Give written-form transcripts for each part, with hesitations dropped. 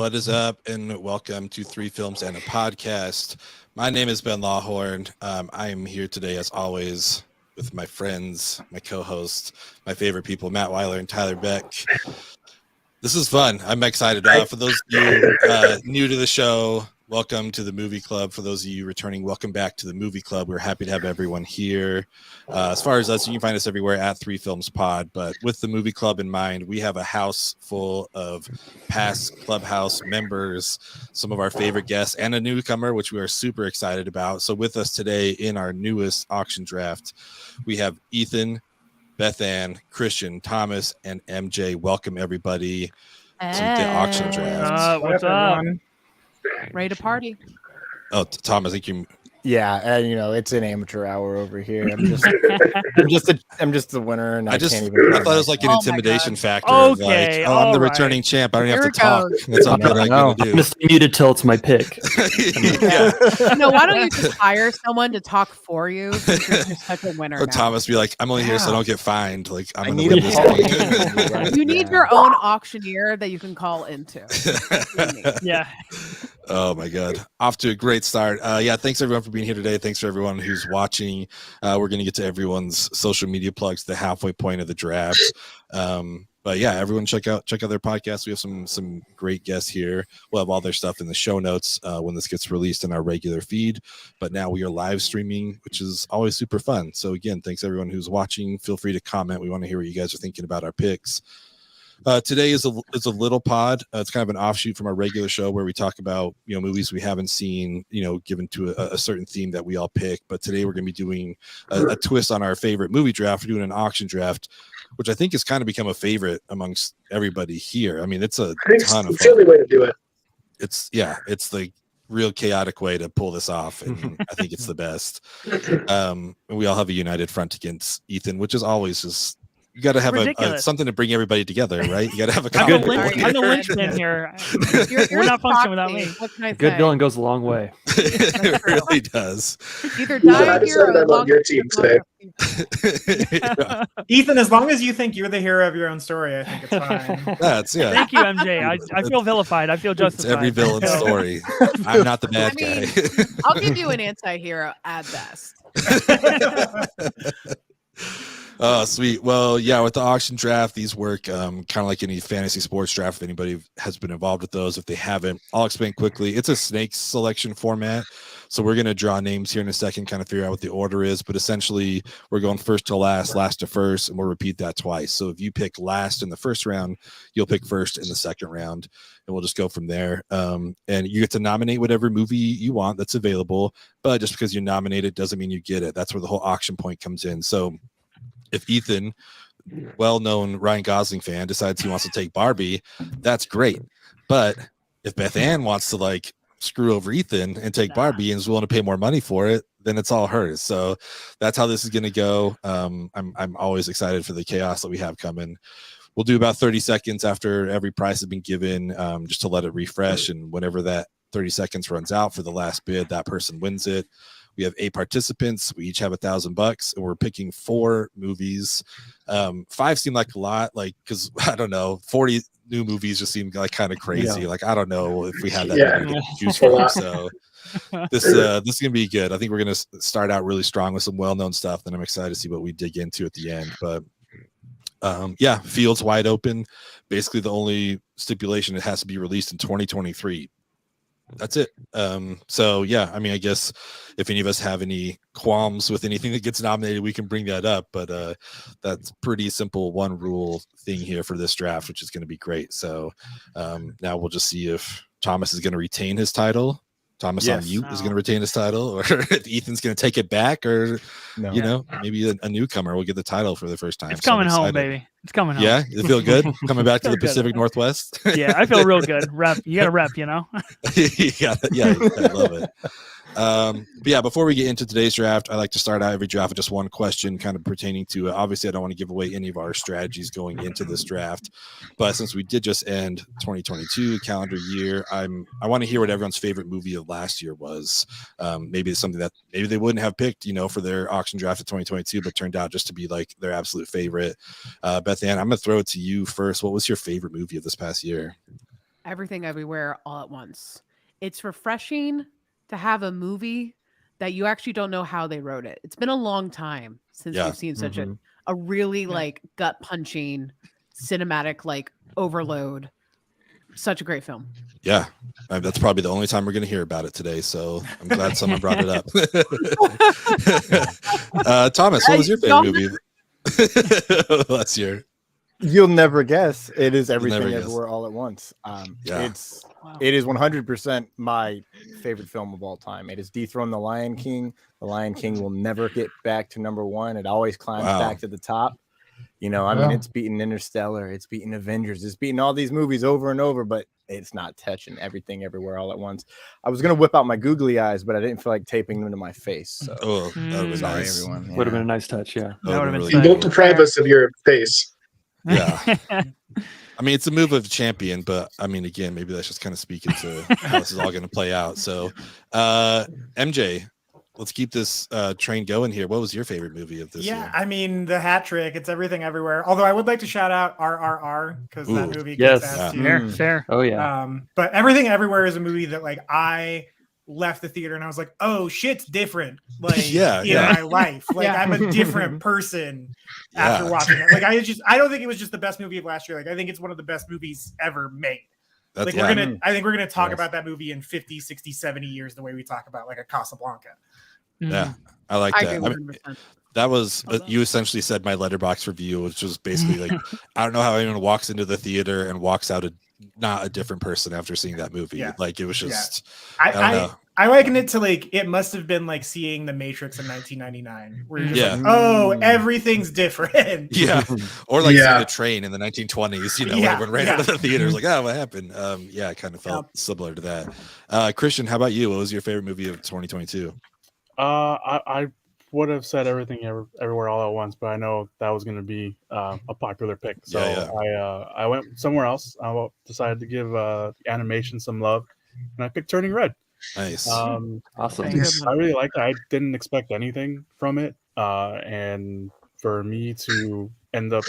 What is up, and welcome to Three Films and a Podcast. My name is Ben Lawhorn. I am here today, as always, with my friends, my co-hosts, my favorite people, Matt Weiler and Tyler Beck. This is fun. I'm excited. For those of you new to the show, welcome to the Movie Club. For those of you returning, welcome back to the Movie Club. We're happy to have everyone here. As far as us, you can find us everywhere at Three Films Pod. But with the Movie Club in mind, we have a house full of past Clubhouse members, some of our favorite guests, and a newcomer, which we are super excited about. So with us today in our newest auction draft, we have Ethan, Bethanne, Christian, Thomas, and MJ. Welcome, everybody, to the auction draft. What's up? Ready to party. Oh, Tom, I think you... Yeah, and it's an amateur hour over here. I'm just the winner, and I can't even. I thought it was like an intimidation factor. Okay, of like, I'm the returning champ. I don't have to talk. Goes. That's all good. I'm gonna do. I'm just muted till it's my pick. Yeah. No, why don't you just hire someone to talk for you since you're just such a winner Or now? Thomas be like, I'm only here so I don't get fined. Like, I'm gonna need win a this Paul. game. You need your own auctioneer that you can call into. Yeah. Oh my God. Off to a great start. Thanks everyone for being here today. Thanks for everyone who's watching. We're going to get to everyone's social media plugs, the halfway point of the draft. But yeah, everyone check out their podcast. We have some great guests here. We'll have all their stuff in the show notes when this gets released in our regular feed. But now we are live streaming, which is always super fun. So again, thanks everyone who's watching. Feel free to comment. We want to hear what you guys are thinking about our picks. Today is a little pod. It's kind of an offshoot from our regular show where we talk about movies we haven't seen, given to a certain theme that we all pick. But today we're going to be doing a twist on our favorite movie draft. We're doing an auction draft, which I think has kind of become a favorite amongst everybody here. I mean, it's a ton of fun. It's the only way to do it. It's the real chaotic way to pull this off, and I think it's the best. We all have a united front against Ethan, which is always just. You got to have something to bring everybody together, right? You got to have a I'm common the linchpin here. We're not functioning without me. What can I Good say? villain goes a long way. It really does. Either Ethan, die I here decided or I'm on your team today. Yeah. Ethan, as long as you think you're the hero of your own story, I think it's fine. Thank you, MJ. I feel vilified. I feel It's justified. every villain's story. I'm not the bad guy. I'll give you an anti-hero at best. Oh, sweet. Well, yeah, with the auction draft, these work kind of like any fantasy sports draft. If anybody has been involved with those, if they haven't, I'll explain quickly. It's a snake selection format. So we're going to draw names here in a second, kind of figure out what the order is. But essentially, we're going first to last, last to first, and we'll repeat that twice. So if you pick last in the first round, you'll pick first in the second round, and we'll just go from there. And you get to nominate whatever movie you want that's available. But just because you nominate it doesn't mean you get it. That's where the whole auction point comes in. So if Ethan, well-known Ryan Gosling fan, decides he wants to take Barbie, that's great. But if Bethanne wants to screw over Ethan and take Barbie and is willing to pay more money for it, then it's all hers. So that's how this is going to go. I'm always excited for the chaos that we have coming. We'll do about 30 seconds after every prize has been given, just to let it refresh. And whenever that 30 seconds runs out for the last bid, that person wins it. We have 8 participants. We each have $1,000, and we're picking 4 movies. 5 seem like a lot, because I don't know, 40 new movies just seem like kind of crazy. Yeah. I don't know if we have that many to choose from. So this is gonna be good. I think we're gonna start out really strong with some well-known stuff. Then I'm excited to see what we dig into at the end. But field's wide open. Basically, the only stipulation, it has to be released in 2023. That's it. I guess if any of us have any qualms with anything that gets nominated, we can bring that up. But that's pretty simple one rule thing here for this draft, which is going to be great. So now we'll just see if Thomas is going to retain his title. Thomas on mute is going to retain his title, or if Ethan's going to take it back, or maybe a newcomer will get the title for the first time. It's coming home, baby. It's coming home. Yeah, you feel good coming back to the Pacific Northwest. Yeah, I feel real good. Rep, you got to rep, Yeah, I love it. Before we get into today's draft, I like to start out every draft with just one question kind of pertaining to, obviously I don't want to give away any of our strategies going into this draft, but since we did just end 2022 calendar year, I want to hear what everyone's favorite movie of last year was. Maybe it's something that maybe they wouldn't have picked, for their auction draft of 2022, but turned out just to be their absolute favorite. Bethanne, I'm going to throw it to you first. What was your favorite movie of this past year? Everything Everywhere All at Once. It's refreshing to have a movie that you actually don't know how they wrote it. It's been a long time since Yeah. we've seen such Mhm. a really like gut punching cinematic like overload. Such a great film. Yeah, that's probably the only time we're going to hear about it today. So I'm glad someone brought it up. Thomas, what was your favorite movie last year? You'll never guess. It is never Everything guess. Everywhere All at Once. Yeah. It is 100% my favorite film of all time. It has dethroned The Lion King. The Lion King will never get back to number one. It always climbs back to the top. You know, I mean, it's beaten Interstellar, it's beaten Avengers, it's beaten all these movies over and over, but it's not touching Everything Everywhere All at Once. I was gonna whip out my googly eyes, but I didn't feel like taping them to my face. So Oh, that would have been sorry, nice. everyone. Would have been a nice touch, yeah. That would have been really sick. cool. Don't deprive us of your face. Yeah. I mean, it's a move of champion, but I mean, again, maybe that's just kind of speaking to how this is all going to play out. So, MJ, let's keep this train going here. What was your favorite movie of this year? I mean, the hat trick. It's Everything Everywhere. Although I would like to shout out RRR because that Ooh. movie Yes. gets asked too. Fair, fair. Oh yeah. But Everything Everywhere is a movie that like I left the theater and I was like, oh, shit's different. Like Yeah, in my life. Like Yeah. I'm a different person after Yeah. watching it. Like I don't think it was just the best movie of last year. Like I think it's one of the best movies ever made. That's, Like yeah. I think we're gonna talk Yes. about that movie in 50, 60, 70 years the way we talk about like a Casablanca. Yeah, I like I that. agree I mean, 100%. that was you essentially said my letterbox review, which was basically like I don't know how anyone walks into the theater and walks out not a different person after seeing that movie. Yeah. Like it was just I don't know. I liken it to like it must have been like seeing The Matrix in 1999, where you're just Yeah. like, oh, everything's different. Yeah, or like seeing Yeah. a train in the 1920s. You know, Yeah, everyone ran yeah. out of the theaters like, oh, what happened? Yeah, it kind of felt similar to that. Christian, how about you? What was your favorite movie of 2022? I would have said Everything Everywhere All at Once, but I know that was going to be a popular pick. So I went somewhere else. I decided to give animation some love, and I picked Turning Red. Nice. Awesome. I really liked it. I didn't expect anything from it, and for me to end up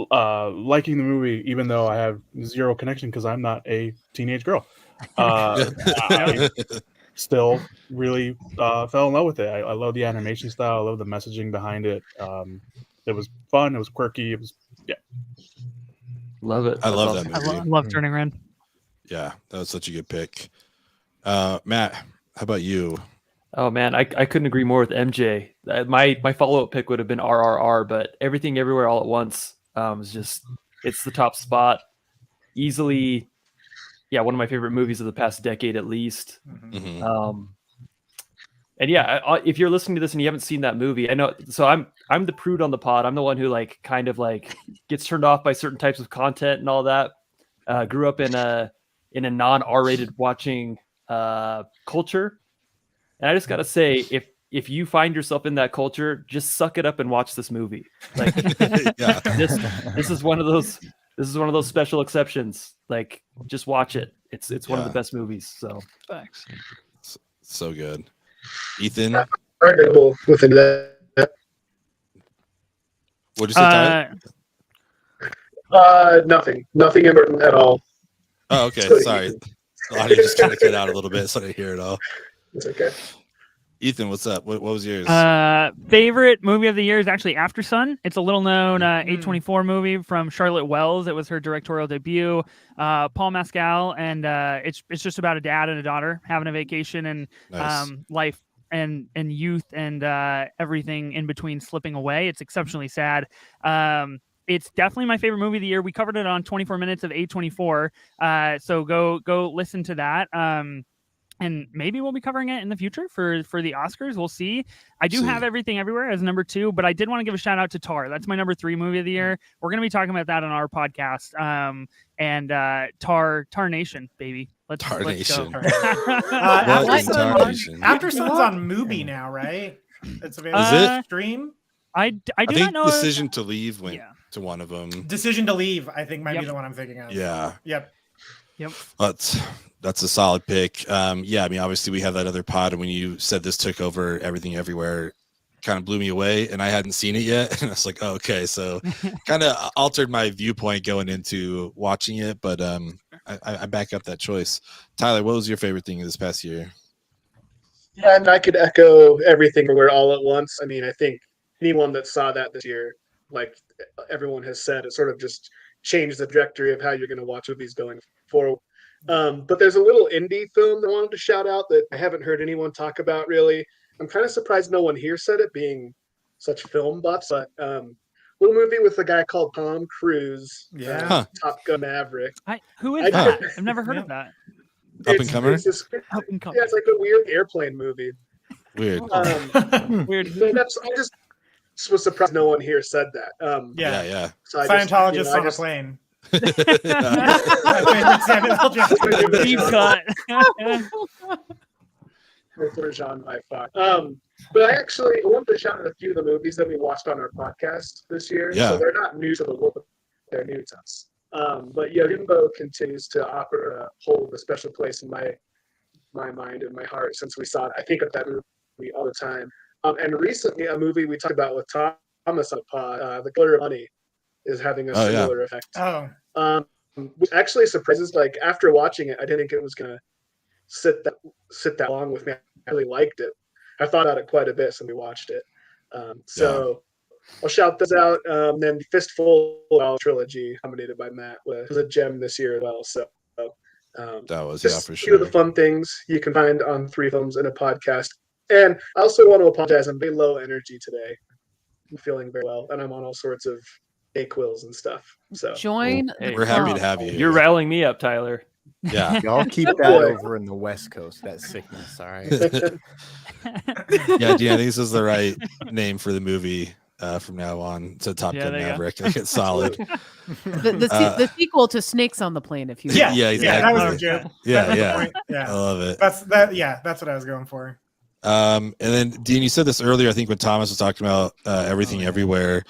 liking the movie, even though I have zero connection because I'm not a teenage girl, I still really fell in love with it. I love the animation style. I love the messaging behind it. It was fun. It was quirky. It was Love it. I love That's that awesome. movie. Love Turning Red. Yeah, that was such a good pick. Matt, how about you? Oh man, I couldn't agree more with MJ. My follow-up pick would have been RRR, but Everything Everywhere All at Once is just it's the top spot. Easily, yeah, one of my favorite movies of the past decade at least. Mhm. And yeah, if you're listening to this and you haven't seen that movie, I know. So I'm the prude on the pod. I'm the one who like kind of like gets turned off by certain types of content and all that. Grew up in a non-R-rated watching culture, and I just gotta say, if you find yourself in that culture, just suck it up and watch this movie. Like Yeah. this is one of those special exceptions. Like just watch it. It's one of the best movies. So Thanks. So good. Ethan, Arguable within that. what'd you say, Tyler? Nothing important at all. Oh, okay. Sorry. The audio just kind of cut out a little bit, so I didn't hear it all. It's okay. Ethan, what's up? What was yours? Favorite movie of the year is actually After Sun. It's a little known A24 movie from Charlotte Wells. It was her directorial debut. Paul Mescal, and it's just about a dad and a daughter having a vacation and Nice. life and youth and everything in between slipping away. It's exceptionally sad. It's definitely my favorite movie of the year. We covered it on 24 Minutes of A24. So go listen to that. And maybe we'll be covering it in the future for the Oscars. We'll see. I do have Everything Everywhere as number 2, but I did want to give a shout out to Tar. That's my number 3 movie of the year. We're going to be talking about that on our podcast. And Tar Nation, baby. Let's Nation. go. Tar Nation. After Sun's on Mubi now, right? It's available Is it? on stream. I do I not think know. Decision to Leave went to one of them. Decision to Leave, I think, might be the one I'm thinking of. Yeah. Yep. That's a solid pick. Yeah, I mean, obviously we have that other pod, and when you said this took over Everything Everywhere, kind of blew me away, and I hadn't seen it yet, and I was like, oh, okay, so kind of altered my viewpoint going into watching it. But I back up that choice. Tyler, what was your favorite thing this past year? Yeah, and I could echo everything we're all at once. I mean, I think anyone that saw that this year, like everyone has said, it sort of just changed the trajectory of how you're going to watch movies going forward. But there's a little indie film that I wanted to shout out that I haven't heard anyone talk about really. I'm kind of surprised no one here said it, being such film buffs. But little movie with a guy called Tom Cruise, Yeah. Top Gun Maverick. Who is that? I've never heard of that. Up and comer? It's like a weird airplane movie. Weird. Weird. I just was surprised no one here said that. Yeah. So I Scientologists on a plane. Deep cut. Jean by far. But I actually wanted to shout out a few of the movies that we watched on our podcast this year. Yeah. So they're not new to the world, they're new to us. But Yojimbo continues to hold a special place in my mind and my heart since we saw it. I think of that movie all the time. And recently, a movie we talked about with Thomas on the pod, The Color of Money, is having a similar effect. Which actually surprises. Like after watching it, I didn't think it was gonna sit that long with me. I really liked it. I thought about it quite a bit since we watched it. I'll shout this out. Then Fistful trilogy, nominated by Matt, was a gem this year as well. So that was just for a few sure. of the fun things you can find on 3 Films in a Podcast. And I also want to apologize. I'm very low energy today. I'm feeling very well, and I'm on all sorts of quills and stuff. So join. We're happy to have you here. You're riling me up, Tyler. Yeah. Y'all keep that over in the West Coast, that sickness, all right? Yeah, I think this is the right name for the movie from now on to Top Gun Maverick. I think it's solid. The sequel to Snakes on the Plane, if you will. Yeah, exactly. That was a joke. Yeah. Yeah. I love it. That's what I was going for. And then Dean, you said this earlier, I think when Thomas was talking about Everything Everywhere,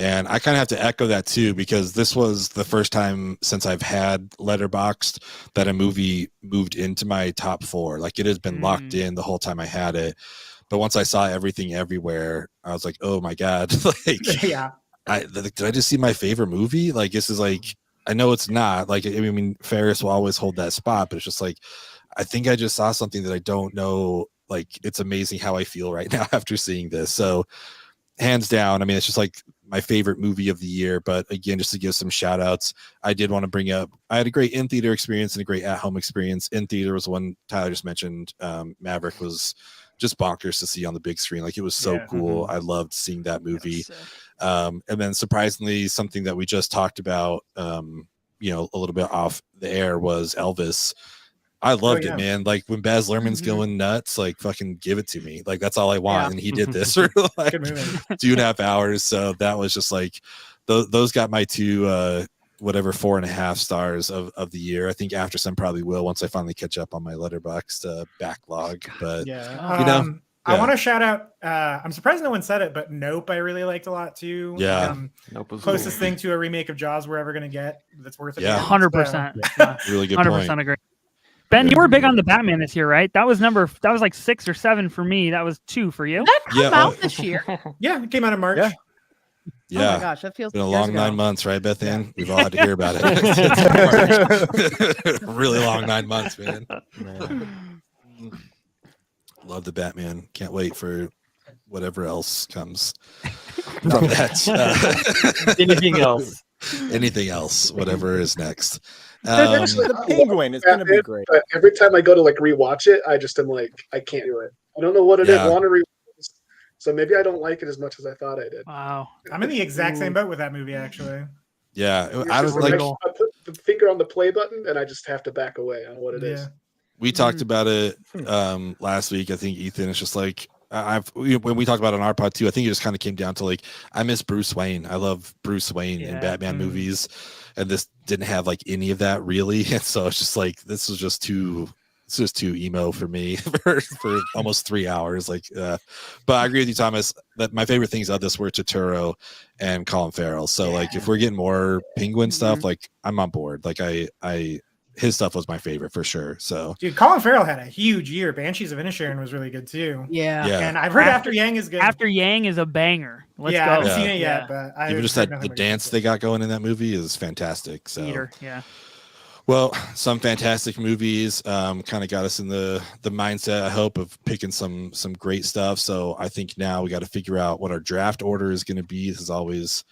and I kind of have to echo that too, because this was the first time since I've had Letterboxd that a movie moved into my top 4. Like it has been locked in the whole time I had it. But once I saw Everything Everywhere, I was like, oh my God. Like, did I just see my favorite movie? Like, this is like, I know it's not. Like, I mean, Ferris will always hold that spot, but it's just like, I think I just saw something that I don't know. Like, it's amazing how I feel right now after seeing this. So, hands down, I mean, it's just like my favorite movie of the year. But again, just to give some shout outs, I did want to bring up, I had a great in-theater experience and a great at-home experience. In-theater was one Tyler just mentioned. Maverick was just bonkers to see on the big screen. Like, it was so cool. I loved seeing that movie. And then surprisingly, something that we just talked about, a little bit off the air was Elvis. I loved it, man. Like when Baz Luhrmann's going nuts, like fucking give it to me. Like that's all I want. And he did this for like 2.5 hours. So that was just like those got my 2 whatever 4.5 stars of the year. I think After Sun probably will once I finally catch up on my Letterboxd backlog. But I want to shout out. I'm surprised no one said it, but Nope, I really liked a lot too. Yeah, Nope was closest thing to a remake of Jaws we're ever gonna get. That's worth it. Yeah, 100%. Really good 100% point. agree. Ben, you were big on the Batman this year, right? That was like 6 or 7 for me. That was 2 for you. That come out this year. Yeah, it came out in March. Yeah. Oh my gosh, that feels been a long 9 months, right, Bethanne? Yeah. We've all had to hear about it. Really long 9 months, man. Love the Batman. Can't wait for whatever else comes from that. Anything else, whatever is next. The Penguin is going to be great. But every time I go to like rewatch it, I just am like, I can't do it. I don't know what it is. I want to rewatch it. So maybe I don't like it as much as I thought I did. Wow. I'm in the exact same boat with that movie, actually. Yeah. I was like, I put the finger on the play button and I just have to back away on what it is. We talked about it last week. I think Ethan is just like, when we talked about it on our pod too, I think it just kind of came down to like, I miss Bruce Wayne. I love Bruce Wayne in Batman movies, and this didn't have like any of that really. And so it's just like, this was just too emo for me for almost 3 hours. Like, but I agree with you, Thomas, that my favorite things of this were Turturro and Colin Farrell. So like, if we're getting more Penguin stuff, like I'm on board. Like his stuff was my favorite for sure. So, dude, Colin Farrell had a huge year. Banshees of Inisherin was really good too. Yeah. And I've heard After Yang is good. After Yang is a banger. Let's go. I haven't seen it yet, but even just that the dance they got going in that movie is fantastic. So, Well, some fantastic movies kind of got us in the mindset, I hope, of picking some great stuff. So I think now we got to figure out what our draft order is going to be. This is always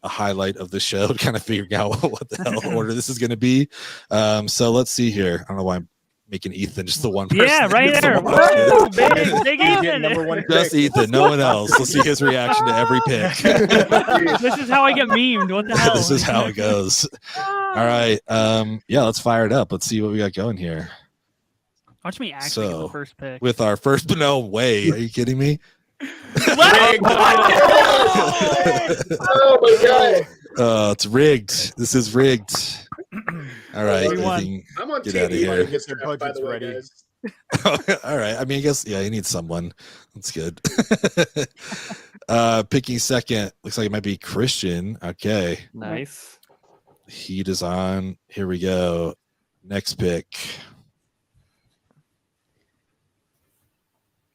a highlight of the show, kind of figuring out what the hell order this is going to be. So let's see here. I don't know why I'm making Ethan just the one person. Yeah, right there. Whoa, big Ethan. Just Ethan, no one else. Let's see his reaction to every pick. This is how I get memed. What the hell? This is how it goes. All right. Yeah, let's fire it up. Let's see what we got going here. Watch me actually get the first pick. With our first, no way. Are you kidding me? Oh my god! It's rigged. This is rigged. All right, I'm on get out of here. Get their budgets ready. All right. I mean, I guess you need someone. That's good. Picking second looks like it might be Christian. Okay, Nice. Heat is on. Here we go. Next pick.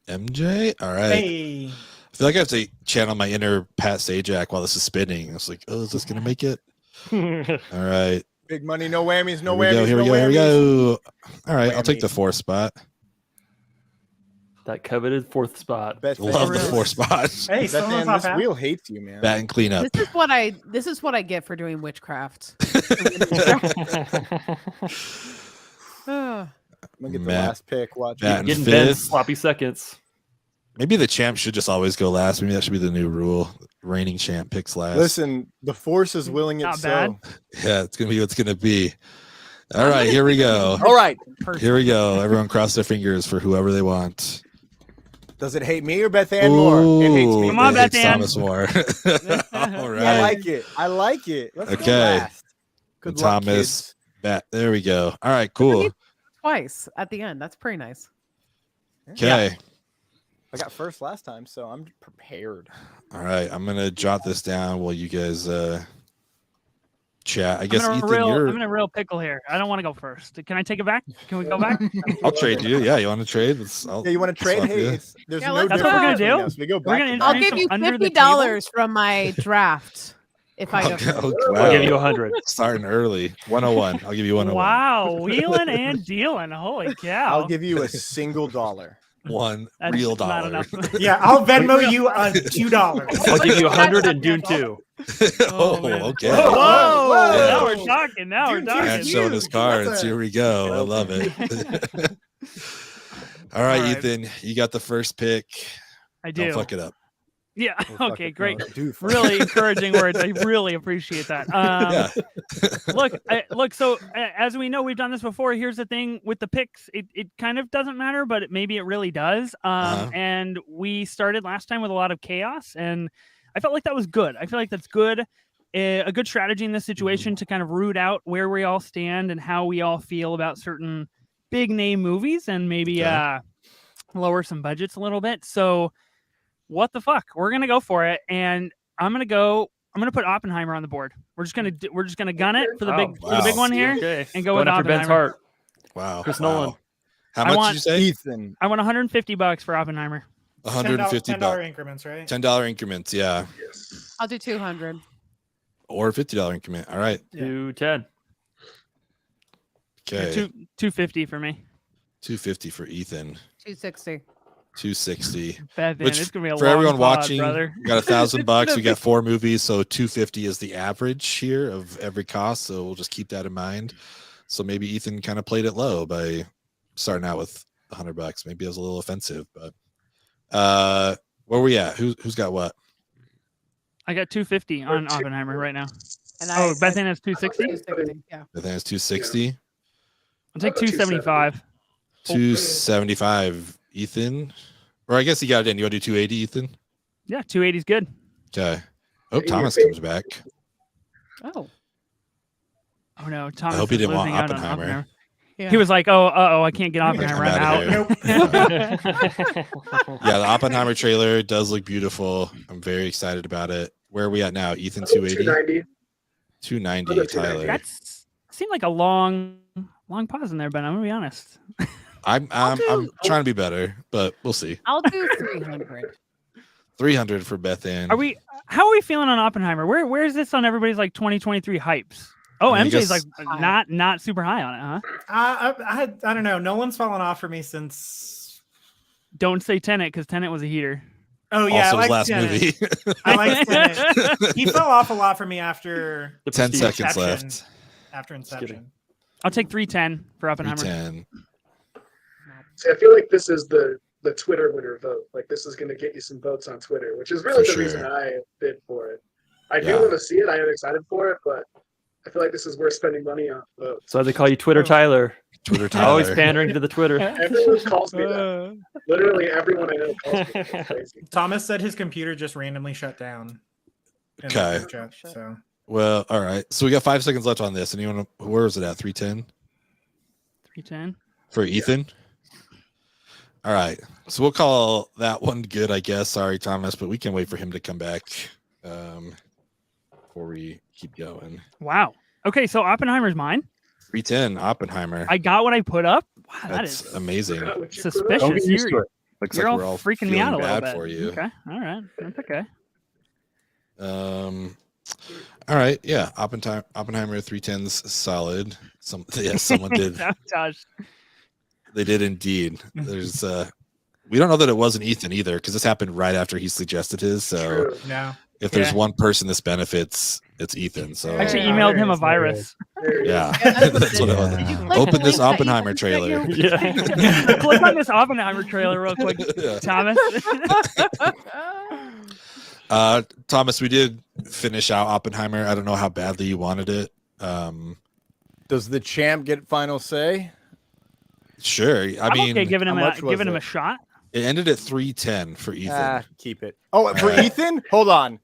MJ. All right. Hey. I feel like I have to channel my inner Pat Sajak while this is spinning. I was like, oh, is this gonna make it? All right. Big money, no whammies, no Here whammies. we go. Here we go. Here we go. All right, I'll take the 4th spot. That coveted 4th spot. Love the 4th spot. Hey, Bethanne, this wheel hates you, man. Bat and clean up. This is what I get for doing witchcraft. I'm gonna get the last pick. Watch. Bat Getting and Ben 5th. sloppy seconds. Maybe the champ should just always go last. Maybe that should be the new rule. Reigning champ picks last. Listen, the force is willing it Not so. bad. Yeah, it's gonna be what's gonna be. All right, here we go. All right. Here we go. Everyone cross their fingers for whoever they want. Does it hate me or Bethanne more? It hates me. Come on, it hates Bethanne. Thomas more. All right. I like it. I like it. Let's go Okay. last. Good And luck, Thomas. kids. Bat. There we go. All right, cool. Twice at the end. That's pretty nice. Okay. I got first last time, so I'm prepared. All right. I'm gonna jot this down while you guys chat. I guess I'm Ethan, in a real pickle here. I don't want to go first. Can I take it back? Can we go back? I'll trade you. Yeah, you want to trade? Yeah, you want to trade? Hey, there's no that's difference. what we're gonna between do. us. We go We're back. gonna to I'll back. give you under the $50 from my draft if I go. Wow. I'll give you 100. Starting early. 101. I'll give you 101. Wow, wheeling and dealing. Holy cow! I'll give you a single dollar. One That's real not dollar. enough. Yeah, I'll Venmo you $2. I'll give you 100 in Dune 2. Oh, man. okay. Whoa! Whoa. Now we're talking. Now we're Dude, talking. Matt's showing his cards. Here we go. I love it. All right, All right. Ethan, you got the first pick. I do. Don't fuck it up. Yeah. fuck Okay. it, Great. no, dude, fuck Really encouraging words. I really appreciate that. Yeah. Look. So as we know, we've done this before. Here's the thing with the picks. It kind of doesn't matter, but maybe it really does. And we started last time with a lot of chaos, and I felt like that was good. I feel like that's good. A good strategy in this situation to kind of root out where we all stand and how we all feel about certain big name movies, and maybe lower some budgets a little bit. So what the fuck? We're gonna go for it, and I'm gonna put Oppenheimer on the board. We're just gonna gun it for the big one here, Okay. and go Going with after Oppenheimer. Ben's heart. Wow. Chris wow. Nolan. How I much want- did you say? Ethan. I want $150 for Oppenheimer. 150 $10 bucks. increments, right? $10 increments, yeah. Yes. I'll do 200. Or $50 increment. All right. 210. Okay. 250 for me. 250 for Ethan. 260. 260. Bad Which it's gonna be a for long everyone pod, watching, brother. we got $1,000. We got 4 movies, so 250 is the average here of every cost. So we'll just keep that in mind. So maybe Ethan kind of played it low by starting out with $100. Maybe it was a little offensive, but where we at? Who's got what? I got 250 on Oppenheimer right now. And Bethanne has 260. 260. Yeah. I think it's 260. I'll take 275. 275. Ethan, or I guess he got it in. You want to do 280, Ethan? Yeah, 280 is good. Okay. Hope Thomas comes back. Oh. Oh no, Thomas. I hope he is didn't want losing out on Oppenheimer. Yeah. He was like, "Oh, I can't get Oppenheimer. I'm I'm out." Yeah, the Oppenheimer trailer does look beautiful. I'm very excited about it. Where are we at now? Ethan, 280? 290. 290, Tyler. That's seemed like a long pause in there, Ben. I'm gonna be honest. I'm trying to be better, but we'll see. I'll do 300. 300 for Bethanne. How are we feeling on Oppenheimer? Where is this on everybody's like 2023 hypes? Oh, I mean, I MJ's guess- like not super high on it, huh? I don't know. Nolan's fallen off for me since. Don't say Tenet because Tenet was a heater. Oh yeah, also I his like last Tenet. movie. I like Tenet. He fell off a lot for me after The 10 Prestige. seconds Inception. left. After kidding. Inception. I'll take 310 for Oppenheimer. 310. See, I feel like this is the Twitter winner vote. Like this is going to get you some votes on Twitter, which is really For the reason sure. I bid for it. I Yeah. do want to see it. I am excited for it, but I feel like this is worth spending money on votes. So they call you Twitter Tyler. Twitter Always Tyler. pandering to the Twitter. Everyone calls me that. Literally everyone I know calls me that. It's crazy. Thomas said his computer just randomly shut down. in the Okay. group chat, so Well, all right. So we got 5 seconds left on this. Anyone? Where is it at? 310 310. for Ethan. All right. So we'll call that one good, I guess. Sorry, Thomas, but we can wait for him to come back before we keep going. Wow. Okay, so Oppenheimer's mine. 310 Oppenheimer. I got what I put up. Wow, that That's is amazing. Forgot what you put up. Don't suspicious. get used to it. Looks You're like all we're all freaking me feeling out a little bad bit. for you. Okay, all right, that's okay. All right. Yeah. Oppenheimer 310's solid. Someone did. Josh. They did indeed. There's we don't know that it wasn't Ethan either because this happened right after he suggested his. So True. no. if there's Yeah. one person this benefits, it's Ethan. So I actually Yeah, emailed there him a is, there virus. There it yeah, Yeah, that's what that's it what it is. was. Did you click Open the this link that Oppenheimer Ethan sent trailer. you? Yeah. Click on this Oppenheimer trailer real quick, Yeah. Thomas. Thomas, we did finish out Oppenheimer. I don't know how badly you wanted it. Does the champ get final say? Sure. I I'm mean, okay giving him how much was a it? shot. it ended at 310 for Ethan. Keep it. Oh, for right. Ethan? Hold on.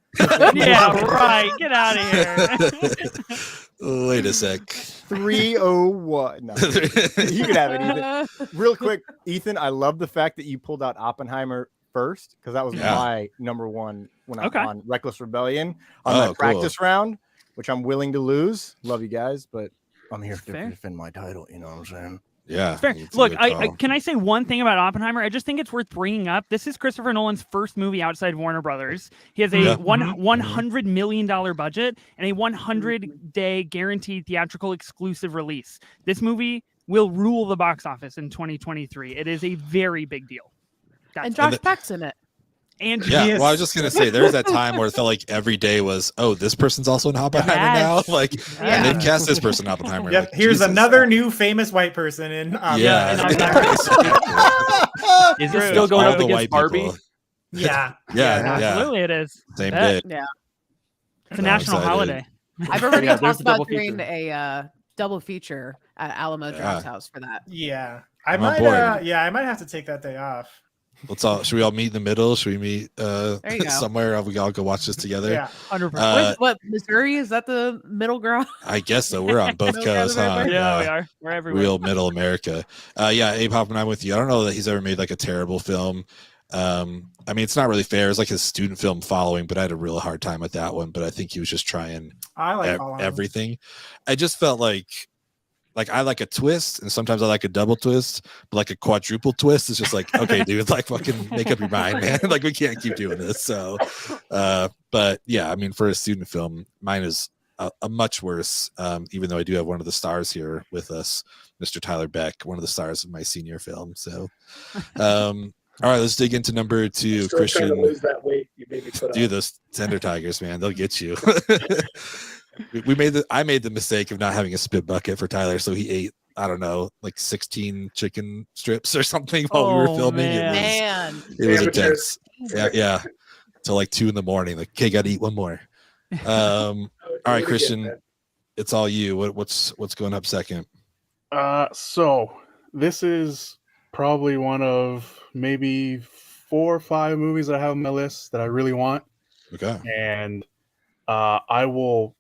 Yeah, right. Get out of here. Wait a sec. 301. No, you can have it, Ethan. Real quick, Ethan, I love the fact that you pulled out Oppenheimer first because that was Yeah. my number one when I'm Okay. on Reckless Rebellion on Oh, my cool. practice round, which I'm willing to lose. Love you guys, but I'm here to Fair. defend my title. You know what I'm saying? Yeah. Fair. it's a Look, good I call. can I say one thing about Oppenheimer? I just think it's worth bringing up. This is Christopher Nolan's first movie outside Warner Brothers. He has a Yeah. $100 million budget and a 100-day guaranteed theatrical exclusive release. This movie will rule the box office in 2023. It is a very big deal. And That's Josh Peck's in it. and Yeah, Yes. well, I was just gonna say there's that time where it felt like every day was, oh, this person's also an Oppenheimer Yes. now. Like, Yeah. and they've cast this person Oppenheimer. Yep. Like, Here's Jesus. another new famous white person in. Yeah. and Oppenheimer. Is True. it still going All up the against white Barbie? people. Yeah. Yeah, yeah. Absolutely, it is. Same Bet. day. Yeah. It's a No, I'm national excited. holiday. I've already Yeah, there's talked a double about doing feature. a double feature at Alamo Draft's house for that. Yeah. I I'm on might. board. I might have to take that day off. Should we all meet in the middle? Should we meet you go. somewhere? We all go watch this together. Yeah. 100%. What Missouri is that the middle ground? I guess so. We're on both Middle coasts, huh? ground, yeah, we are. We're everywhere. Real middle America. Yeah, Abe Hoffman, I'm with you. I don't know that he's ever made like a terrible film. I mean, it's not really fair. It's like his student film following, but I had a real hard time with that one. But I think he was just trying I like all of them. everything. I just felt like I like a twist, and sometimes I like a double twist, but like a quadruple twist is just like, okay, dude, like fucking make up your mind, man. Like we can't keep doing this. So, but yeah, I mean, for a student film, mine is a much worse. Even though I do have one of the stars here with us, Mr. Tyler Beck, one of the stars of my senior film. So, all right, let's dig into number 2, Still trying to Christian. lose that weight you made me put Dude, on. those Tender Tigers, man, they'll get you. I made the mistake of not having a spit bucket for Tyler, so he ate, I don't know, like 16 chicken strips or something while we were Oh, filming. Man. It was Amateurs. intense. Yeah. Till like 2 a.m. Like, okay, gotta eat one more. All right, Christian, it's all you. What's going up second? So this is probably one of maybe 4 or 5 movies that I have on my list that I really want, Okay. and I will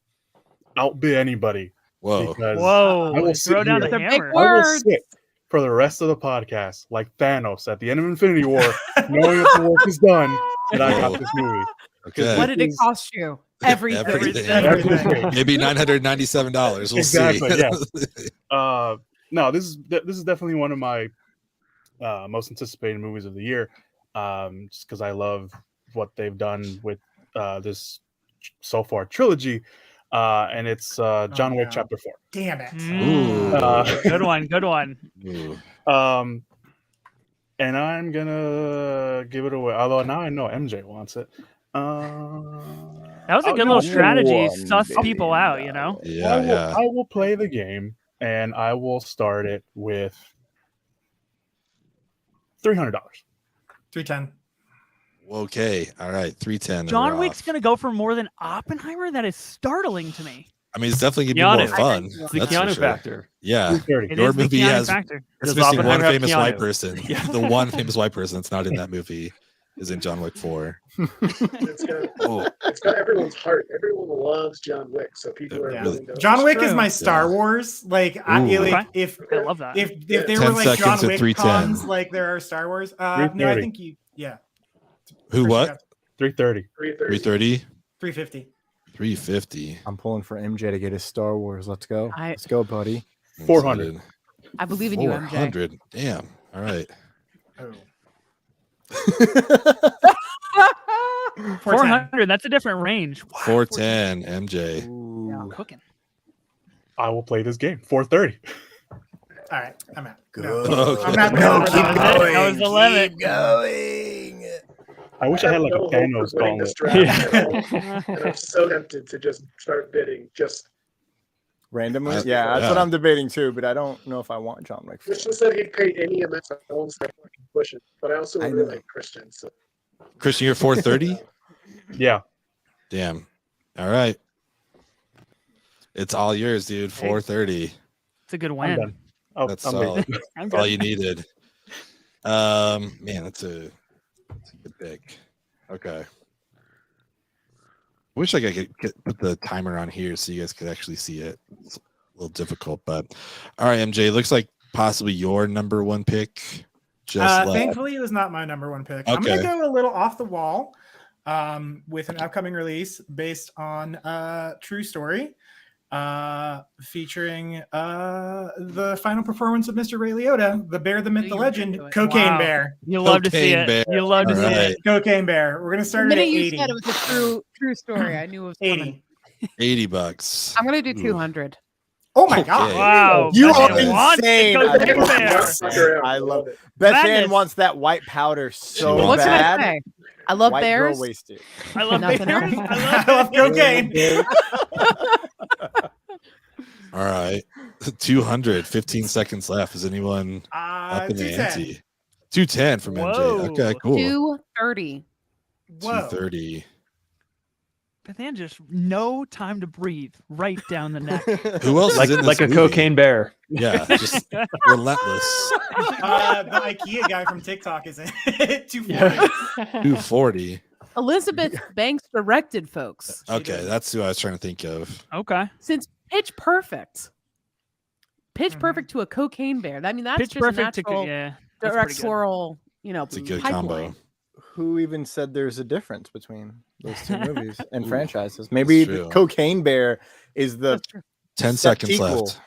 outbid anybody Whoa. because Whoa! I will sit Throw down here. the They're big hammer. words. I will sit for the rest of the podcast like Thanos at the end of Infinity War, knowing that the work is done, that I got this movie. Okay. What did it cost you? Everything. Everything. Maybe $997. We'll Exactly, see. No, this is definitely one of my most anticipated movies of the year, just because I love what they've done with this so far trilogy. and it's John Wick no. Chapter 4. Damn it. Ooh. Good one. Good one. Ooh. And I'm gonna give it away. Although now I know MJ wants it. That was a good little strategy. Suss people out, you know. Yeah, I will play the game, and I will start it with $300. 310. Okay. All right. 310. John Wick's gonna go for more than Oppenheimer. That is startling to me. I mean, it's definitely gonna be more Keanu. fun. The That's for Keanu sure. factor. Yeah. 330. It Your is the movie Keanu has factor. it's Does missing one Oppenheimer have famous Keanu? white person. Yeah. The one famous white person that's not in that movie is in John Wick 4. It's got everyone's heart. Everyone loves John Wick, so people are Yeah. willing to. John Wick is true. my Star Wars. Like, I Ooh. like Okay. if I love that. if there 10 were like seconds John at Wick 310. cons, like there are Star Wars. No, I 330. think yeah. Who Chris, what? you got 330. 330? 350. 350. I'm pulling for MJ to get his Star Wars. Let's go. I- Let's go, buddy. 400. I believe in you, MJ. 400. Damn. All right. Oh. 400. That's a different range. Wow, 410. MJ. Yeah, cooking. I will play this game. 430. All right, I'm out. Go. No, I'm not. No, no, keep no, going. That was the limit. Keep going. I wish I had like a no hope Thanos for winning this gauntlet. draft at all. And I'm so tempted to just start bidding. Just Randomly? I- Yeah, that's yeah. what I'm debating too, but I don't know if I want John Wick. Christian said he'd pay any amount. I won't start fucking pushing. But I also I really know. like Christian. So Christian, you're 430? Yeah. Damn. All right. It's all yours, dude. 430. It's a good I'm win. done. Oh, That's I'm solid. good. I'm All good. you needed. Man, that's a good pick. Okay. I wish I could put the timer on here so you guys could actually see it. It's a little difficult, but all right, MJ. Looks like possibly your number one pick. Just left. Thankfully, it was not my number one pick. I'm Okay. gonna go a little off the wall with an upcoming release based on true story, featuring the final performance of Mr. Ray Liotta, the bear, the myth, Knew the you were gonna legend, do it. Cocaine Wow. Bear. You love to see Cocaine it. Bear. You love to All see right. it. Cocaine Bear. We're gonna The start it at minute you 80. said it was a true story, I knew it was coming. 80. $80. I'm gonna do Ooh. 200. Oh my Okay. god! Wow. You Bethanne are wants the insane. Cocaine I Bear. love I love it. Bethanne Madness. wants that white powder so wants What can bad. I say? I love White bears. girl wasted. I love Nothing bears. else. I love cocaine. All right. 200. 15 seconds left. Is anyone up in the 210. ante? 210 from MJ. Whoa. Okay, cool. 230. Whoa. 230. Bethanne just no time to breathe right down the neck. Who else Like is in this like a movie? cocaine bear. Yeah, just relentless. The IKEA guy from TikTok is in it. 240. 240. Elizabeth Banks directed, folks. Okay, that's who I was trying to think of. Okay. Since Pitch Perfect. Pitch Mhm. Perfect to a cocaine bear. I mean, that's Pitch just perfect to natural yeah. That's pretty good. directorial, It's a good pipeline. combo. Who even said there's a difference between those two movies and Ooh, franchises? Maybe that's the true. Cocaine Bear is the That's true. 10 set seconds sequel. left.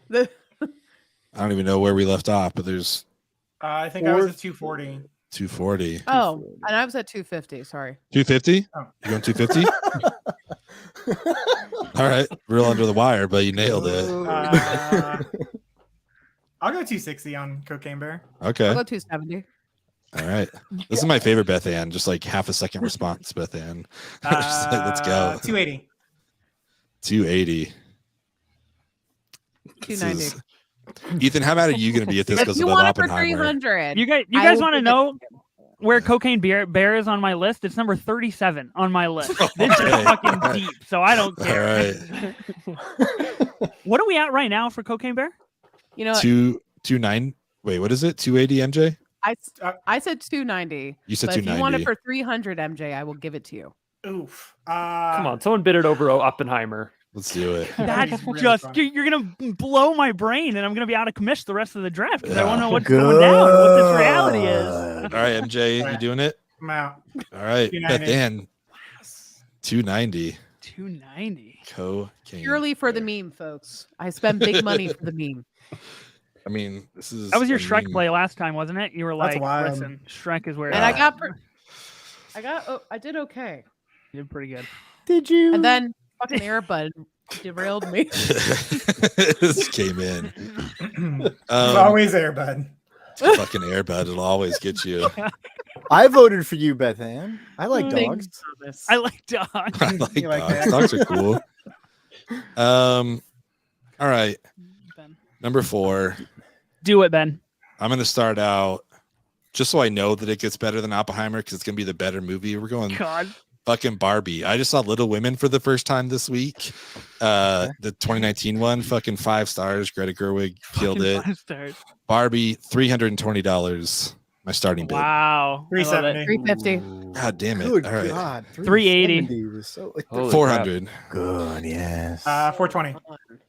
The- I don't even know where we left off, but there's I think I was at 240. 240. oh, and I was at 250. Sorry. 250? Oh. You going 250? All right. Real under the wire, but you nailed it. I'll go 260 on Cocaine Bear. Okay. I'll go 270. All right. This is my favorite Bethanne. Just like half a second response, Bethanne. Just like, let's go. 280. 280. This 290. is- Ethan, how bad are you going to be at this If because you of want it for Oppenheimer? 300, You I guys will want to give it know you. where Cocaine Bear is on my list? It's number 37 on my list. This is Okay. fucking deep, so I don't All care. right. What are we at right now for Cocaine Bear? You know, 229. Wait, what is it? 280 MJ? I said 290. You said But if you want it 290. for 300, MJ, I will give it to you. Oof. Come on, someone bid it over Oppenheimer. Let's do it. That's That'd be really just fun. you're gonna blow my brain, and I'm gonna be out of commission the rest of the draft because I Yeah. want to know what's going down, what this reality is. All right, MJ, you Alright. doing it? I'm out. All right. 290. Bethanne, 290. 290. Cocaine. Purely for the Bear. meme, folks. I spend big money for the meme. I mean, this is. That was your a Shrek meme. play last time, wasn't it? You were That's like, wild. listen, Shrek is where. And it's I at." I did okay. You did pretty good. Did you? And then fucking Airbud derailed me. This came in. It's always Airbud. Fucking Airbud. It'll always get you. I voted for you, Bethanne. I like dogs. I like dogs. I like You like dogs. that? Dogs are cool. All right. Ben. Number 4. Do it, Ben. I'm going to start out just so I know that it gets better than Oppenheimer because it's going to be the better movie. We're going God. fucking Barbie. I just saw Little Women for the first time this week. The 2019 one, fucking 5 stars. Greta Gerwig killed Fucking it. 5 stars. Barbie, $320. My starting bid. Wow. I love it. 350. God damn it. Good All right. God. 380. 370 was so Holy 400. good. Yes. 420.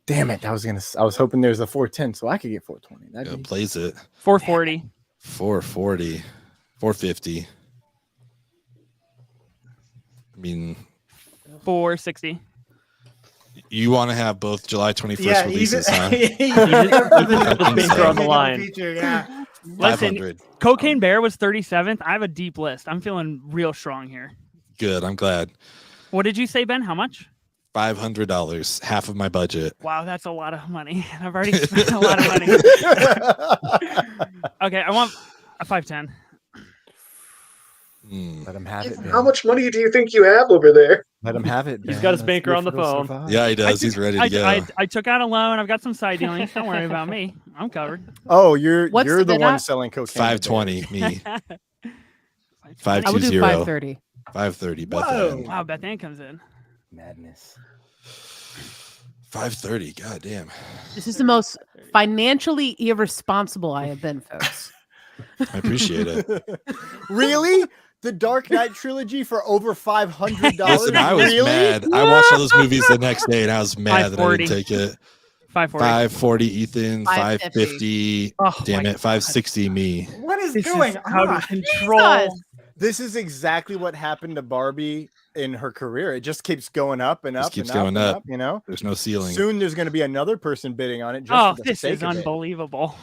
Damn it. I was hoping there was a 410 so I could get 420. Yeah, That'd be plays it. 440. 440. 450. I mean, 460. you want to have both July 21st Yeah, releases, huh? The finger on the line. Feature, yeah. Listen, 500. Cocaine Bear was 37th. I have a deep list. I'm feeling real strong here. Good. I'm glad. What did you say, Ben? How much? $500, half of my budget. Wow, that's a lot of money. I've already spent a lot of money. Okay, I want a 510. Let him have it. How much money do you think you have over there? Let him have it. He's man. got his Let's banker see on if the it'll phone. survive. Yeah, he does. He's ready to go. I took out a loan. I've got some side dealings. Don't worry about me. I'm covered. Oh, you're What's the the bid one at? selling cocaine. 520, me. I would 520. do 530. 530. Whoa. Bethanne. Wow, Bethanne comes in. Madness. 530. God damn. This is the most financially irresponsible I have been, folks. I appreciate it. Really? The Dark Knight trilogy for over $500? Listen, I was really? mad. I watched all those movies the next day and I was mad that I didn't 540. take it. 540. 540 Ethan, 550. 550. Oh, Damn my it, 560 me. What is This going is out on? of control. Jesus. This is exactly what happened to Barbie in her career. It just keeps going up and up. Just keeps and up going and up. You know, There's no ceiling. soon there's going to be another person bidding on it. Just Oh, for the this sake is of it. unbelievable.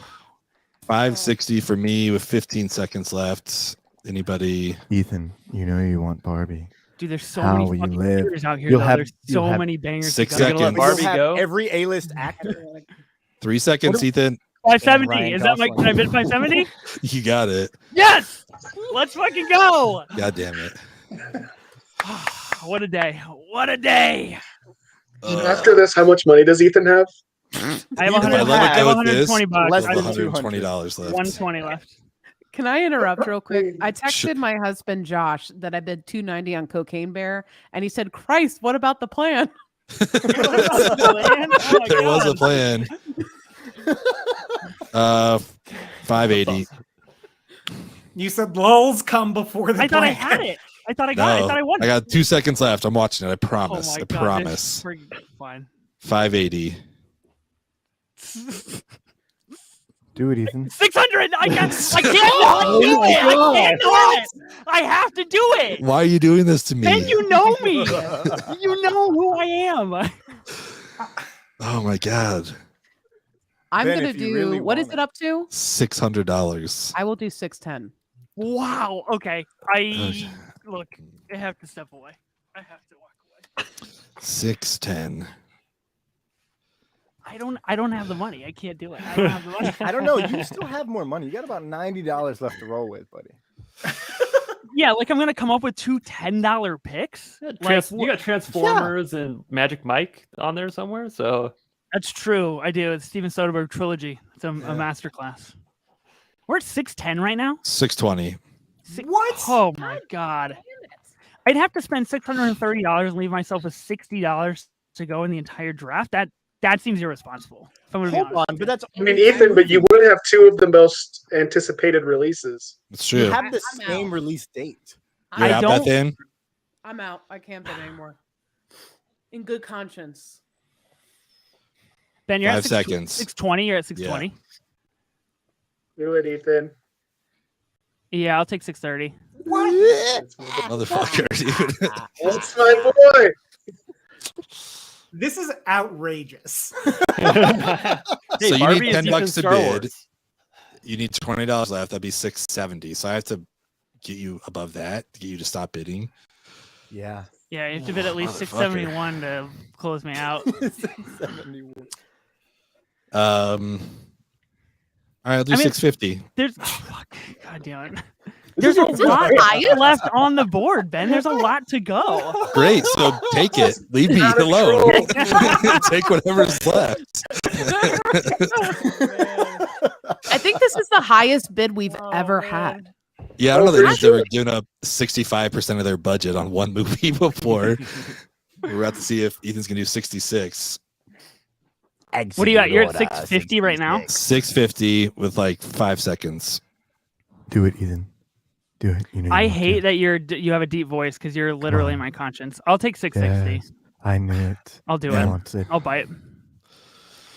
560 for me with 15 seconds left. Anybody? Ethan, you know you want Barbie. Dude, there's so How many will you fucking live? bangers out here. You'll Though. have- There's you'll so have many bangers. 6 to go. You're gonna let seconds. Barbie You'll have go? every A-list actor. 3 seconds, Ethan. 570. Ryan Is that my? Can I bid 570? You got it. Yes. Let's fucking go. God damn it. What a day. What a day. After this, how much money does Ethan have? I have If I let it go with this, 120 bucks. less I have than $120 left. 120 left. Can I interrupt real quick? I Sure. texted my husband Josh that I bid 290 on Cocaine Bear, and he said, "Christ, what about the plan?" Oh my There was a God. plan. 580. You said lulls come before the I thought I plan. had it. I thought I got it. I No, thought I won. I got 2 seconds left. I'm watching it. I Oh promise. my I God, promise. this is fine. 580. Do it, Ethan. 600. I can't do it. I cannot. I have to do it. Why are you doing this to me? Ben, you know me. You know who I am. Oh my god. I'm Ben, gonna if you do. really What is want it up to? $600. I will do 610. Wow. Okay. Look. I have to step away. I have to walk away. 610. I don't have the money. I can't do it. I don't have the money. I don't know. You still have more money. You got about $90 left to roll with, buddy. Yeah, like I'm gonna come up with two $10 picks. Like, You got Transformers and Magic Mike on there somewhere. So that's true. I do. It's Steven Soderbergh trilogy. It's a masterclass. We're at 610 right now. 620. What? Oh my god! I'd have to spend $630 and leave myself with $60 to go in the entire draft. That seems irresponsible. If I'm gonna be Hold honest. on, but that's. I mean, Ethan, but you would have two of the most anticipated releases. It's You true. have the I'm same out. release date. You're I out, don't- Bethanne? I'm out. I can't bid anymore. In good conscience. Ben, you're 5 at seconds. 620. You're at 620. Do it, Ethan. Yeah, I'll take 630. That's Motherfucker, dude. That's my boy. This is outrageous. hey, So you Barbie need is 10 Ethan bucks to Star bid. Wars. You need $20 left. That'd be 670. So I have to get you above that to get you to stop bidding. Yeah. Yeah, you have to bid at least Motherfucker. 671 to close me out. 671. All right, I'll do 650. There's fuck, God damn it. There's a lot left on the board, Ben. There's a lot to go. Great, so take it. Leave me alone. Take whatever's left. I think this is the highest bid we've ever had. Yeah, I don't know that they were doing up 65% of their budget on one movie before. We're about to see if Ethan's gonna do 66. What do you got? You're at 650 right now. 650 with like 5 seconds. Do it, Ethan. Do it. You know. I hate that you have a deep voice because you're literally my conscience. I'll take 660. Yes, I knew it. I'll do it. I'll bite.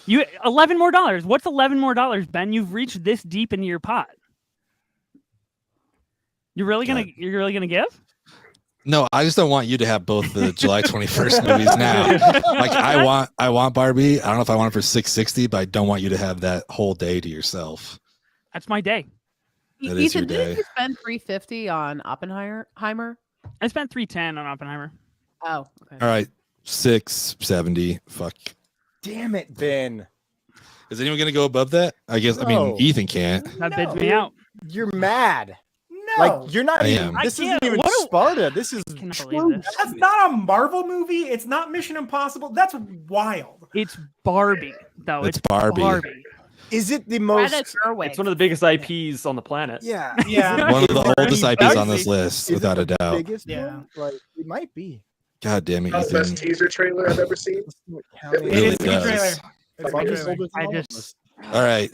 You $11 more. What's $11 more, Ben? You've reached this deep into your pot. You're really gonna give? No, I just don't want you to have both the July 21st movies now. Like I want Barbie. I don't know if I want it for 660, but I don't want you to have that whole day to yourself. That's my day. That is your Ethan, day. didn't you spend $350 on Oppenheimer? I spent $310 on Oppenheimer. Oh, okay. All right, 670. Fuck. Damn it, Ben. Is anyone gonna go above that? I guess. I mean, No. Ethan can't. That bids me out. You're mad. No, Like you're not I even. am. This I isn't can't- even what do- Sparta. This is I cannot true. believe this. that's not a Marvel movie. It's not Mission Impossible. That's wild. It's Barbie, though. It's Barbie. Is it the most? Greta Gerwig. It's one of the biggest IPs on the planet. Yeah. Yeah. One of the oldest IPs on Barbie. this list, Is without it a the doubt. Biggest Yeah. one? Like it might be. God damn it, That was the Ethan. best teaser trailer I've ever seen. It really is a good does. trailer. It's a Like, good I'm trailer. I just All right,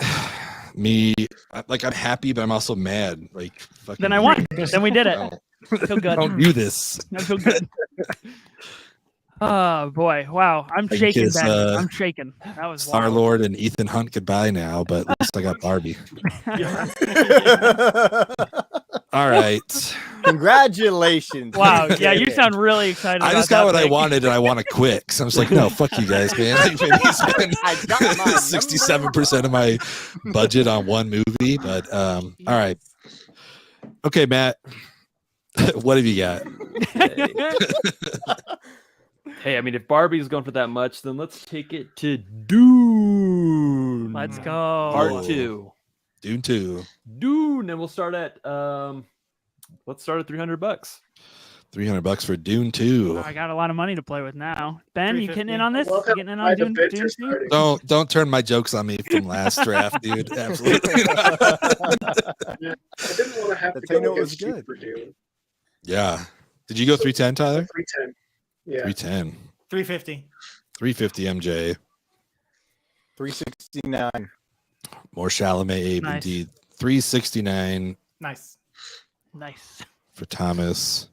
I'm happy, but I'm also mad. Like, fucking. then I won. Then we did it. Don't, I feel good. don't do this. I feel good. Oh boy! Wow, I'm I shaking, guess, Ben. I'm shaking. That was Star wild. Lord and Ethan Hunt goodbye now, but at least I got Barbie. All right. Congratulations. Wow. Yeah, you sound really excited. I about just got that what I pick. wanted, and I want to quit. So I was like, no, fuck you guys, man. I maybe spend I got my number 67% of my budget on one movie, but all right. Okay, Matt. What have you got? Hey, I mean, if Barbie's going for that much, then let's take it to Dune. Let's go. Part 2. Dune 2. Dune, and we'll start at let's start at $300. $300 for Dune 2. I got a lot of money to play with now. Ben, you getting in on this? Well, You getting in I on the Dune bids are 2? starting. Don't turn my jokes on me from last draft, dude. Absolutely not. Yeah, I didn't want to have That's to how you go know it was against you good. for Dune. Yeah. Did you go 310, Tyler? 310. Yeah. 310. 350. 350 MJ. 369. More Chalamet Abe Nice. indeed. 369 Nice. Nice. for Thomas.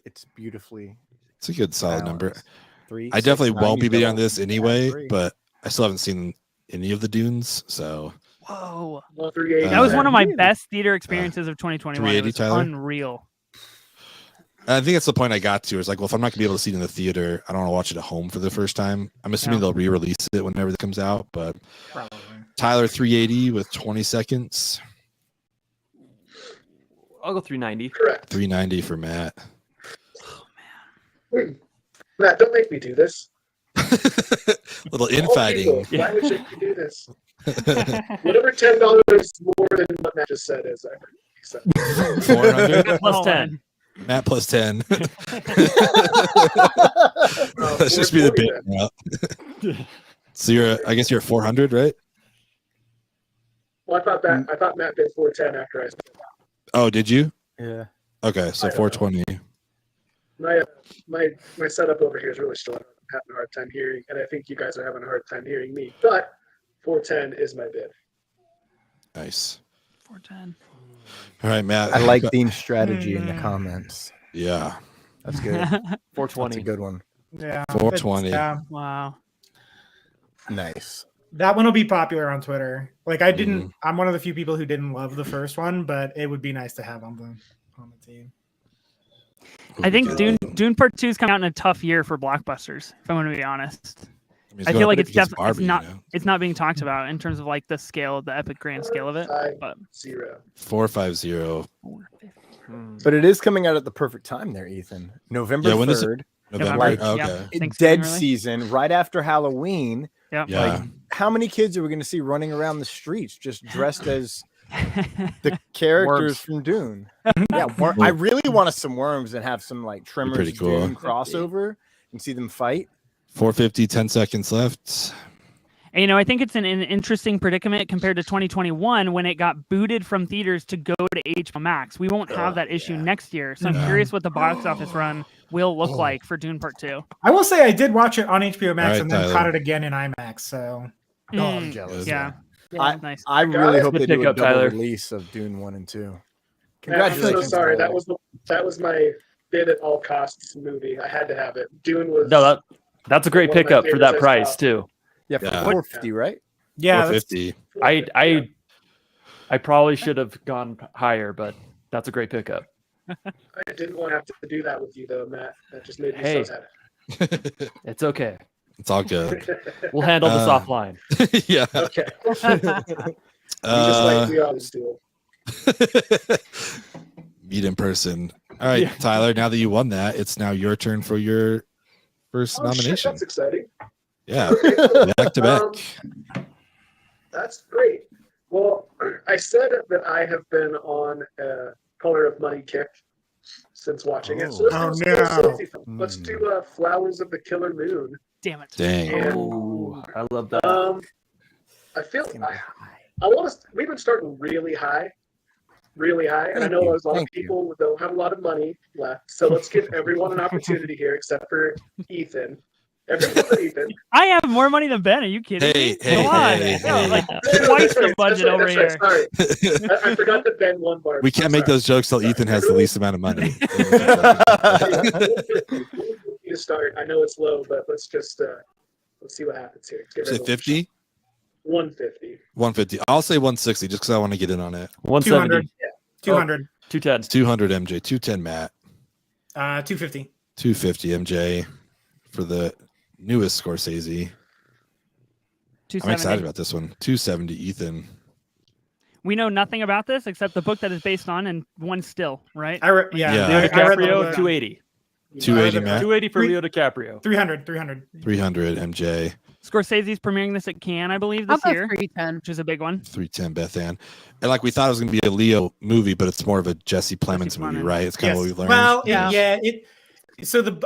It's beautifully. It's a good solid number. balanced. 3, I definitely 6, won't be 90, bidding on double, this anyway, 3. but I still haven't seen any of the Dunes, so Whoa. 380. That was one of my Really? best theater experiences of 2021. It 380, was Tyler? unreal. I think that's the point I got to. Is like, well, if I'm not gonna be able to see it in the theater, I don't want to watch it at home for the first time. I'm assuming Yeah. they'll re-release it whenever it comes out. But Probably. Tyler 380 with 20 seconds, I'll go 390. Correct. 390 for Matt. Matt, don't make me do this. Little All infighting. people, why would you do this? Whatever $10 more than what Matt just said is, I heard he said. 400. Plus Oh, 10. Matt plus 10. Oh, Let's just be the 440 bid then. now. So I guess you're at 400, right? Well, I thought Matt bid 410 after I said that. Oh, did you? Yeah. Okay, so I don't know. 420. My setup over here is really slow. I'm having a hard time hearing, and I think you guys are having a hard time hearing me. But 410 is my bid. Nice. 410. All right, Matt. I like Dean's strategy in the comments. Yeah. That's good. That's a 420. good one. Yeah. 420. Yeah. Wow. Nice. That one will be popular on Twitter. Like I didn't. Mhm. I'm one of the few people who didn't love the first one, but it would be nice to have on the team. I think Dune Part 2 is coming out in a tough year for blockbusters, if I'm going to be honest. I feel like it's definitely it's not being talked about in terms of like the scale, the epic grand scale of it. But 0. 450. But it is coming out at the perfect time there, Ethan. November Yeah, when is it? 3rd. November. Like, Okay. Thanksgiving Dead early. season, right after Halloween. Yeah. Yeah. Like, how many kids are we going to see running around the streets just dressed as the characters Worms. from Dune? Yeah, I really want us some worms and have some like Tremors pretty cool. Dune crossover and see them fight. 450, 10 seconds left. And, I think it's an interesting predicament compared to 2021 when it got booted from theaters to go to HBO Max. We won't have that issue next year. So I'm curious what the box office run will look like for Dune Part 2. I will say I did watch it on HBO Max All right, and then Tyler. caught it again in IMAX. So I'm jealous. Yeah. Nice. I really hope Good they do a pickup, double Tyler. release of Dune 1 and 2. Man, I'm Congratulations. so sorry. Tyler. That was my bid at all costs movie. I had to have it. Dune was No, that's a great one of my pickup for that favorites I price saw. too. Yeah, for Yeah. 450, right? yeah, that's- 450. I probably should have gone higher, but that's a great pickup. I didn't want to have to do that with you though, Matt. That just made me Hey. so sad. It's okay. It's all good. We'll handle this offline. Yeah. Okay. Just like we always do. Meet in person. All right, Yeah. Tyler, now that you won that, it's now your turn for your first Oh, shit, nomination. that's exciting. Yeah. Back to back. That's great. Well, I said that I have been on a Color of Money kick since watching it. So Oh, let's no. do a Scorsese film. Let's do Flowers of the Killer Moon. Damn it. Dang. Oh, I love that. I feel I want to. We've been starting really high, and I know there's a lot of people who don't have a lot of money left. So let's give everyone an opportunity here, except for Ethan. Everyone but Ethan. I have more money than Ben. Are you kidding me? Hey, Come on. hey, No, hey. like twice the budget over here. Sorry, I forgot that Ben won bar. We can't make those jokes till Ethan has the least amount of money. To start, I know it's low, but let's see what happens here. Let's give Say everyone a 50? 150. 150. I'll say 160 just because I want to get in on it. 170, 200, 210. 200 MJ, 210 Matt, 250. 250 MJ for the newest Scorsese. I'm excited about this one. 270 Ethan. We know nothing about this except the book that is based on and one still, right? Yeah. Yeah. Leo I read the DiCaprio, book. 280. 280 Matt. 280 for Three- Leo DiCaprio. 300. 300 MJ. Scorsese's premiering this at Cannes, I believe, How this about year, 310? which is a big one. 310 Bethanne. And like we thought it was going to be a Leo movie, but it's more of a Jesse Plemons movie, Plemons. right? It's kind of what we learned. Well, Yeah.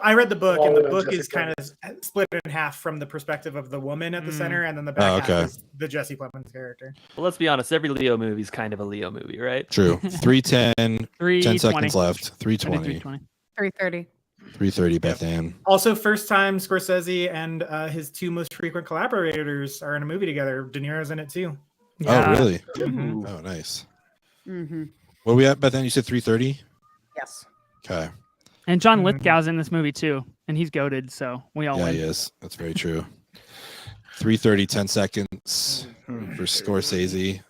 I read the book, and the All book Jesse is kind of split in half from the perspective of the woman at the center, and then the Oh, back okay. half is the Jesse Plemons character. Well, let's be honest. Every Leo movie is kind of a Leo movie, right? True. 310, 10 320. seconds left. 320, 320. 330. 330 Bethanne. Also, first time Scorsese and his two most frequent collaborators are in a movie together. De Niro's in it too. Oh, really? Mhm. Oh, nice. Mm-hmm. Where we at, Bethanne? You said 330? Yes. Okay. And John Mhm. Lithgow's in this movie too, and he's goated, so we all Yeah, win. he is. That's very true. 330, 10 seconds for Scorsese.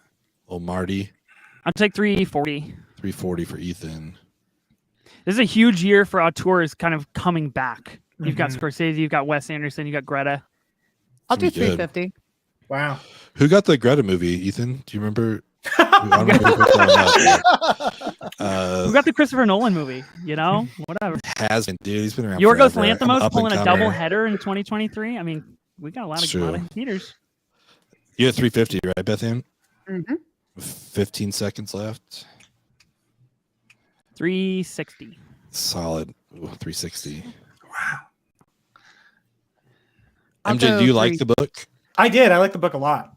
Old Marty. I'll take 340. 340 for Ethan. This is a huge year for auteurs kind of coming back. You've got Mhm. Scorsese, you've got Wes Anderson, you've got Greta. I'll do Pretty good. 350. Wow. Who got the Greta movie, Ethan? Do you remember? I don't remember who picked that one Who up. got the Christopher Nolan movie? You know, whatever. Has been, dude. He's been around Yorgos forever. Lanthimos Up pulling and a comer. double header in 2023. I mean, we got a lot It's of true. theaters. You had 350, right, Bethanne? Mm-hmm. 15 seconds left. 360. Solid. Ooh, 360. Wow. I'll MJ, go do you like 3 the book? I did. I like the book a lot.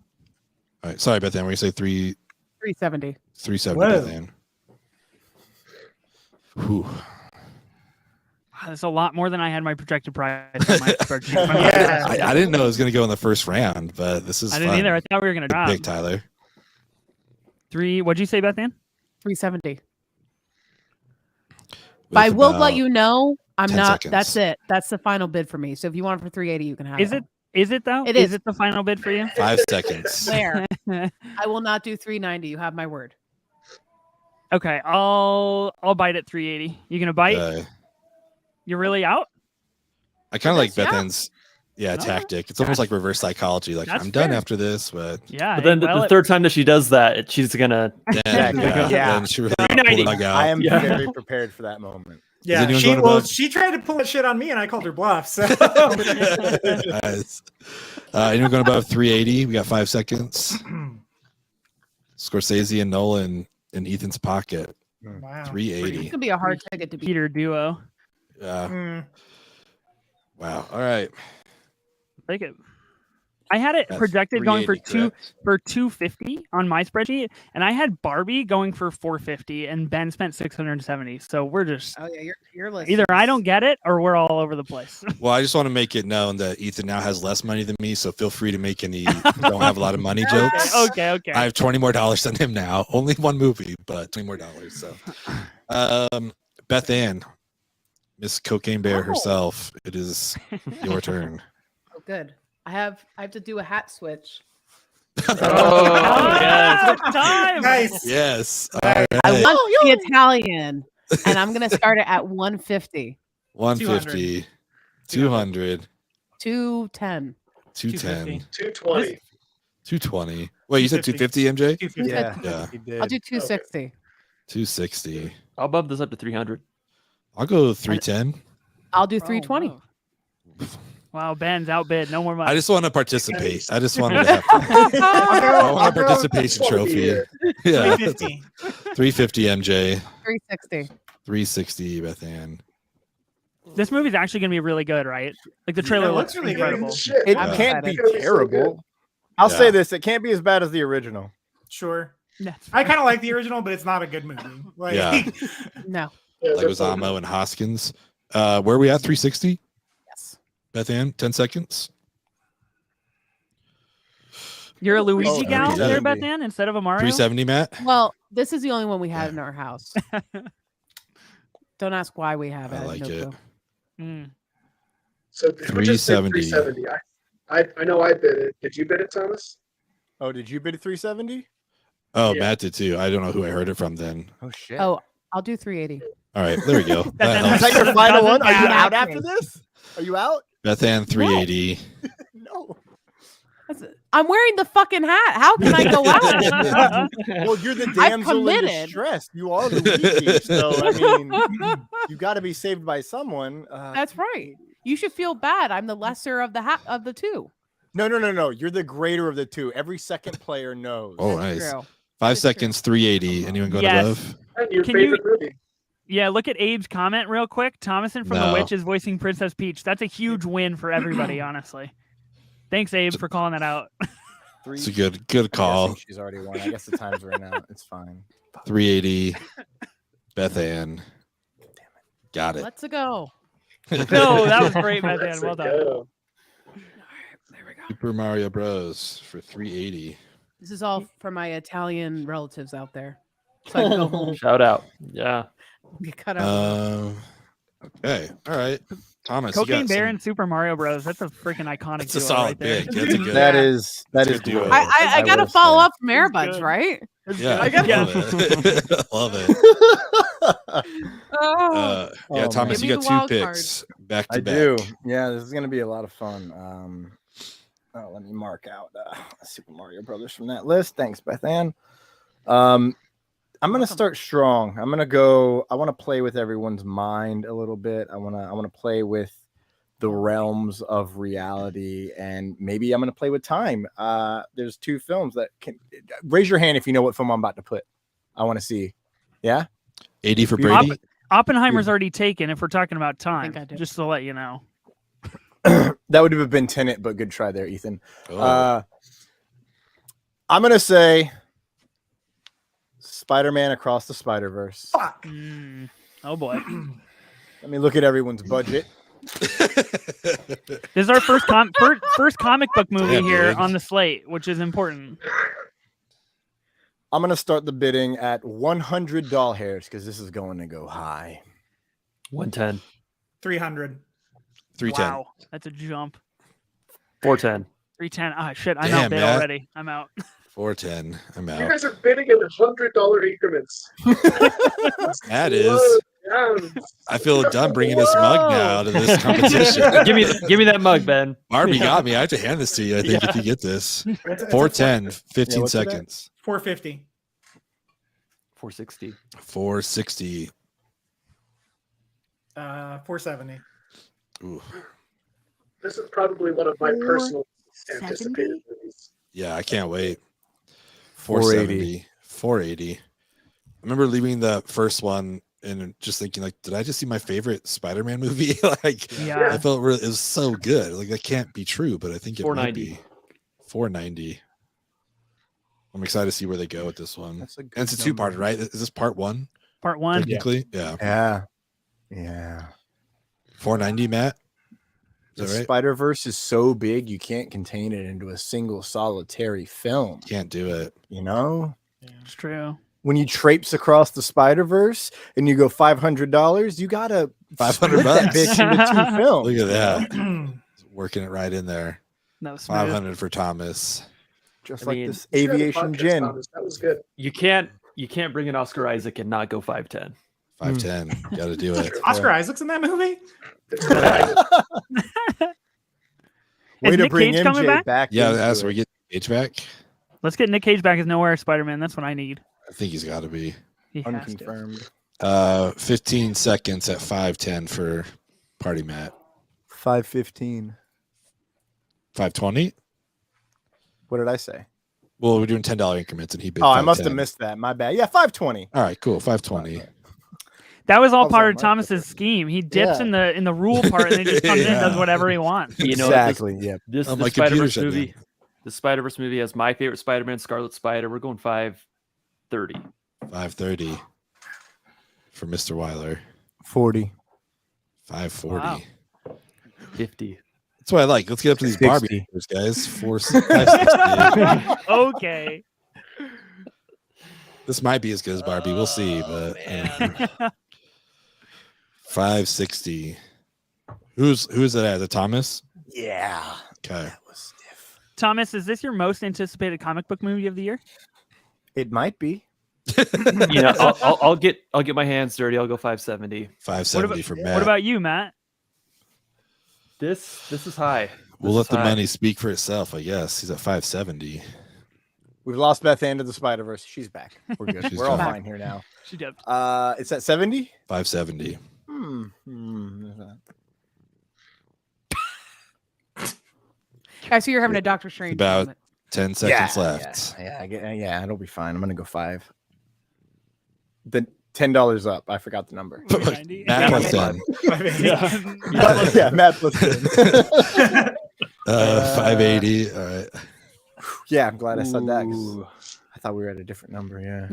All right. Sorry, Bethanne. When you say 370. 370, Whoa. Bethanne. Whew. Wow, that's a lot more than I had my projected price on my spreadsheet. Yeah. I didn't know it was going to go in the first round, but this is I didn't fun. either. I thought we were going to Good drop. pick, Tyler. What'd you say, Bethanne? 370. With But I will about- let you know I'm 10 not. seconds. That's it. That's the final bid for me. So if you want it for 380, you can have Is it? Is it though? It Is is. it the final bid for you? 5 seconds. Where? I will not do 390. You have my word. Okay, I'll bite at 380. You gonna bite? You're really out? I kind of like Yeah. Bethanne's Okay. tactic. It's almost like reverse psychology. Like, That's I'm done fair. after this, but Yeah. But then well, the third time that she does that, she's gonna. then, Yeah. then she really pulled the 390. plug out. I am Yeah. very prepared for that moment. Yeah, anyone going above? she tried to pull that shit on me, and I called her bluff. So Nice. Anyone going above 380? We got 5 seconds. Scorsese and Nolan in Ethan's pocket. wow. 380. It could be a hard ticket to beat. Peter duo. Yeah. Wow. All right. Take it. I had it That's projected going for 380, correct. 250 on my spreadsheet, and I had Barbie going for 450, and Ben spent 670. So we're just Oh yeah, your list. either I don't get it or we're all over the place. Well, I just want to make it known that Ethan now has less money than me, so feel free to make any don't have a lot of money jokes. Okay. I have $20 more than him now. Only one movie, but $20 more. So, Bethanne, Miss Cocaine Bear herself, it is your turn. Oh, good. I have to do a hat switch. Yes, it's time. Nice. Yes. All I right. want the Italian, and I'm gonna start it at 150. 150, 200, 210. 210, 220. 220. Wait, you said 250, MJ? 250. Yeah, Yeah. he did. I'll do 260. 260. I'll bump this up to 300. I'll go 310. I'll do 320. Wow, Ben's outbid. No more money. I just want to participate. I just wanted to have I want a participation trophy. Yeah. 350. 350 MJ. 360. 360 Bethanne. This movie's actually going to be really good, right? Like the trailer It looks looks really good. incredible. Shit. It I'm can't be excited. terrible. I'll Yeah. say this: it can't be as bad as the original. Sure. That's I kind of like the original, but it's not a good movie. Like, Yeah. No. Yeah, Like that's Ozamo and Hoskins. Where are we at? 360? Yes. Bethanne, 10 seconds. You're a Luigi Oh, gal there, 370. Bethanne, instead of a Mario? 370, Matt? Well, this is the only one we had in our house. Don't ask why we have it. I have like no it. clue. Mm. So who just bid 370. 370? I know I bid it. Did you bid it, Thomas? Oh, did you bid 370? Oh, Yeah. Matt did too. I don't know who I heard it from then. Oh shit! Oh, I'll do 380. All right, there we go. That Bethanne Is helps. that your final Doesn't one? Are you matter. out after this? Are you out? Bethanne, 380. No. I'm wearing the fucking hat. How can I go out? Well, you're the I've damsel in committed. distress. You are Luigi, so I mean, you got to be saved by someone. That's right. You should feel bad. I'm the lesser of the two. No. You're the greater of the two. Every second player knows. Oh, That's nice. true. 5 It's true. seconds, 380. Anyone going Yes. above? And your Can you- favorite movie? Yeah, look at Abe's comment real quick. Thomason from No. The Witch is voicing Princess Peach. That's a huge win for everybody, honestly. Thanks, Abe, for calling that out. It's a I'm good guessing call. She's already won. I guess the time's right now. It's fine. 380. Bethanne. Got it. Let's go. No, that was great, Bethanne. Let's Well done. go. There we go. Super Mario Bros. For 380. This is all for my Italian relatives out there. So I can go home Shout out. Yeah. and get cut out. Okay. All right. Thomas, you Cocaine got Bear some- and Super Mario Bros. That's a freaking iconic That's a duo solid right there. pick. That's a good. That is It's a good. duo. I got to will follow say. up from Airbuds, good. right? Yeah, I I got- love it. Love it. Oh, Yeah, Oh, Thomas, man. you Give me got the two wild card. picks back to I back. do. Yeah, this is gonna be a lot of fun. Let me mark out Super Mario Brothers from that list. Thanks, Bethanne. I'm gonna start strong. I'm gonna go. I want to play with everyone's mind a little bit. I want to play with the realms of reality, and maybe I'm gonna play with time. There's two films that can raise your hand if you know what film I'm about to put. I want to see. Yeah. 80 for Op- Brady. Oppenheimer's already taken if we're talking about time, I do. just to let you know. That would have been Tenet, but good try there, Ethan. Oh. I'm gonna say Spider-Man Across the Spider-Verse. Fuck. Oh boy. Let me look at everyone's budget. This is our first comic book movie Damn, here dude. on the slate, which is important. I'm gonna start the bidding at $100 because this is going to go high. 110. 300. 310. Wow, that's a jump. 410. 310. Ah, shit, I'm Damn, outbid Matt. already. I'm out. 410. I'm You out. guys are bidding in $100 increments. That is. Yeah. I feel dumb bringing this mug now to this competition. give me that mug, Ben. Barbie got me. I have to hand this to you. I think if you get this. 410. 15 what's it at? seconds. 470. Ooh. This is probably one of my personal 470? anticipated movies. Yeah, I can't wait. 480. 480. I remember leaving the first one and just thinking, like, did I just see my favorite Spider-Man movie? Like, Yeah. I felt really, it was so good. Like, that can't be true, but I think it might 490. be. 490. I'm excited to see where they go with this one. That's a good And it's a number. two-parter, right? Is this part one? Part one. Technically, yeah. Yeah. 490, Matt. The Is that right? Spider-Verse is so big you can't contain it into a single solitary film. Can't do it. You know, It's true. when you traipse across the Spider-Verse and you go $500, you gotta $500 split that bitch into two films. Look at that. Working it right in there. That was smooth. 500 for Thomas. Just I like mean, this You had a aviation podcast, gin. Thomas. That was good. You can't bring in Oscar Isaac and not go 510. 510. Got to do it. Oscar Isaac's in that movie? Way Is to Nick bring Cage coming MJ back? Yeah, into as it. we get Cage back, Let's get Nick Cage back as Nowhere Spider-Man. That's what I need. I think he's got to be. He has to. Unconfirmed. 15 seconds at 510 for Party Matt. 515. 520. What did I say? Well, we're doing $10 increments, and he bid. Oh, I must have 510. missed that. My bad. Yeah, 520. All right, cool. 520. That was all I was part on of my Thomas's scheme. He dips Yeah. in the rule part and then just comes in and does Yeah. whatever he wants. You know, Exactly. Yeah. This Oh, the my computer Spider-Verse shut movie. down. The Spider-Verse movie has my favorite Spider-Man, Scarlet Spider. We're going 530. 530 for Mr. Weiler. 40. 540. Wow. 50. That's what I like. Let's get up to these 60. Barbie numbers, guys. 560. Okay. This might be as good as Barbie. We'll see, but 560. Who's that at? The Thomas? Yeah. Okay. That was stiff. Thomas, is this your most anticipated comic book movie of the year? It might be. You know, I'll get my hands dirty. I'll go 570. 570 for Matt. What about you, Matt? This is high. We'll This let is the high. money speak for itself, I guess. He's at 570. We've lost Bethanne to the Spider-Verse. She's back. We're good. She's We're all back. fine here now. She dipped. It's at 70? 570. I see you're having a Doctor Strange About moment. 10 seconds left. Yeah, it'll be fine. I'm gonna go 5. Then $10 up. I forgot the number. 490. Matt plus 10. Yeah, Matt plus 10. 580. All right. Yeah, I'm glad I said that. 'Cause Ooh. I thought we were at a different number. Yeah.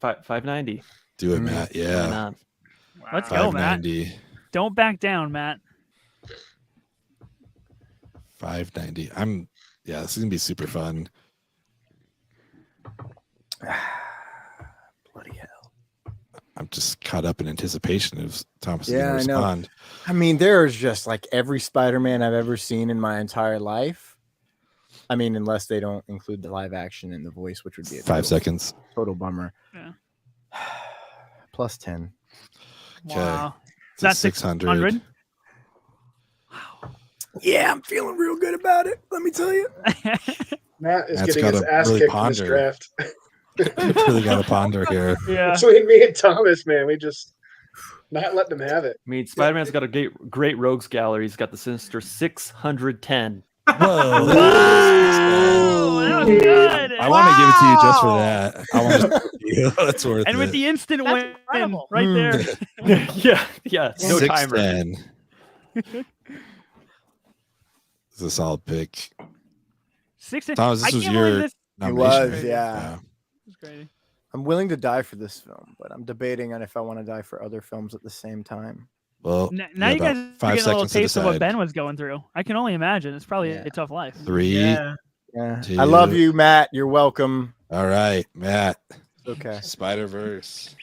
590. Do it, Matt. Why Yeah. not? Let's go, Matt. 590. Don't back down, Matt. 590. Yeah, this is gonna be super fun. Bloody hell. I'm just caught up in anticipation of Thomas is Yeah, gonna I know. respond. I mean, there's just like every Spider-Man I've ever seen in my entire life. I mean, unless they don't include the live action and the voice, which would be a 5 total, seconds. total bummer. Yeah. Plus 10. Okay. Wow. It's That's 600. Yeah, I'm feeling real good about it. Let me tell you. Matt is Matt's getting his gotta ass really kicked in this ponder. draft. Really got to ponder here. Yeah. Between me and Thomas, man, we just not letting him have it. I mean, Spider-Man's got a great rogues gallery. He's got the sinister 610. Whoa. Whoa, that was good. I want to give it to you just for that. I want to you. That's worth And it. with the instant That's win incredible. right there. yeah. No timer. 610. This is a solid pick. Thomas, this I was can't believe your this. It nomination. was, yeah. It's crazy. I'm willing to die for this film, but I'm debating on if I want to die for other films at the same time. Well, Now you about guys are 5 getting a little seconds to taste of what decide. Ben was going through. I can only imagine. It's probably Yeah. a tough life. 3. Yeah. Yeah. Two. I love you, Matt. You're welcome. All right, Matt. Okay. Spider-Verse.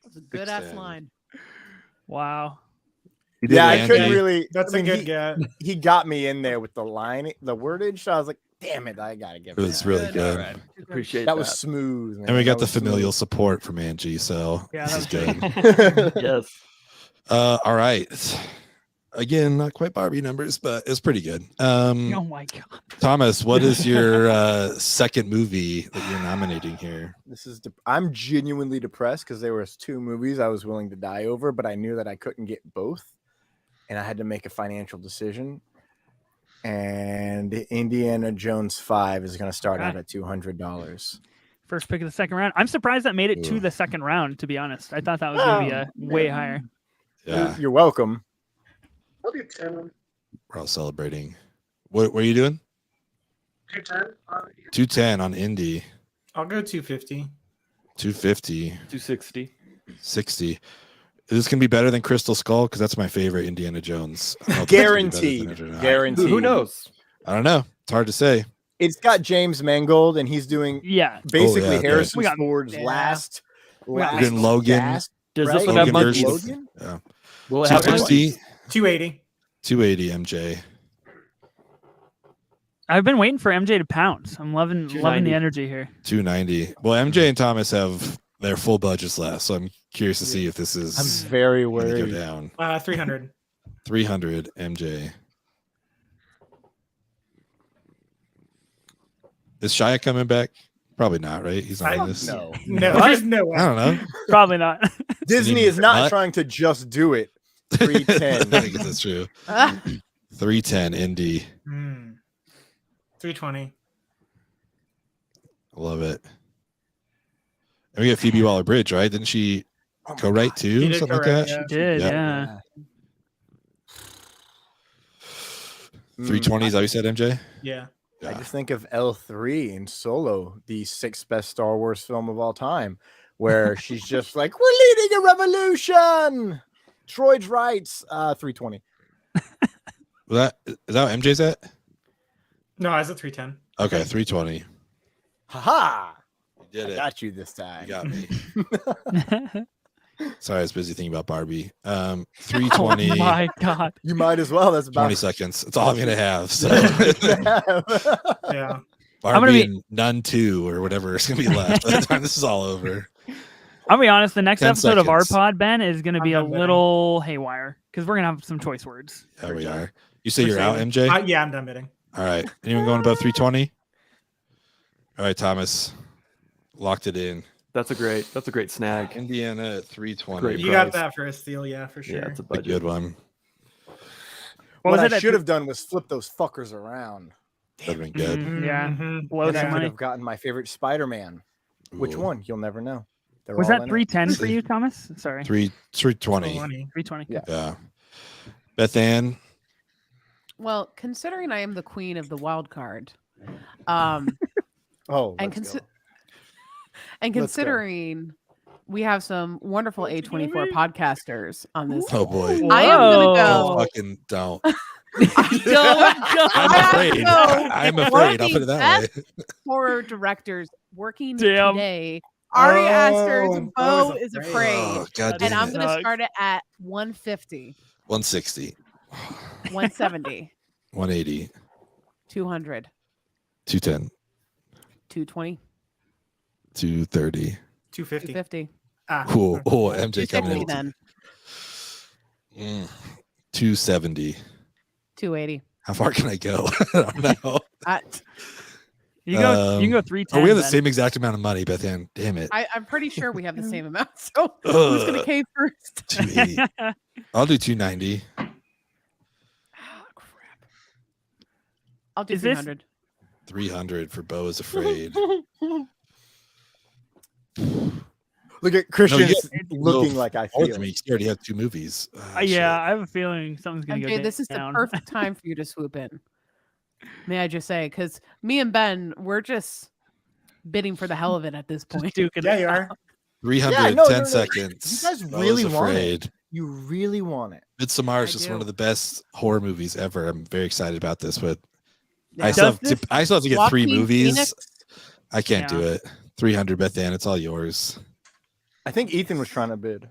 That's a good ass 610. line. Wow. Yeah, I Andy. couldn't really. That's I a mean, good get. he got me in there with the line, the wordage. So I was like, damn it, I gotta give It it. was that. really good. All right. Appreciate That was smooth. And man. we got That the was smooth. familial support from Angie, so Yeah, this is that was good. yes. All right. Again, not quite Barbie numbers, but it's pretty good. Oh my god. Thomas, what is your second movie that you're nominating here? I'm genuinely depressed because there was 2 movies I was willing to die over, but I knew that I couldn't get both, and I had to make a financial decision. And Indiana Jones 5 is going to start out at $200. First pick of the second round. I'm surprised that made it to the second round, to be honest. I thought that was going to be way higher. Yeah, you're welcome. I'll do 10. We're all celebrating. What are you doing? 210. 210 on Indy. I'll go 250. 250. 260. 60. Is this gonna be better than Crystal Skull? Because that's my favorite Indiana Jones. Guaranteed. Guaranteed. Who knows? I don't know. It's hard to say. It's got James Mangold, and he's doing basically Harrison Ford's last. Logan. Does this one Logan have monkeys? Logan? Yeah. Will it have 260? 280. 280 MJ. I've been waiting for MJ to pounce. I'm loving the energy here. 290. Well, MJ and Thomas have their full budgets left, so I'm curious to see if this is. I'm very gonna worried. go down. 300. 300 MJ. Is Shia coming back? Probably not, right? He's not in this. No. No, there's no way. I don't know. Probably not. Disney is not trying to just do it. 310. I think that's true. 310 Indy. 320. I love it. And we get Phoebe Waller-Bridge, right? Didn't she co-write too? Something like that? She did, yeah. 320 is that what you said, MJ? Yeah. I just think of L3 in Solo, the 6th best Star Wars film of all time, where she's just like, we're leading a revolution. Droids rights. 320. Is that what MJ's at? No, I was at 310. Okay, 320. Haha. You did it. Got you this time. You got me. Sorry, I was busy thinking about Barbie. 320. Oh my god. You might as well. That's about 20 seconds. That's all I'm gonna have. So Yeah. Barbie and Nun 2 or whatever is gonna be left by the time this is all over. I'll be honest, the next 10 episode of our seconds. pod, Ben, is gonna be a little haywire because we're gonna have some choice words. Yeah, we are. You say you're out, MJ? Yeah, I'm done bidding. All right. Anyone going above 320? All right, Thomas. Locked it in. That's a great snag. Indiana at 320. Great You got that for a steal, yeah, for sure. Yeah, it's a A budget. good one. What I should have done was flip those fuckers around. That'd been good. Yeah. Mhm. Blow And I some could money. have gotten my favorite Spider-Man. Which Ooh. one? You'll never know. They're Was all that in it. 310 for you, Thomas? Sorry. 320. 320. Yeah. Yeah. Bethanne. Well, considering I am the queen of the wild card, Oh, and let's go. and considering we have some wonderful A24 podcasters on this, Oh boy. I am gonna Whoa. go. Oh, fucking don't. Don't I'm afraid. I'm afraid. I'll put it that way. horror directors working Damn. today. Ari Aster's Oh, Bo I was is afraid. afraid. Oh, God And damn I'm it. going to Sucks. start it at 150, 160, 170, 180, 200, 210, 220, 230. 250. 250. Cool. Oh, MJ coming 260 in. then. 270. 280. How far can I go? I don't know. You can go 310. Oh, we have the Ben. same exact amount of money, Bethanne. Damn it. I'm pretty sure we have the same amount. So who's going to Ugh. pay first? 280. I'll do 290. Ah, crap. I'll do Is this- 300. 300 for Bo is Afraid. Look at Christian you looking No, like I More feel. than me. He already had 2 movies. Ah, Yeah, I have a feeling something's going to go Okay, this is down. the perfect time for you to swoop in. May I just say, because me and Ben, we're just bidding for the hell of it at this point. Duking Yeah, it you out. are. 310 no. seconds. You guys Bo really is want it. Afraid. You really want it. Midsommar is I just do. one of the best horror movies ever. I'm very excited about this, but Yeah. I still Does have to get 3 Joaquin movies. Phoenix? I can't do Yeah. it. 300 Bethanne, it's all yours. I think Ethan was trying to bid.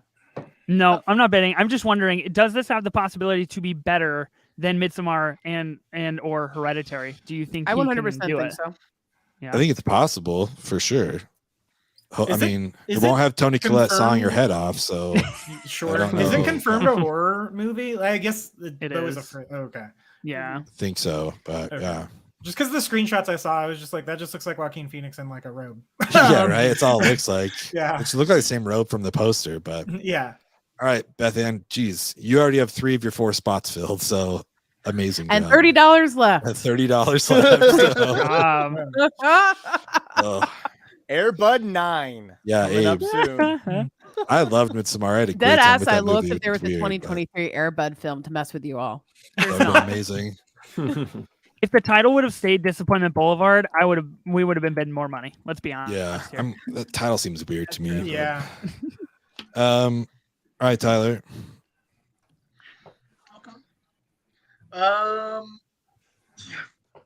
No, I'm not betting. I'm just wondering, does this have the possibility to be better than Midsommar and or Hereditary? Do you think I he 100% can do think it? so. Yeah. I think it's possible for sure. I mean, it is won't it have Toni Collette sawing your confirmed? head off. So Sure. don't Is know. it confirmed a horror movie? I guess It that was is. okay. Yeah. I think so. But Okay. yeah. Just because the screenshots I saw, I was just like, that just looks like Joaquin Phoenix in like a robe. Yeah, right. It's all it looks like. Yeah. It should look like the same robe from the poster, but Yeah. all right, Bethanne. Geez, you already have 3 of your 4 spots filled. So amazing. And job. $30 left. At $30 left. So, oh, Airbud 9. yeah, Coming up Abe. soon. I loved Midsommar. I had a great Dead time ass, with I that looked movie. if there was It's a weird, but 2023 Airbud film to mess with you all. that would've been amazing. If the title would have stayed Disappointment Boulevard, we would have been bidding more money. Let's be honest. Yeah, here. that title seems weird to me. but- Yeah. All right, Tyler.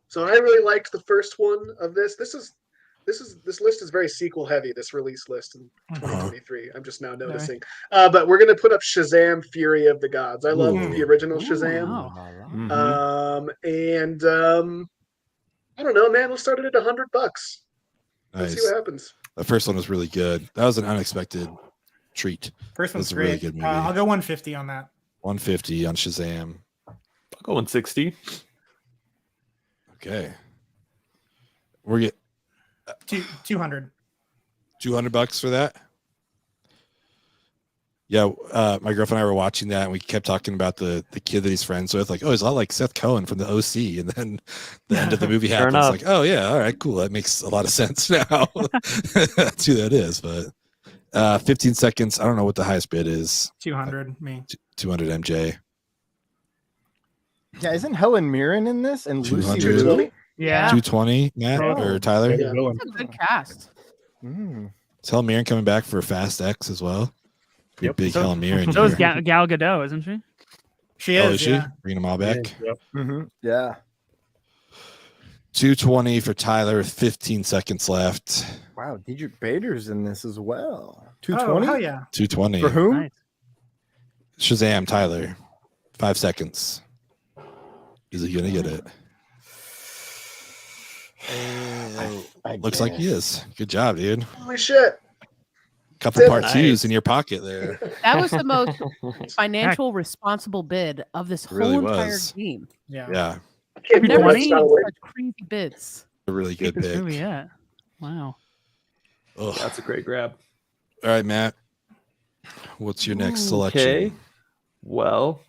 So I really liked the first one of this. This list is very sequel heavy. This release list in 2023. I'm just now noticing. But we're gonna put up Shazam: Fury of the Gods. I love the original Shazam. And I don't know, man. Let's start it at $100. Let's Nice. see what happens. The first one was really good. That was an unexpected treat. First one's That's a really great. good movie. I'll go 150 on that. 150 on Shazam. I'll go 160. Okay. We're get 200. $200 for that. Yeah, my girlfriend and I were watching that, and we kept talking about the kid that he's friends with. Like, oh, he's a lot like Seth Cohen from the OC. And then the end of the movie Fair happens. enough. Like, oh yeah, all right, cool. That makes a lot of sense now. That's who that is. But 15 seconds. I don't know what the highest bid is. 200. Me. 200 MJ. Yeah, isn't Helen Mirren in this? And Lucy 200. Liu? Yeah. 220, Matt Oh. or Tyler? Yeah. It's a good cast. Mm. Is Helen Mirren coming back for Fast X as well? Yep. Big Helen Mirren. So is here. Gal Gadot, isn't she? She Oh, is. is she? Yeah. Bringing them all back. Yep. Mm-hmm. Yeah. 220 for Tyler with 15 seconds left. Wow, Diedrich Bader's in this as well. Oh, 220? hell yeah. 220. For whom? Nice. Shazam, Tyler. 5 seconds. Is he gonna get it? I Looks like he guess. is. Good job, dude. Holy shit. Couple part Nice. twos in your pocket there. That was the most financial responsible bid of this It whole really entire was. game. Yeah. Yeah, I can't believe Never that's 20? not a seen win. such crazy bids. a really good This pick. movie, yeah. Wow. Ugh. That's a great grab. All right, Matt. What's your next selection? Okay. Well,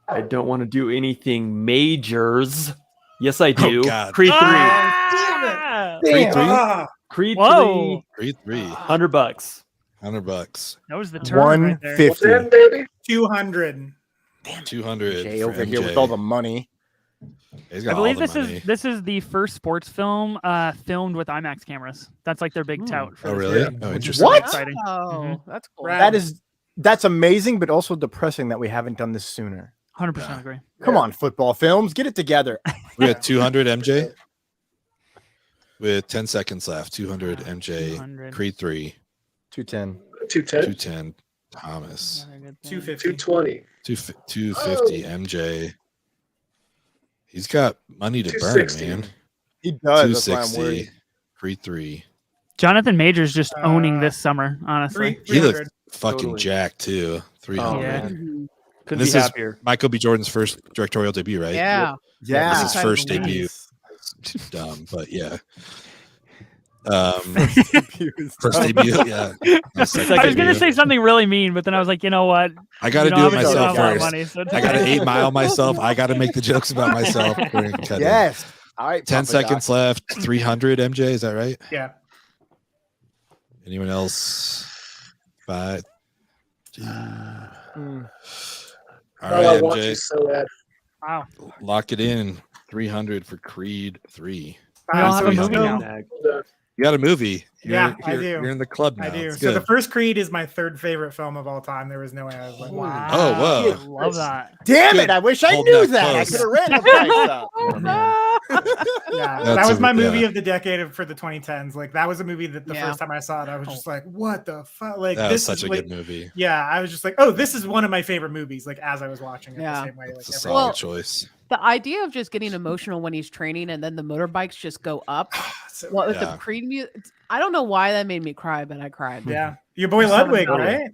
I don't want to do anything majors. Yes, I do. God. Creed 3. Ah! Creed 3? Ah, Creed Whoa. 3. Creed 3. $100. $100. That was the turn right there. 150. What's in, baby? 200. 200. Jay for over here with MJ. all the money. He's I got believe all the this money. is the first sports film filmed with IMAX cameras. That's like their big tout. For Oh, this really? movie, Oh, which is interesting. really What? exciting. Oh, that's cool. Rad. That's amazing, but also depressing that we haven't done this sooner. 100% agree. Come on, football films, get it together. We got 200 MJ with 10 seconds left. 200 MJ. 200. Creed 3. 210. 210. 210 Thomas. Another good thing. 250. 220. 250 MJ. He's got money to burn, 260. man. He does. That's why I'm 260. worried. Creed 3. Jonathan Majors just owning Uh, this summer, honestly. 300. He looks fucking Totally. jacked too. 300. Oh, Yeah. man. Couldn't This be is happier. Michael B. Jordan's first directorial debut, right? Yeah. Yeah. This is his first Nice. debut. Dumb, but yeah. First debut, yeah. I was Second gonna say something really mean, but then I was like, you know what? I got to You do know, it I'm gonna myself spend a lot of first. money, so it's I got to okay. 8 Mile myself. I got to make the jokes about myself. We're gonna cut it. Yes. All right. 10 Papa seconds Doc. left. 300 MJ. Is that right? Yeah. Anyone else? 5. Mm. All Oh, I right, want you MJ. so bad. Wow. Lock it in. 300 for Creed 3. We all have a So movie still- now. Nag. Hold on. You got a movie. Yeah, I do. You're in the club now. I do. It's So the good. first Creed is my third favorite film of all time. There was no way I was like, Wow. Oh, whoa. I love that. Damn Good. it! I wish I Hold knew that that. I close. could have ran the price up. yeah, That's that was my movie yeah. of the decade for the 2010s. Like that was a movie that the Yeah. first time I saw it, I was just like, what the fuck? Like That this was such is a like, good movie. yeah, I was just like, oh, this is one of my favorite movies. Like as I was watching it Yeah. the same way. Like It's a every- solid Well, choice. The idea of just getting emotional when he's training and then the motorbikes just go up. So- What with Yeah. the Creed music? I don't know why that made me cry, but I cried. yeah, your boy There's something Ludwig, about it. right?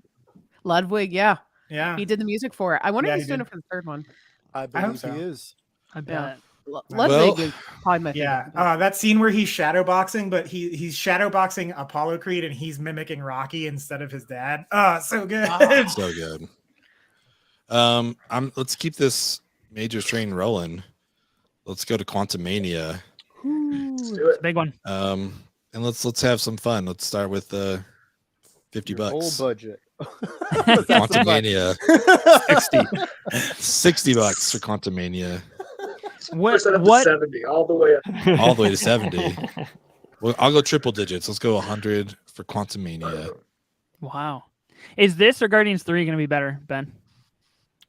Ludwig, yeah. Yeah, He did the music for it. I wonder Yeah, if he he's doing did. it for the third one. I hope believe so. he is. I bet. Ludwig Well- is probably my yeah. favorite. That scene where he's shadowboxing, but he's shadowboxing Apollo Creed and he's mimicking Rocky instead of his dad. Oh, so good. Oh. So good. Let's keep this major train rolling. Let's go to Quantumania. Let's do it. Big one. And let's have some fun. Let's start with 50 Your whole bucks. budget. Quantumania. 60 bucks for Quantumania. What? Set up to What? 70, all the way up. All the way to 70. Well, I'll go triple digits. Let's go 100 for Quantumania. Wow. Is this or Guardians 3 going to be better, Ben?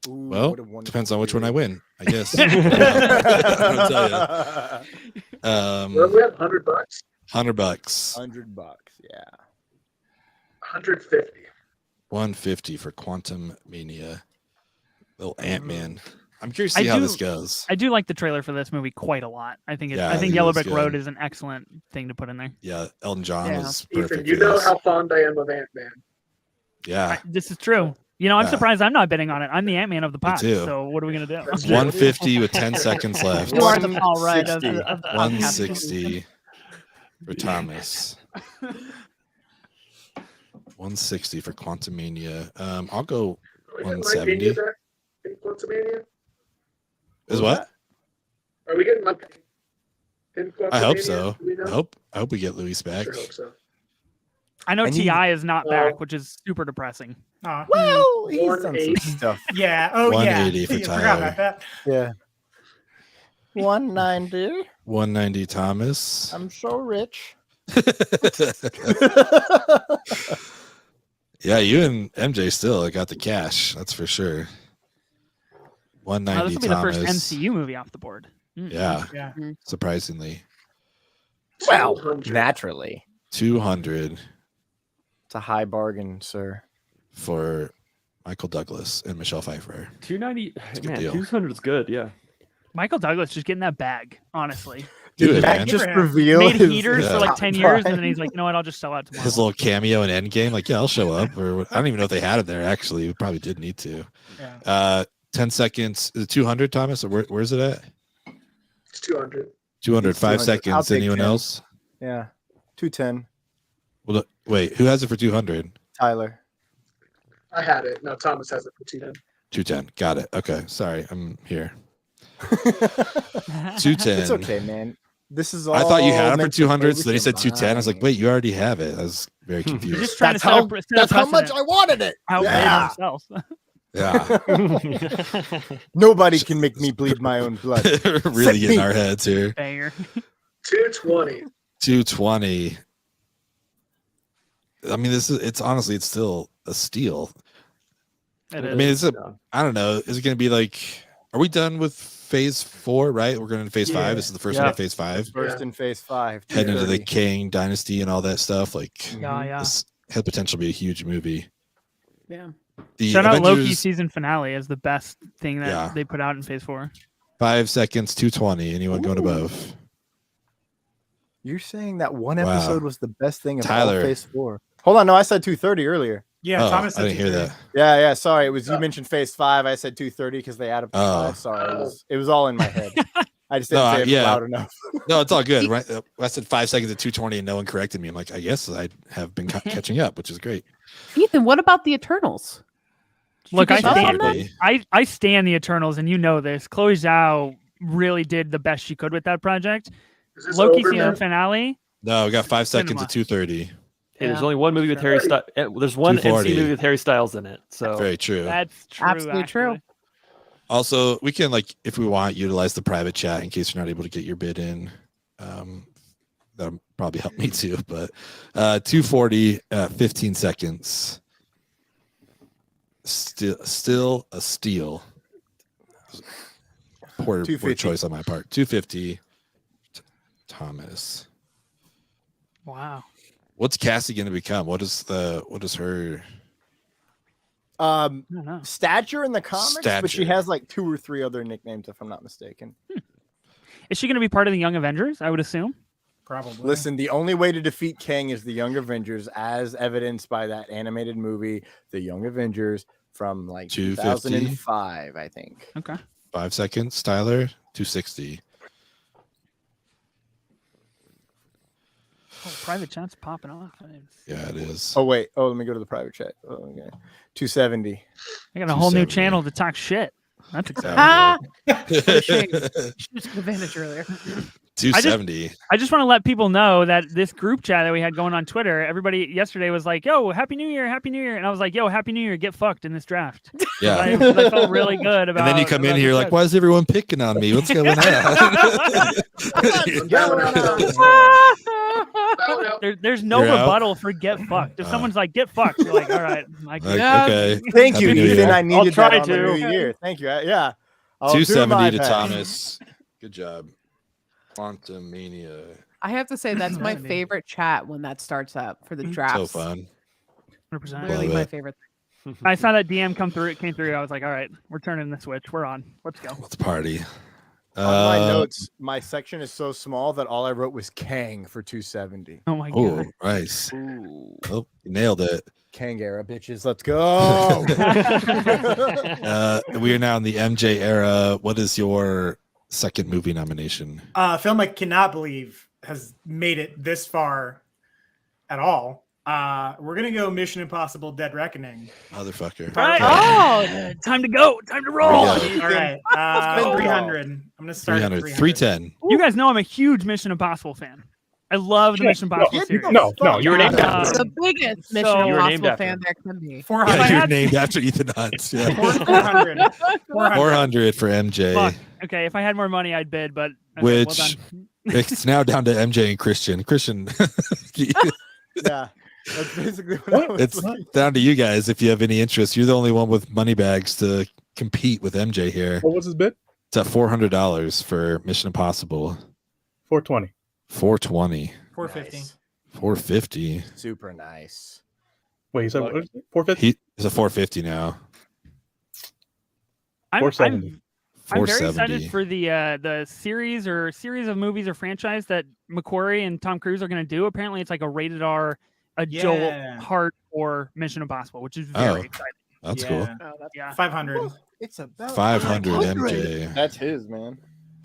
Ooh, Well, what a wonderful depends on which one I theory. win, I guess. I'll tell you. Well, we have 100 bucks, 100 bucks. $100, yeah. 150. 150 for Quantumania. Little Ant-Man. I'm curious to I see how do- this goes. I do like the trailer for this movie quite a lot. I think Yeah, I think it Yellow is Brick good. Road is an excellent thing to put in there. Yeah, Elton John Yeah. was perfect. Ethan, you for know this. how fond I am of Ant-Man. Yeah. This is true. You know, I'm Yeah. surprised I'm not betting on it. I'm the Ant-Man of the pod. too. So what are we going to do? That's 150 with 10 seconds left. You are the Paul Rudd of 160. the podcast. 160 for Thomas. 160 for Quantumania. I'll go Are we getting 170. Mike Pena back in Quantumania? Is what? Are we getting Mike in Quantumania? I hope so. Do we know? I hope we get Luis back. Sure hope so. I know I need- Ti is not Oh. back, which is super depressing. Aw. Well, he's done some 180. stuff. Yeah. Oh, yeah. 180 for I forgot Tyler. about that. Yeah. 190. 190 Thomas. I'm so rich. Yeah, you and MJ still got the cash. That's for sure. Oh, this 190 will be the Thomas. first MCU movie off the board. Mm. Yeah, Yeah. surprisingly. Well, 200. naturally. 200 It's a high bargain, sir. for Michael Douglas and Michelle Pfeiffer. 290. a good Man, deal. 200 is good. Yeah. Michael Douglas just getting that bag, honestly. Do Did it, Matt man. just Abraham. reveal Made his heaters yeah. for like top 10 years, and line? then he's like, you know what, I'll just sell out tomorrow. His little cameo in Endgame, like, yeah, I'll show up. Or I don't even know if they had it there. Actually, we probably did need to. Yeah. 10 seconds. Is it 200, Thomas? Or where's it at? It's 200. 200. It's 5 200. I'll seconds. take Anyone 10. else? Yeah. 210. Well, wait. Who has it for 200? Tyler. I had it. No, Thomas has it for 210. 210. Got it. Okay. Sorry, I'm here. 210. It's okay, man. This is all. I thought you had it for meant to 200, play so then he with said your 210. I was like, mind. wait, you already have it. I was very He's confused. just trying That's to set how, up, set that's a how much precedent. I wanted it. Outweigh Yeah. themselves. Yeah. Nobody can make me bleed my own blood. Really getting me. our heads here. Banger. 220. 220. I mean, it's honestly, it's still a steal. It I is. mean, I don't know. Is it going to be like, are we done with phase 4, right? We're going to phase 5. This is the first one Yeah. of phase 5. First in phase 5. Heading into the 230. King Dynasty and all that stuff. Like, Yeah. this had potential to be a huge movie. Yeah. The Shout out Loki Avengers, season finale as the best thing that Yeah. they put out in phase 4. 5 seconds, 220. Anyone going above? You're saying that one Wow. episode was the best thing of Tyler. all phase 4. Hold on, no, I said 230 earlier. Yeah. Oh, Thomas I said didn't hear 230. that. Yeah, sorry. It was you mentioned phase 5. I said 230 because they added Oh. 5. Sorry, it was all in my head. I just No, didn't say it yeah. loud enough. No, it's all good. Right? I said 5 seconds at 220 and no one corrected me. I'm like, I guess I have been catching up, which is great. Ethan, what about the Eternals? Did you Look, I get thoughts on stand, that? Exactly. I stand the Eternals, and you know this. Chloe Zhao really did the best she could with that project. Is this Loki over season now? finale. No, we got 5 seconds Cinema. at 230. Hey, there's Yeah. only one movie with Harry Styles. There's one 240. MC movie with Harry Styles in it. So Very true. That's true. Absolutely true. actually. Also, we can, like, if we want, utilize the private chat in case you're not able to get your bid in that'll probably help me too. But 240, 15 seconds. Still a steal. Poor choice on my part. 250. Thomas. Wow. What's Cassie going to become? What is her? I don't know. Stature in the comics, but she Stature. has like 2 or 3 other nicknames, if I'm not mistaken. Is she going to be part of the Young Avengers? I would assume. Probably. Listen, the only way to defeat Kang is the Young Avengers, as evidenced by that animated movie, The Young Avengers, from like 250? 2005, I think. Okay. 5 seconds, Tyler. 260. Oh, private chat's popping off. Yeah, it is. Oh wait. Oh, let me go to the private chat. Oh, okay. 270. I got a whole new 270. channel to talk shit. That's exciting. Ah, What a shame. She took advantage earlier. 270. I just want to let people know that this group chat that we had going on Twitter, everybody yesterday was like, "Yo, Happy New Year, Happy New Year," and I was like, "Yo, Happy New Year, get fucked in this draft." Yeah. I felt really good about. And then you come in about here the like, draft. why is everyone picking on me? What's going on? There's no You're out? rebuttal for get fucked. If someone's like get fucked, you're like, all right, like, Like, Yeah. okay. Thank you, Happy New Ethan. Year. I needed try that on the to. new year. Thank you. Yeah. I'll do my 270 to best. Thomas. Good job. Quantumania. I have to say that's my Fascinating. favorite chat when that starts up for the So drafts. fun. 100%. Literally Love my it. favorite. I saw that DM come through. It came through. I was like, all right, we're turning the switch. We're on. Let's go. Let's party. On my notes, my section is so small that all I wrote was Kang for 270. Oh my Oh, god. nice. Ooh. Oh, you nailed it. Kang era, bitches. Let's go. We are now in the MJ era. What is your second movie nomination? A film I cannot believe has made it this far at all. We're gonna go Mission Impossible: Dead Reckoning. Motherfucker. Right. Oh, Time to go. Time to roll. Yeah. All right, go. 300. I'm gonna start at 300. 300. 310. You guys know I'm a huge Mission Impossible fan. I love the Mission Impossible series. No, You were named Uh, after. the biggest Mission So- You were named Impossible after fan him. there can be. 400. I You're had- named after Ethan Hunt. Yeah. 400. 400 for MJ. Fuck. Okay, if I had more money, I'd bid, but okay, Which- well done. It's now down to MJ and Christian. Christian, Yeah. That's basically what I was it's looking- down to you guys if you have any interest. You're the only one with money bags to compete with MJ here. What was his bid? It's at $400 for Mission Impossible. 420. 420. 450. Nice. 450. Super nice. Wait, he said Look. what is it? 450? He's a 450 now. I'm 470. very 470. excited for the series of movies or franchise that McQuarrie and Tom Cruise are going to do. Apparently, it's like a rated R, adult, Yeah. hardcore Mission Impossible, which is Oh. very exciting. That's cool. Oh, that's Yeah. 500. It's about 500 MJ. That's his, man.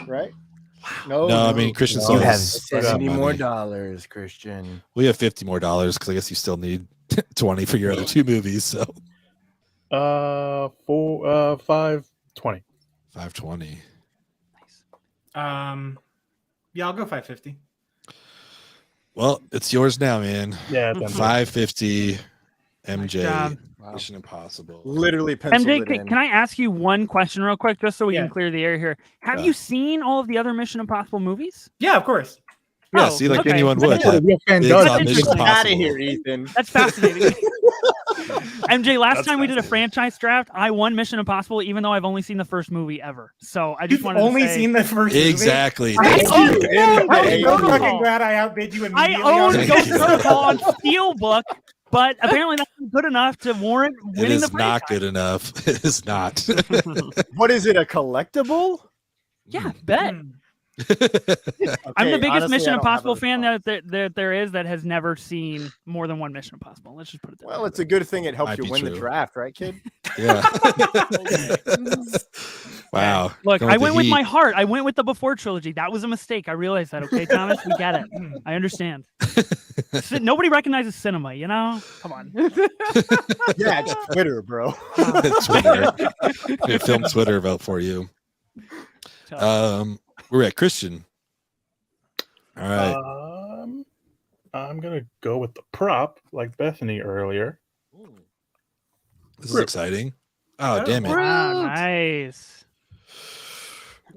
Right? No, No, I mean Christian No. still You has have some 70 more money. dollars, Christian. We have 50 more dollars because I guess you still need 20 for your other two movies. So 520. 520. Yeah, I'll go 550. Well, it's yours now, man. Yeah, it's 550 MJ. job. Wow. Mission Impossible. Literally penciled MJ, it in. can I ask you one question real quick, just so we Yeah. can clear the air here? Have Yeah. you seen all of the other Mission Impossible movies? Yeah, of course. Yeah, Oh, see, like okay. anyone would. Yeah, real fan Bids does. on Mission interesting. Get out of Impossible. here, Ethan. That's fascinating. MJ, last That's time we did a fascinating. franchise draft, I won Mission Impossible, even though I've only seen the first movie ever. So I just You've wanted only to say, seen the first movie? Exactly. I Thank own you. Ghost I'm so Protocol. fucking glad I outbid you I immediately. own on Ghost this. Protocol on Steelbook, but apparently that's not good enough to warrant It winning the is not franchise. good enough. It is not. What is it? A collectible? Yeah, bet. Hmm. I'm the Okay, biggest honestly, Mission I don't have Impossible a fan response. that there is that has never seen more than one Mission Impossible. Let's just put it that Well, way. it's a good thing it helps Might you be win true. the draft, right, kid? Yeah. Wow. Look, Going I the went with heat. my heart. I went with the Before trilogy. That was a mistake. I realized that. Okay, Thomas, we get it. I understand. Nobody recognizes cinema, you know? Come on. Yeah, it's Twitter, bro. Twitter. Yeah, film Twitter vote for you. We're at Christian. All right. I'm gonna go with the prop, like Bethany earlier. This is exciting. Oh, damn it. Wow, nice.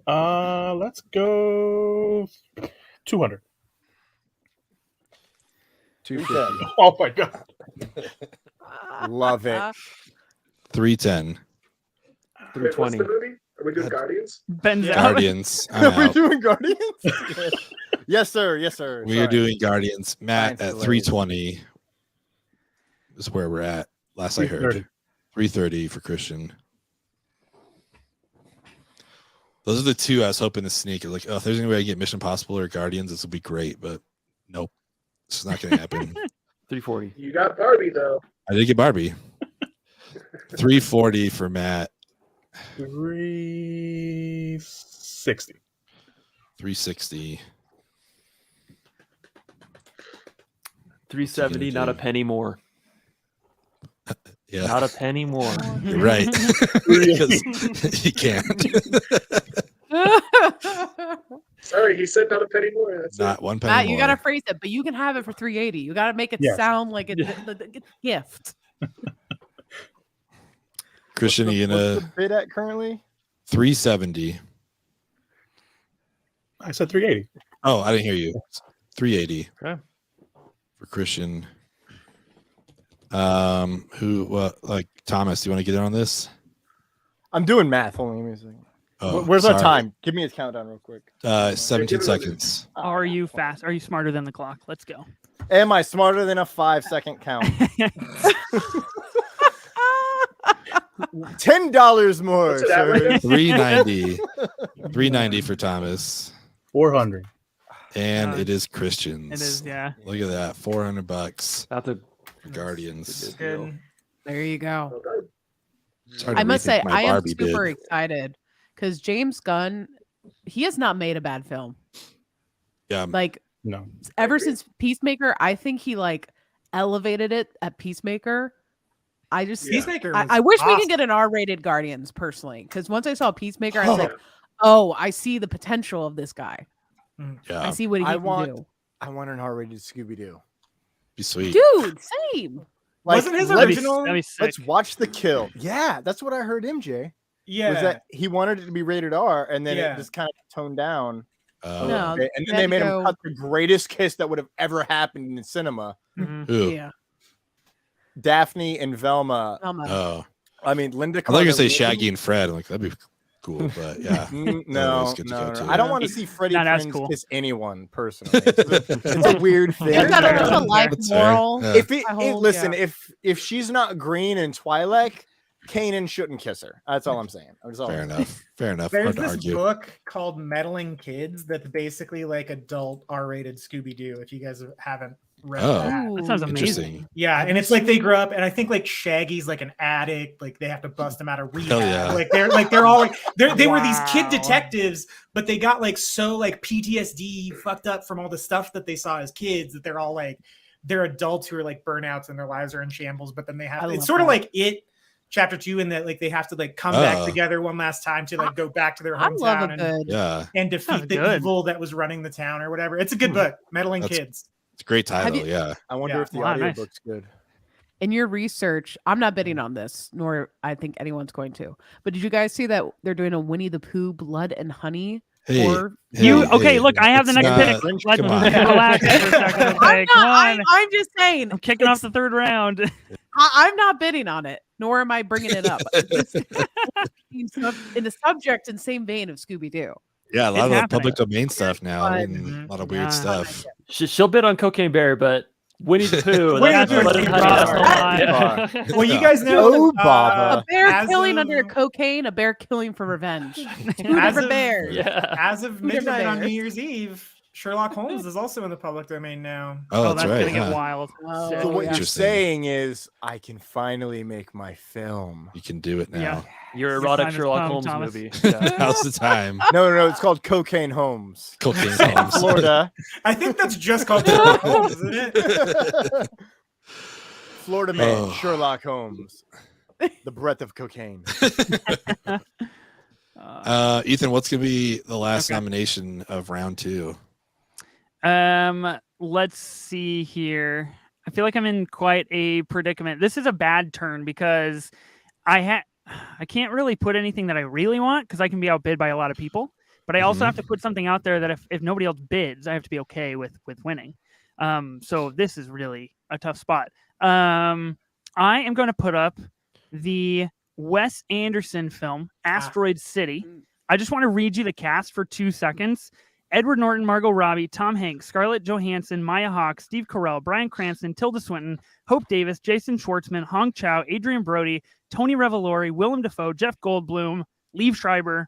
Let's go 200. 250. Oh my god. Love it. 310. Wait, what's 320. the movie? Are we doing Guardians? Ben's out. Guardians. I'm We're out. doing Guardians? Yes, sir. Yes, sir. We are Sorry. doing Guardians. Matt Science at related. 320 is where we're at. Last I heard. 330 for Christian. Those are the two I was hoping to sneak. Like, oh, if there's any way I can get Mission Impossible or Guardians, this would be great. But nope, it's not going to happen. 340. You got Barbie though. I did get Barbie. 340 for Matt. 360. 360. 370. Not a penny more. Yeah, Not a penny more. you're right. Because you can't. Sorry, he said not a penny more. That's Not one penny Matt, more. you gotta phrase it, but you can have it for 380. You gotta make it Yes. sound like a gift. Christian, you What's gonna the bid at currently? 370. I said 380. Oh, I didn't hear you. 380 Okay. for Christian. Like Thomas, do you want to get in on this? I'm doing math. Hold on, give me a second. Oh, Where's our sorry. time? Give me a countdown real quick. 17 seconds. Are you fast? Are you smarter than the clock? Let's go. Am I smarter than a 5-second count? $10 more, What's it at right sir. now? 390. 390 for Thomas. 400. And it is Christian's. It is, yeah. Look at that. $400 Not the for Guardians. Good. There you go. Okay. It's hard to I must say, rethink my I am Barbie bid. super excited because James Gunn, he has not made a bad film. Yeah. Like No. ever since Peacemaker, I think he like elevated it at Peacemaker. I just, Peacemaker. I wish we could get an R-rated Guardians personally, because once I saw Peacemaker, I was like, oh, I see the potential of this guy. I Yeah. see what he I can want- do. I want an R-rated Scooby-Doo. Be sweet. Dude, same. Like, Wasn't his let's- original? That'd be sick. Let's watch the kill. Yeah, that's what I heard, MJ. Yeah. Was that he wanted it to be rated R, and then Yeah. it just kind of toned down. Oh, No. Okay, and they then they had made to him go- cut the greatest kiss that would have ever happened in cinema. Mhm. Who? Yeah. Daphne and Velma. Oh. I mean, Linda. I thought you were going to say Cardellini- Shaggy and Fred. I'm like, that'd be cool. But yeah. No, always good to go no, to. I don't want to see Freddie Not as Prinze cool. kiss anyone personally. It's a weird thing. There's Fair. a life That's fair. moral. Yeah. If it, I it- hold- listen, yeah. if she's not green in Twi'lek, Kanan shouldn't kiss her. That's all I'm saying. That's all Fair I'm enough. Fair enough. There's Hard to this argue. book called Meddling Kids that's basically like adult R-rated Scooby-Doo. If you guys haven't read Oh. that. That sounds amazing. Interesting. Yeah, and it's like they grow up, and I think like Shaggy's like an addict. Like they have to bust him out of rehab. yeah. Like they're all like they were these kid Wow. detectives, but they got like so like PTSD fucked up from all the stuff that they saw as kids that they're all like they're adults who are like burnouts and their lives are in shambles. But then they have I it's love sort of that. like it. Chapter 2, in that like they have to like come back Oh. together one last time to like go back to their I love hometown a and, good. Yeah. and Sounds defeat the good. evil that was running the town or whatever. It's a good book, Meddling That's- Kids. It's a great title. you- Yeah. I wonder Yeah. if the Wow, nice. audiobook's good. In your research, I'm not bidding on this, nor I think anyone's going to. But did you guys see that they're doing a Winnie the Pooh Blood and Honey Hey. horror? hey, Look, I have the it's next not- pick. Let's come on. relax for a second. Okay, I'm, come not, on. I'm just saying. I'm kicking off the third round. I'm not bidding on it, nor am I bringing it up. It's in the subject and same vein of Scooby Doo. Yeah, a lot It's of the happening. public domain stuff now. Fun. And a lot of weird Yeah. stuff. She'll bid on Cocaine Bear, but Winnie the Pooh. Winnie that's the Pooh what is it the has. problem. Yeah. Well, you guys know Oh, that, Baba. A bear as killing of- under cocaine, a bear killing for revenge. Two As different of- bears. Yeah. as of Two different midnight on New bears. Year's Eve, Sherlock Holmes is also in the public domain now. Oh, that's right. gonna get huh? wild. Oh, Sick. So what you're Interesting. saying is, I can finally make my film. You can do it now. Yeah. Your Your erotic time has Sherlock come, Holmes Thomas. movie. Yeah. Now's the time. No, it's called Cocaine Homes. Cocaine Set in Homes. Florida. I think that's just called Sherlock Holmes, isn't it? Florida man, Oh. Sherlock Holmes. The breath of cocaine. Ethan, what's gonna be the last Okay. nomination of round 2? Let's see here. I feel like I'm in quite a predicament. This is a bad turn because I can't really put anything that I really want because I can be outbid by a lot of people. But I also Mhm. have to put something out there that if nobody else bids, I have to be okay with winning. So this is really a tough spot. I am going to put up the Wes Anderson film, Asteroid City. I just want to read you the cast for 2 seconds. Edward Norton, Margot Robbie, Tom Hanks, Scarlett Johansson, Maya Hawke, Steve Carell, Bryan Cranston, Tilda Swinton, Hope Davis, Jason Schwartzman, Hong Chow, Adrian Brody, Tony Revolori, Willem Dafoe, Jeff Goldblum, Liev Schreiber.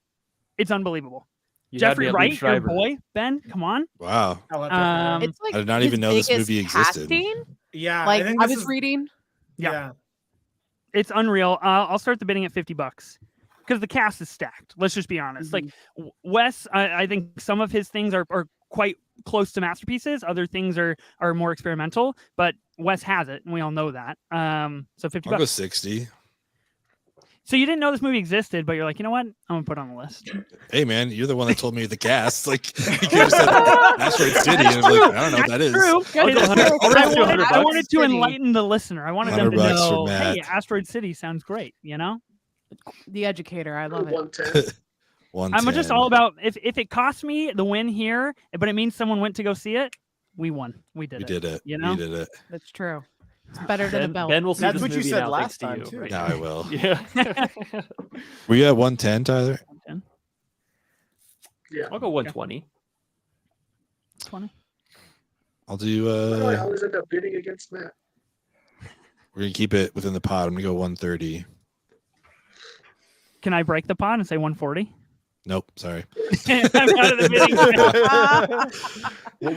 It's unbelievable. Jeffrey Wright, your boy, Ben, come on. Wow. It's like I did not even know this movie existed. casting. Yeah, Like think I this was is- reading. Yeah. It's unreal. I'll start the bidding at $50 because the cast is stacked. Let's just be honest. Like Wes, I think some of his things are quite close to masterpieces. Other things are more experimental, but Wes has it, and we all know that. So $50. I'll go 60. So you didn't know this movie existed, but you're like, you know what? I'm gonna put it on the list. Hey man, you're the one that told me the cast. Like you could have said Asteroid City, and I'm like, I don't know what that is. True. I wanted to enlighten the listener. I wanted them to $100 know, for hey, Matt. Asteroid City sounds great. You know, The Educator. I love it. 110. I'm just all about if it cost me the win here, but it means someone went to go see it. We won. We did it. You know, We did it. That's true. It's better than a belt. Ben will see That's this what you movie said now, last thanks to time, you, too. Now I will. Yeah. Were you at 110, Tyler? Yeah. I'll go 120. 20. I'll do. I always end up bidding against Matt. We're gonna keep it within the pod. I'm gonna go 130. Can I break the pod and say 140? Nope, sorry. I'm out of the bidding.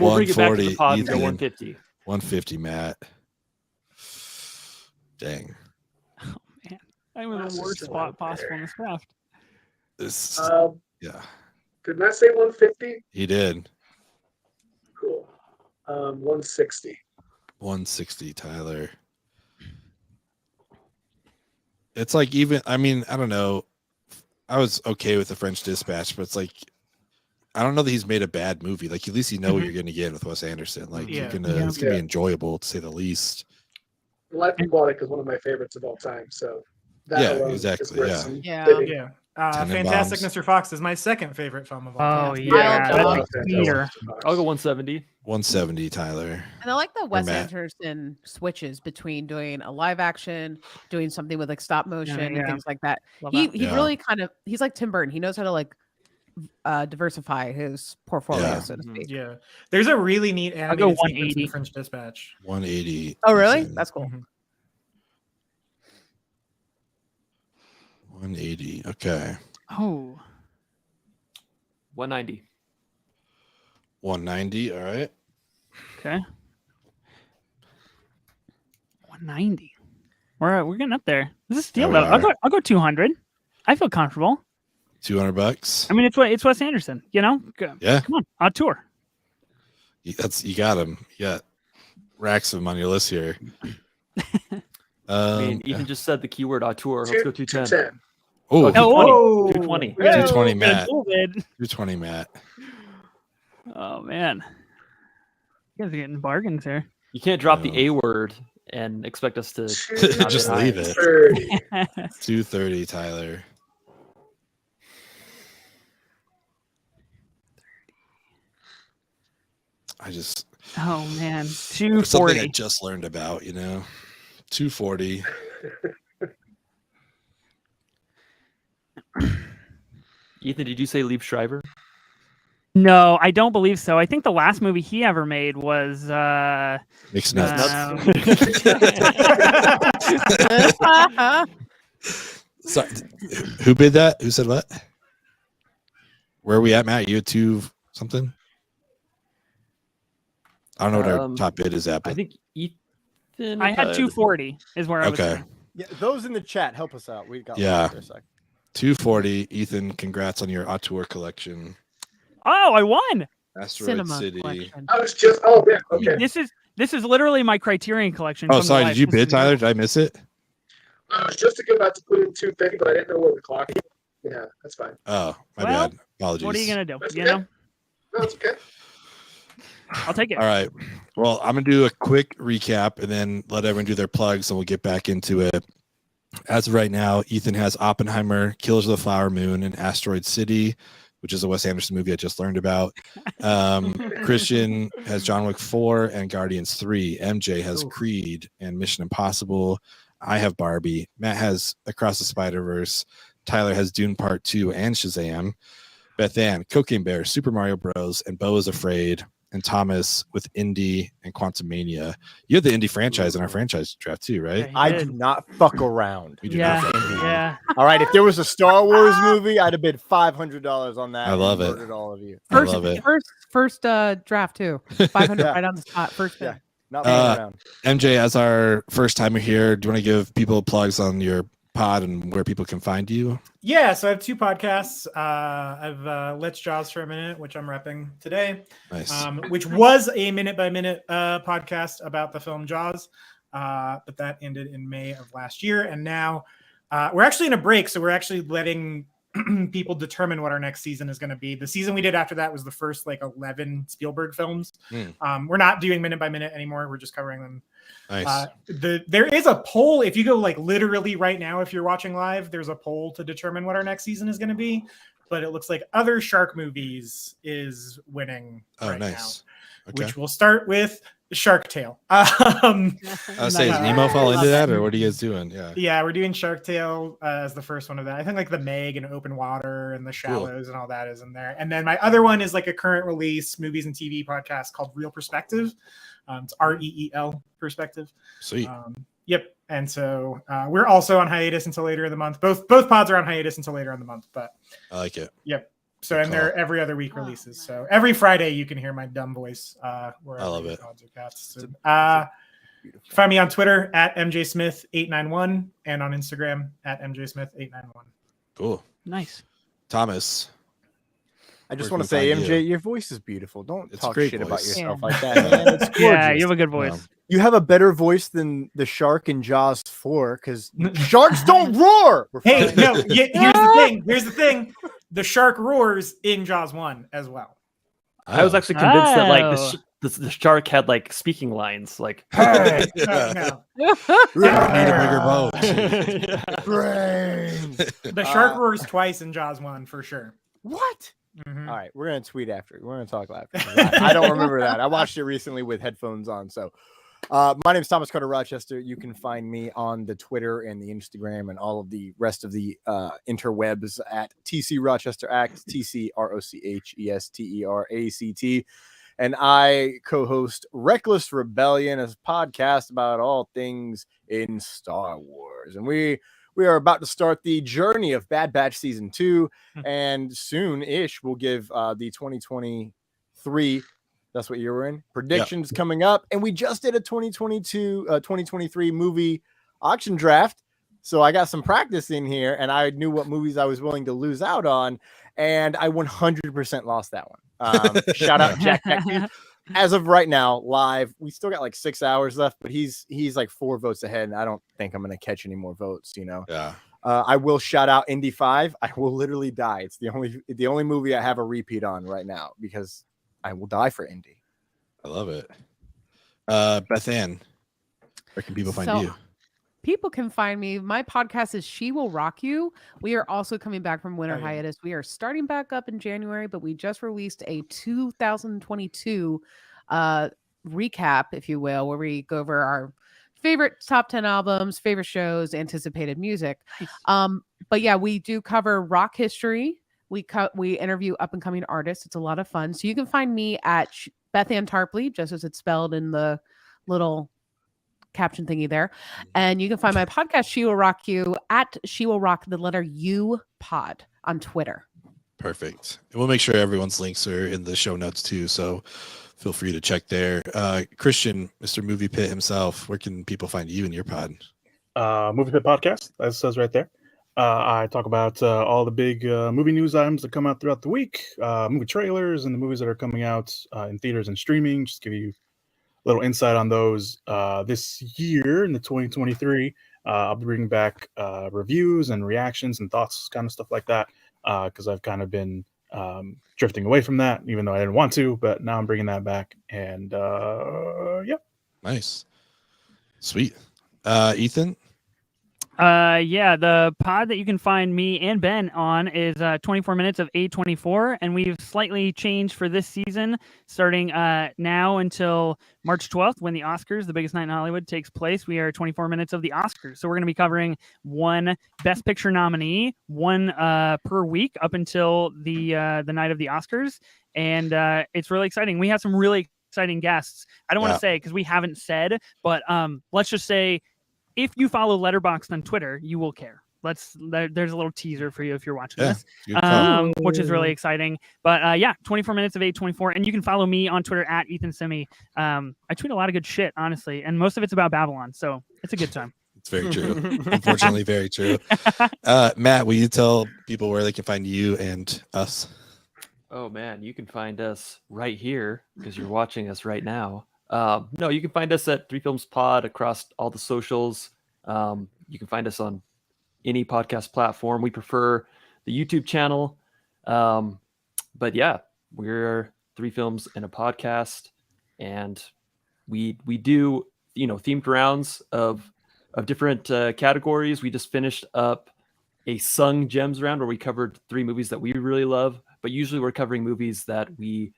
We'll bring it back to the 140, pod and go Ethan. 150. 150, Matt. Dang. I'm in the worst spot possible in this draft. This, yeah, Did Matt say 150? he did. Cool. 160. 160, Tyler. It's like even. I mean, I don't know. I was okay with the French Dispatch, but it's like I don't know that he's made a bad movie. Like at least you know what you're gonna get with Wes Anderson. Like Yeah. it's gonna be enjoyable to say the least. Life Aquatic is one of my favorites of all time. So that Yeah, alone exactly, is worth yeah. some Yeah. bidding. Yeah. Tenenbaums. Fantastic Mr. Fox is my second favorite film of all Oh time. yeah, Wild that's Dog. a clear. I'll go 170. 170, Tyler. And I like that Wes Matt. Anderson switches between doing a live action, doing something with like stop motion Yeah. and things like that. Love He that. he Yeah. really he's like Tim Burton. He knows how to like diversify his portfolio, Yeah. so to speak. Yeah. There's a really neat go animated sequence in 180. the French Dispatch. 180. Oh, really? Ethan. That's cool. Mhm. 180. Okay. Oh, 190. 190. All right. okay. 190. We're getting up there. This is a steal we though. are. I'll go 200. I feel comfortable. $200. I mean, it's Wes Anderson. You know, Yeah, come on, auteur. you got him. You got racks of them on your list here. I mean, Ethan just said the keyword auteur. Let's go 210. 210. Oh, Oh, 220. 220, Matt. Cool bid. 220, Matt. Oh man, you guys are getting bargains here. You can't drop No. the A word and expect us to Just high. leave it. 230. 230, Tyler. I just Oh man, something I 240. just learned about, 240. Ethan, did you say Liev Schreiber? No, I don't believe so. I think the last movie he ever made was Mixed nuts. Sorry, who bid that? Who said what? Where are we at, Matt? You had two something? I don't know what our Um, top bid is at, I but think Ethan. I had 240 is where I was. okay. saying. Yeah, those in the chat help us out. We got Yeah. for a sec. 240. Ethan, congrats on your auteur collection. Oh, I won. Asteroid Cinema City. collection. I was just, oh, yeah, okay. This is literally my Criterion collection. Oh, come to sorry. life. Did you This is bid, Tyler? Did I miss it? I was just about to put in 250, but I didn't know where the clock is. Yeah, that's fine. Oh, my Well, bad. Apologies. What are you gonna do? That's You okay. know, No, it's okay. I'll take it. All right. Well, I'm going to do a quick recap and then let everyone do their plugs and we'll get back into it. As of right now, Ethan has Oppenheimer, Killers of the Flower Moon, and Asteroid City. which is a Wes Anderson movie I just learned about. Christian has John Wick 4 and Guardians 3. MJ has Creed and Mission Impossible. I have Barbie. Matt has Across the Spider-Verse. Tyler has Dune Part 2 and Shazam. Bethanne, Cocaine Bear, Super Mario Bros. And Beau is Afraid. And Thomas with Indy and Quantumania. You had the Indy franchise in our franchise draft too, right? Yeah, I do not fuck around. You do not fuck Yeah. around. Yeah. All right, if there was a Star Wars movie, I'd have bid $500 on that. I love and it. murdered all of you. I love it. First draft too. 500 Yeah. right on the spot. First bid. Yeah. Not fucking around. MJ, as our first timer here, do you want to give people plugs on your pod and where people can find you? Yeah, so I have 2 podcasts. I've Let's Jaws for a Minute, which I'm repping today, Nice. which was a minute-by-minute podcast about the film Jaws, but that ended in May of last year. And now we're actually in a break, so we're actually letting people determine what our next season is going to be. The season we did after that was the first 11 Spielberg films. We're not doing minute-by-minute anymore. We're just covering them. Nice. There is a poll. If you go literally right now, if you're watching live, there's a poll to determine what our next season is going to be. But it looks like Other Shark Movies is winning right nice. now, Okay. which will start with Shark Tale. I was saying, does Nemo fall into that, that. or what are you guys doing? Yeah. Yeah, we're doing Shark Tale as the first one of that. I think the Meg and Open Water and the Shallows and all that is in there. And then my other one is a current release movies and TV podcast called Real Perspective. It's REEL Perspective. Sweet. Yep. And so we're also on hiatus until later in the month. Both pods are on hiatus until later in the month. But I like it. yep. So Good and they're every other week releases. So every Friday you can hear my dumb voice. Wherever I love your it. pods are cast. So, find me on Twitter at MJSmith891 and on Instagram at MJSmith891. Cool. Nice. Thomas. I just Where want to can we say, find MJ, you? your voice is beautiful. Don't It's a talk great shit about voice. yourself Yeah. like that, man. It's gorgeous. Yeah, you have a good voice. Wow. You have a better voice than the shark in Jaws 4 because sharks don't roar. We're Hey, fine. no, here's the thing. The shark roars in Jaws 1 as well. I was actually convinced that Oh. the shark had speaking lines No. I need a bigger boat. Brains. The shark roars twice in Jaws 1 for sure. What? Mhm. All right, we're gonna tweet after. We're gonna talk after. I don't remember that. I watched it recently with headphones on. So, my name is Thomas Carter Rochester. You can find me on the Twitter and the Instagram and all of the rest of the interwebs at TC Rochester Act, TCRochesterAct. And I co-host Reckless Rebellion, a podcast about all things in Star Wars. And we are about to start the journey of Bad Batch Season 2, and soon-ish we'll give the 2023, that's what year we're in, predictions coming up. And we just did a 2023 movie auction draft, so I got some practice in here, and I knew what movies I was willing to lose out on, and I 100% lost that one. Shout out Jack Beck. As of right now, live, we still got 6 hours left, but he's 4 votes ahead, and I don't think I'm gonna catch any more votes. Yeah. I will shout out Indy 5. I will literally die. It's the only movie I have a repeat on right now because I will die for Indy. I love it. Bethanne, where can people find you? People can find me. My podcast is She Will Rock You. We are also coming back from winter hiatus. We are starting back up in January, but we just released a 2022 recap, if you will, where we go over our favorite top 10 albums, favorite shows, anticipated music. But yeah, we do cover rock history. We interview up and coming artists. It's a lot of fun. So you can find me at Bethanne Tarpley, just as it's spelled in the little caption thingy there. And you can find my podcast, She Will Rock You, at She Will Rock the letter U pod on Twitter. Perfect. And we'll make sure everyone's links are in the show notes too. So feel free to check there. Christian, Mr. Movie Pit himself, where can people find you and your pod? Movie Pit Podcast, as it says right there. I talk about all the big movie news items that come out throughout the week, movie trailers, and the movies that are coming out in theaters and streaming. Just give you a little insight on those. This year, in the 2023, I'll be bringing back reviews and reactions and thoughts, kind of stuff like that, because I've kind of been drifting away from that, even though I didn't want to, but now I'm bringing that back. And yeah. Nice. Sweet. Ethan? Yeah, the pod that you can find me and Ben on is 24 minutes of A24, and we've slightly changed for this season, starting now until March 12th, when the Oscars, the biggest night in Hollywood, takes place. We are 24 minutes of the Oscars, so we're going to be covering one Best Picture nominee, one per week up until the night of the Oscars, and it's really exciting. We have some really exciting guests. I don't want to say because we haven't said, but let's just say, if you follow Letterboxd on Twitter, you will care. There's a little teaser for you if you're watching this, which is really exciting. But 24 minutes of A24, and you can follow me on Twitter at Ethan Simi. I tweet a lot of good shit, honestly, and most of it's about Babylon, so it's a good time. It's very true. Unfortunately, very true. Matt, will you tell people where they can find you and us? Oh man, you can find us right here because you're watching us right now. No, you can find us at 3 Films Pod across all the socials. You can find us on any podcast platform. We prefer the YouTube channel. But yeah, we're 3 Films and a podcast, and we do, themed rounds of different categories. We just finished up a Sung Gems round where we covered 3 movies that we really love, but usually we're covering movies that we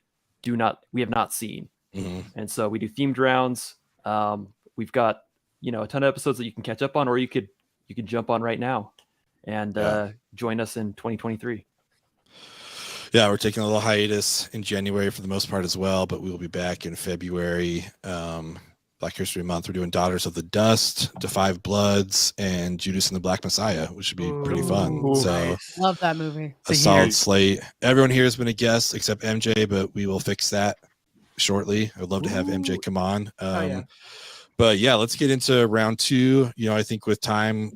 have not seen. Mm-hmm. And so we do themed rounds. We've got, a ton of episodes that you can catch up on, or you could jump on right now and join us in 2023. Yeah, we're taking a little hiatus in January for the most part as well, but we will be back in February. Black History Month. We're doing Daughters of the Dust, The Five Bloods, and Judas and the Black Messiah, which should be pretty fun. So love that movie. A solid slate. Everyone here has been a guest except MJ, but we will fix that shortly. I would love to have MJ come on. But yeah, let's get into round 2. I think with time,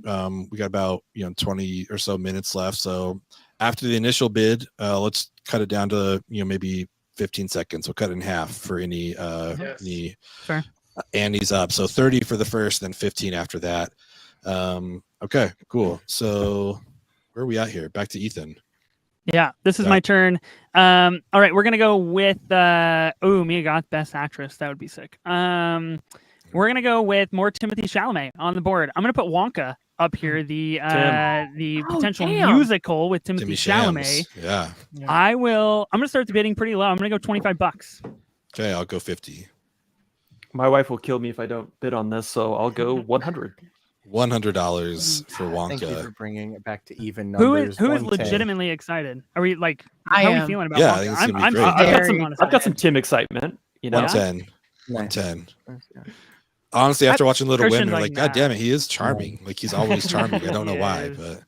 we got about 20 or so minutes left. So after the initial bid, let's cut it down to maybe 15 seconds. We'll cut it in half for any Sure. Andy's up. So 30 for the first, then 15 after that. Okay, cool. So where are we at here? Back to Ethan. Yeah, this is my turn. All right, we're gonna go with Mia Goth, Best Actress. That would be sick. We're gonna go with more Timothée Chalamet on the board. I'm gonna put Wonka up here, the potential musical with Timothée Chalamet. Yeah. I'm gonna start the bidding pretty low. I'm gonna go $25. Okay, I'll go 50. My wife will kill me if I don't bid on this, so I'll go $100. $100 for Wonka. Thank you for bringing it back to even numbers. Who is legitimately excited? Are we like? How are we feeling about Wonka? I think it's gonna be great. I've got some Tim excitement. 110. 110. Honestly, after watching Little Women, I'm like, God damn it, he is charming. Like he's always charming. I don't know why, but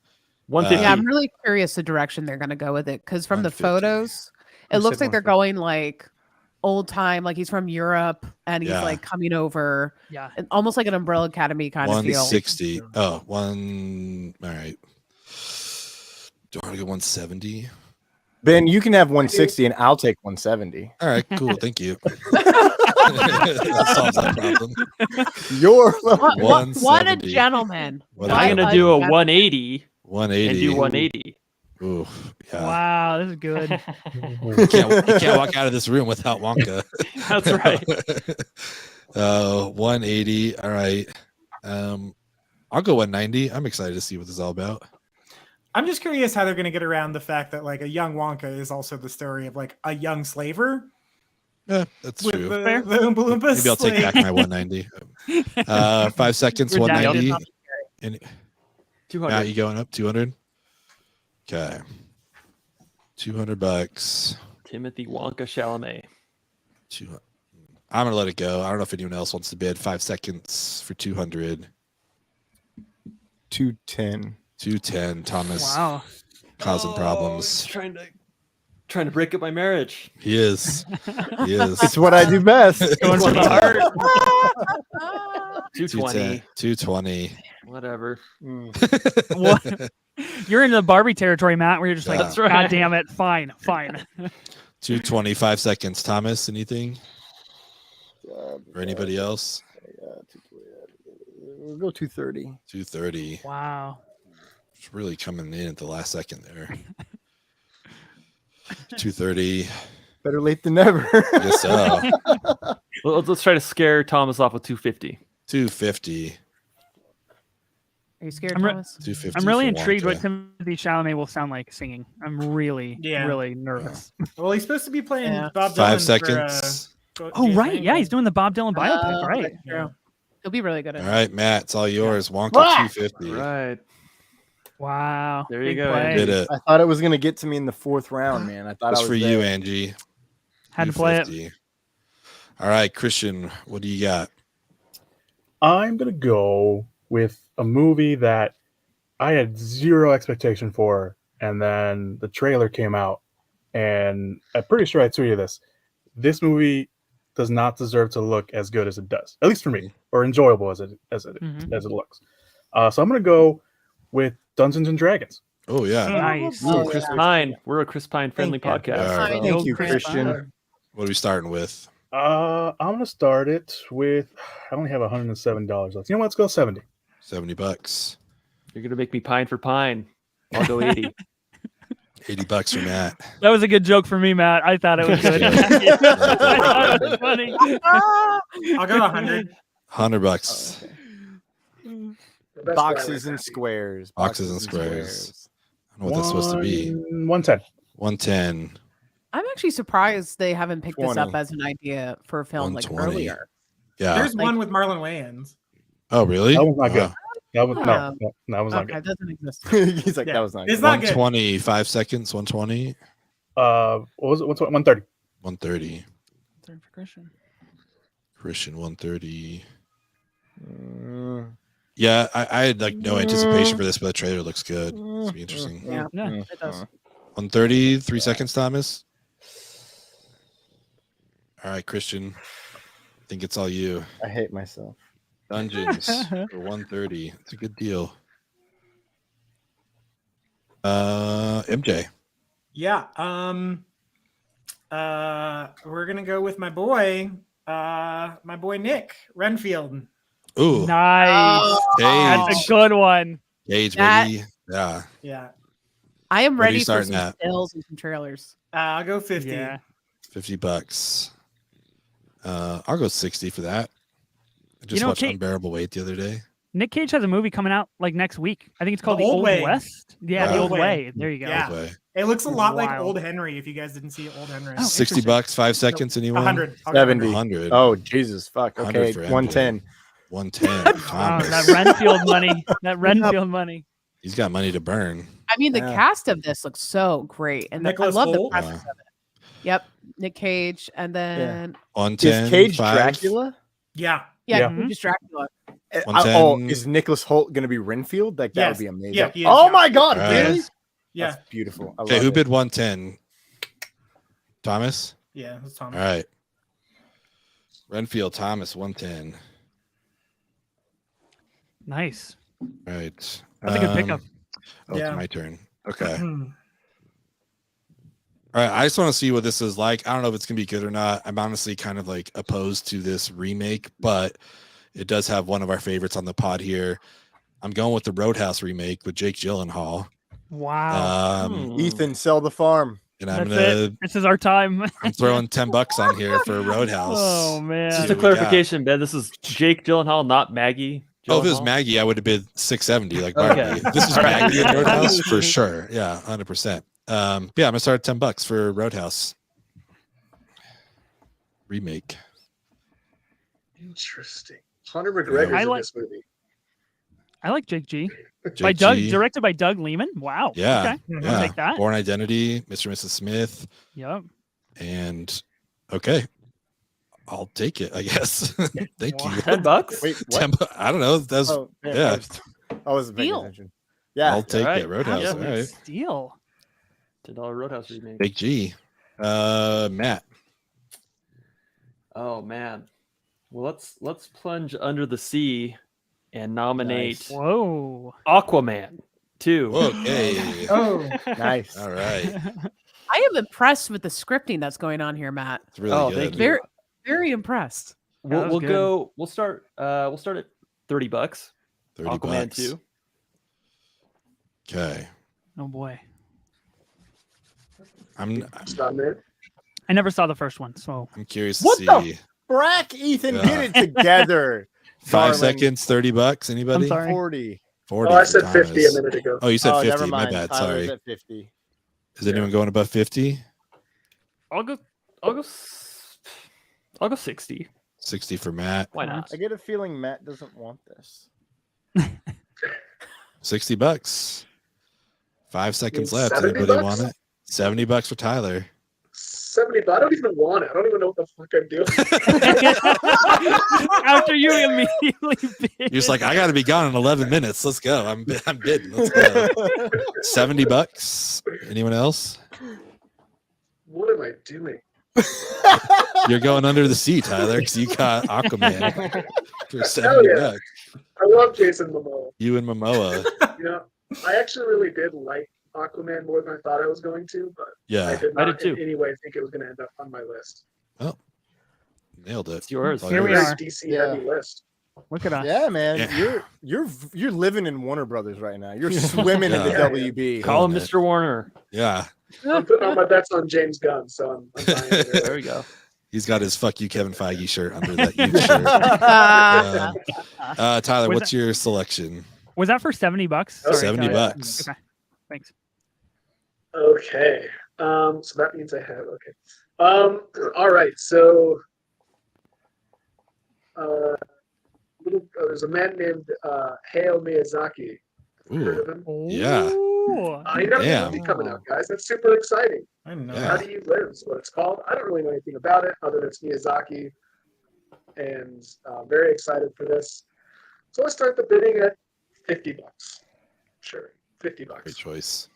150. I'm really curious the direction they're gonna go with it, because from the photos, it looks like they're going like old time, like he's from Europe and he's like coming over, and almost like an Umbrella Academy kind of feel. 160. Oh, all right. Do I want to go 170? Ben, you can have 160 and I'll take 170. All right, cool. Thank you. That solves that problem. What a gentleman. I'm gonna do a 180. 180. And do 180. Ooh, yeah. Wow, this is good. You can't walk out of this room without Wonka. That's right. 180. All right. I'll go 190. I'm excited to see what this is all about. I'm just curious how they're going to get around the fact that like a young Wonka is also the story of like a young slaver. Yeah, that's true. The Oompa Loompas. Maybe I'll take back my 190. 5 seconds, 190. And 200. Now you going up 200? Okay. $200. Timothée Wonka Chalamet. I'm gonna let it go. I don't know if anyone else wants to bid. 5 seconds for 200. 210. 210. Thomas. Wow. Causing problems. Trying to break up my marriage. He is. He is. It's what I do best. Going for the heart. 220. 220. Whatever. What? You're into the Barbie territory, Matt, where you're just like, That's right. God damn it. Fine. 225 seconds. Thomas, anything? Or anybody else? We'll go 230. 230. Wow. It's really coming in at the last second there. 230. Better late than never. Yes, so. Let's try to scare Thomas off with 250. 250. Are you scared, I'm re- Thomas? 250. I'm really for intrigued what Wonka. Timothée Chalamet will sound like singing. I'm really, really nervous. Well, he's supposed to be playing Yeah. Bob Dylan 5 seconds. Oh, right. Yeah, he's doing the Bob Dylan biopic, right? That's true. He'll be really good at All it. right, Matt, it's all yours. Wonka Ah! 250. Right. Wow. There you Big go, play. Did it. I thought it was gonna get to me in the 4th round, man. I thought That's I was for you, there. Angie. Had to play it. 250. All right, Christian, what do you got? I'm gonna go with a movie that I had zero expectation for, and then the trailer came out, and I'm pretty sure I tweeted this. This movie does not deserve to look as good as it does, at least for me, or enjoyable as it looks. So I'm gonna go with Dungeons and Dragons. Oh, yeah. Nice. Ooh, Chris Pine. We're a Chris Pine friendly Thank you. podcast. All right. Thank you, Chris Christian. Pine. What are we starting with? I'm gonna start it with. I only have $107 left. You know what? Let's go 70. $70. You're gonna make me pine for pine. I'll go 80. $80 for Matt. That was a good joke for me, Matt. I thought it was good. I thought it was funny. I'll go 100. $100. The best Boxes driver. and squares. Boxes and squares. I don't know what that's supposed to be. 110. 110. I'm actually surprised they haven't picked this up 20. as an idea for a film like 120. earlier. Yeah. There's Like- one with Marlon Wayans. Oh, really? That was not good. Wow. That was Oh. no, that was not Okay, good. it doesn't exist. He's like, Yeah. that was not It's good. not good. 120, 5 seconds, 120, What was it? What's 130? 130. Third for Christian. Christian, 130. Mm, Yeah, I had like no anticipation for this, but the trailer looks good. It's be interesting. Yeah, Yeah. it does. 130, 3 seconds, Thomas. All right, Christian. I think it's all you. I hate myself. Dungeons for 130. It's a good deal. MJ. Yeah. We're gonna go with my boy Nick Renfield. Ooh, Nice. That's Gage. a good one. Gage, That- baby. Yeah. Yeah. I am What are you ready for starting some at? stills and some trailers. I'll go 50. Yeah. $50. I'll go 60 for that. I just know, watched Kate- Unbearable Weight the other day. Nick Cage has a movie coming out like next week. I think it's called The The Old Old Way. West. Yeah, Wow. The Old Old Way. Way. There you go. Yeah. Okay. It looks a lot like Wild. Old Henry. If you guys didn't see Old Henry. Oh, $60, 5 seconds, anyone? 100. I'll go 70. 100. Oh, Jesus. Fuck. 100 Okay. for MJ. 110. 110. Wow, Thomas. that Renfield money. That Renfield money. He's got money to burn. I mean, the Yeah. cast of this looks so great, and I Nicholas love the Hoult? premise of it. Yep, Nick Cage, and then 110. Is Cage 5. Dracula? Yeah. yeah, Yeah. Cage is Dracula. 110. Is Nicholas Hoult going to be Renfield? Like, that Yes. would be amazing. Yeah, he is, Oh yeah. my God. All right. Really? Yeah. That's beautiful. I Okay, love who it. bid 110? Thomas? Yeah. That's Tom. All right. Renfield, Thomas, 110. Nice. All right. That's a good pickup. Oh, Yeah. it's my turn. Okay. All right. I just want to see what this is like. I don't know if it's going to be good or not. I'm honestly kind of like opposed to this remake, but it does have one of our favorites on the pod here. I'm going with the Roadhouse remake with Jake Gyllenhaal. Wow. Ethan, sell the farm. And I'm That's gonna it. This is our time. I'm throwing $10 on here for Roadhouse. Oh man. Just See a what we got. clarification, Ben. This is Jake Gyllenhaal, not Maggie. Oh, if it was Gyllenhaal? Maggie, I would have bid 670 like Okay. Barbie. This is All right. Maggie and Roadhouse for sure. Yeah, 100%. Yeah, I'm gonna start at $10 for Roadhouse remake. Interesting. Hunter McGregor's I in like- this movie. I like Jake G. Jake By Doug, G. directed by Doug Lehman. Wow. Yeah, Okay. yeah. I'll take that. Born Identity, Mr. and Mrs. Smith, Yep. and okay, I'll take it. I guess. Thank you. $10. Wait, what? $10. I don't know. That's Oh, yeah. I wasn't paying Deal. attention. Yeah. I'll take Alright. it. Roadhouse. Yeah. All right. Steal. $10 Roadhouse remake. Big G. Matt. Oh man. Well, let's plunge under the sea and nominate Nice. Whoa. Aquaman 2. Okay. Oh. Nice. All right. I am impressed with the scripting that's going on here, Matt. It's really Oh, good. thank you. Very, very impressed. Yeah, that was We'll good. go. We'll start at $30. $30. Aquaman 2. Okay. Oh boy. I'm Stop it. I never saw the first one, so I'm curious to What see. the Brack, Ethan, Yeah. get it together. 5 darling. seconds, $30. Anybody? I'm sorry. 40. 40. Oh, I for said 50 a Thomas. minute ago. Oh, you said 50. Never My mind. bad. Tyler's Sorry. at 50. Is anyone going above 50? I'll go 60. 60 for Matt. Why not? I get a feeling Matt doesn't want this. $60. 5 seconds left. 70 Anybody bucks? want it? $70 for Tyler. 70, but I don't even want it. I don't even know what the fuck I'm doing. After you immediately bid. You're just like, I got to be gone in 11 minutes. Let's go. I'm bidding. Let's go. $70. Anyone else? What am I doing? You're going under the sea, Tyler, because you got Aquaman for Hell $70. yeah. I love Jason Momoa. You and Momoa. I actually really did like Aquaman more than I thought I was going to, but I Yeah, did I not did too. in any way think it was going to end up on my list. nailed it. It's yours. All Here we yours. are. DC heavy list. Look at us. Yeah, man. Yeah. You're living in Warner Brothers right now. You're swimming in the Yeah. WB. Call him Killing it. Mr. Warner. Yeah, I'm putting all my bets on James Gunn, so I'm buying it. There we go. he's got his "fuck you, Kevin Feige" shirt under that youth shirt. Tyler, Was what's your selection? Was that for $70? Oh, Sorry, $70. Tyler. Okay. Thanks. Okay. So that means I have all right. So there's a man named Hayao Miyazaki. Heard Ooh, of him? yeah. Ooh. He got a Damn. movie coming out, guys. That's super exciting. I know. Yeah. How Do You Live is what it's called. I don't really know anything about it other than it's Miyazaki, and very excited for this. So let's start the bidding at $50. Sure, $50. Great choice.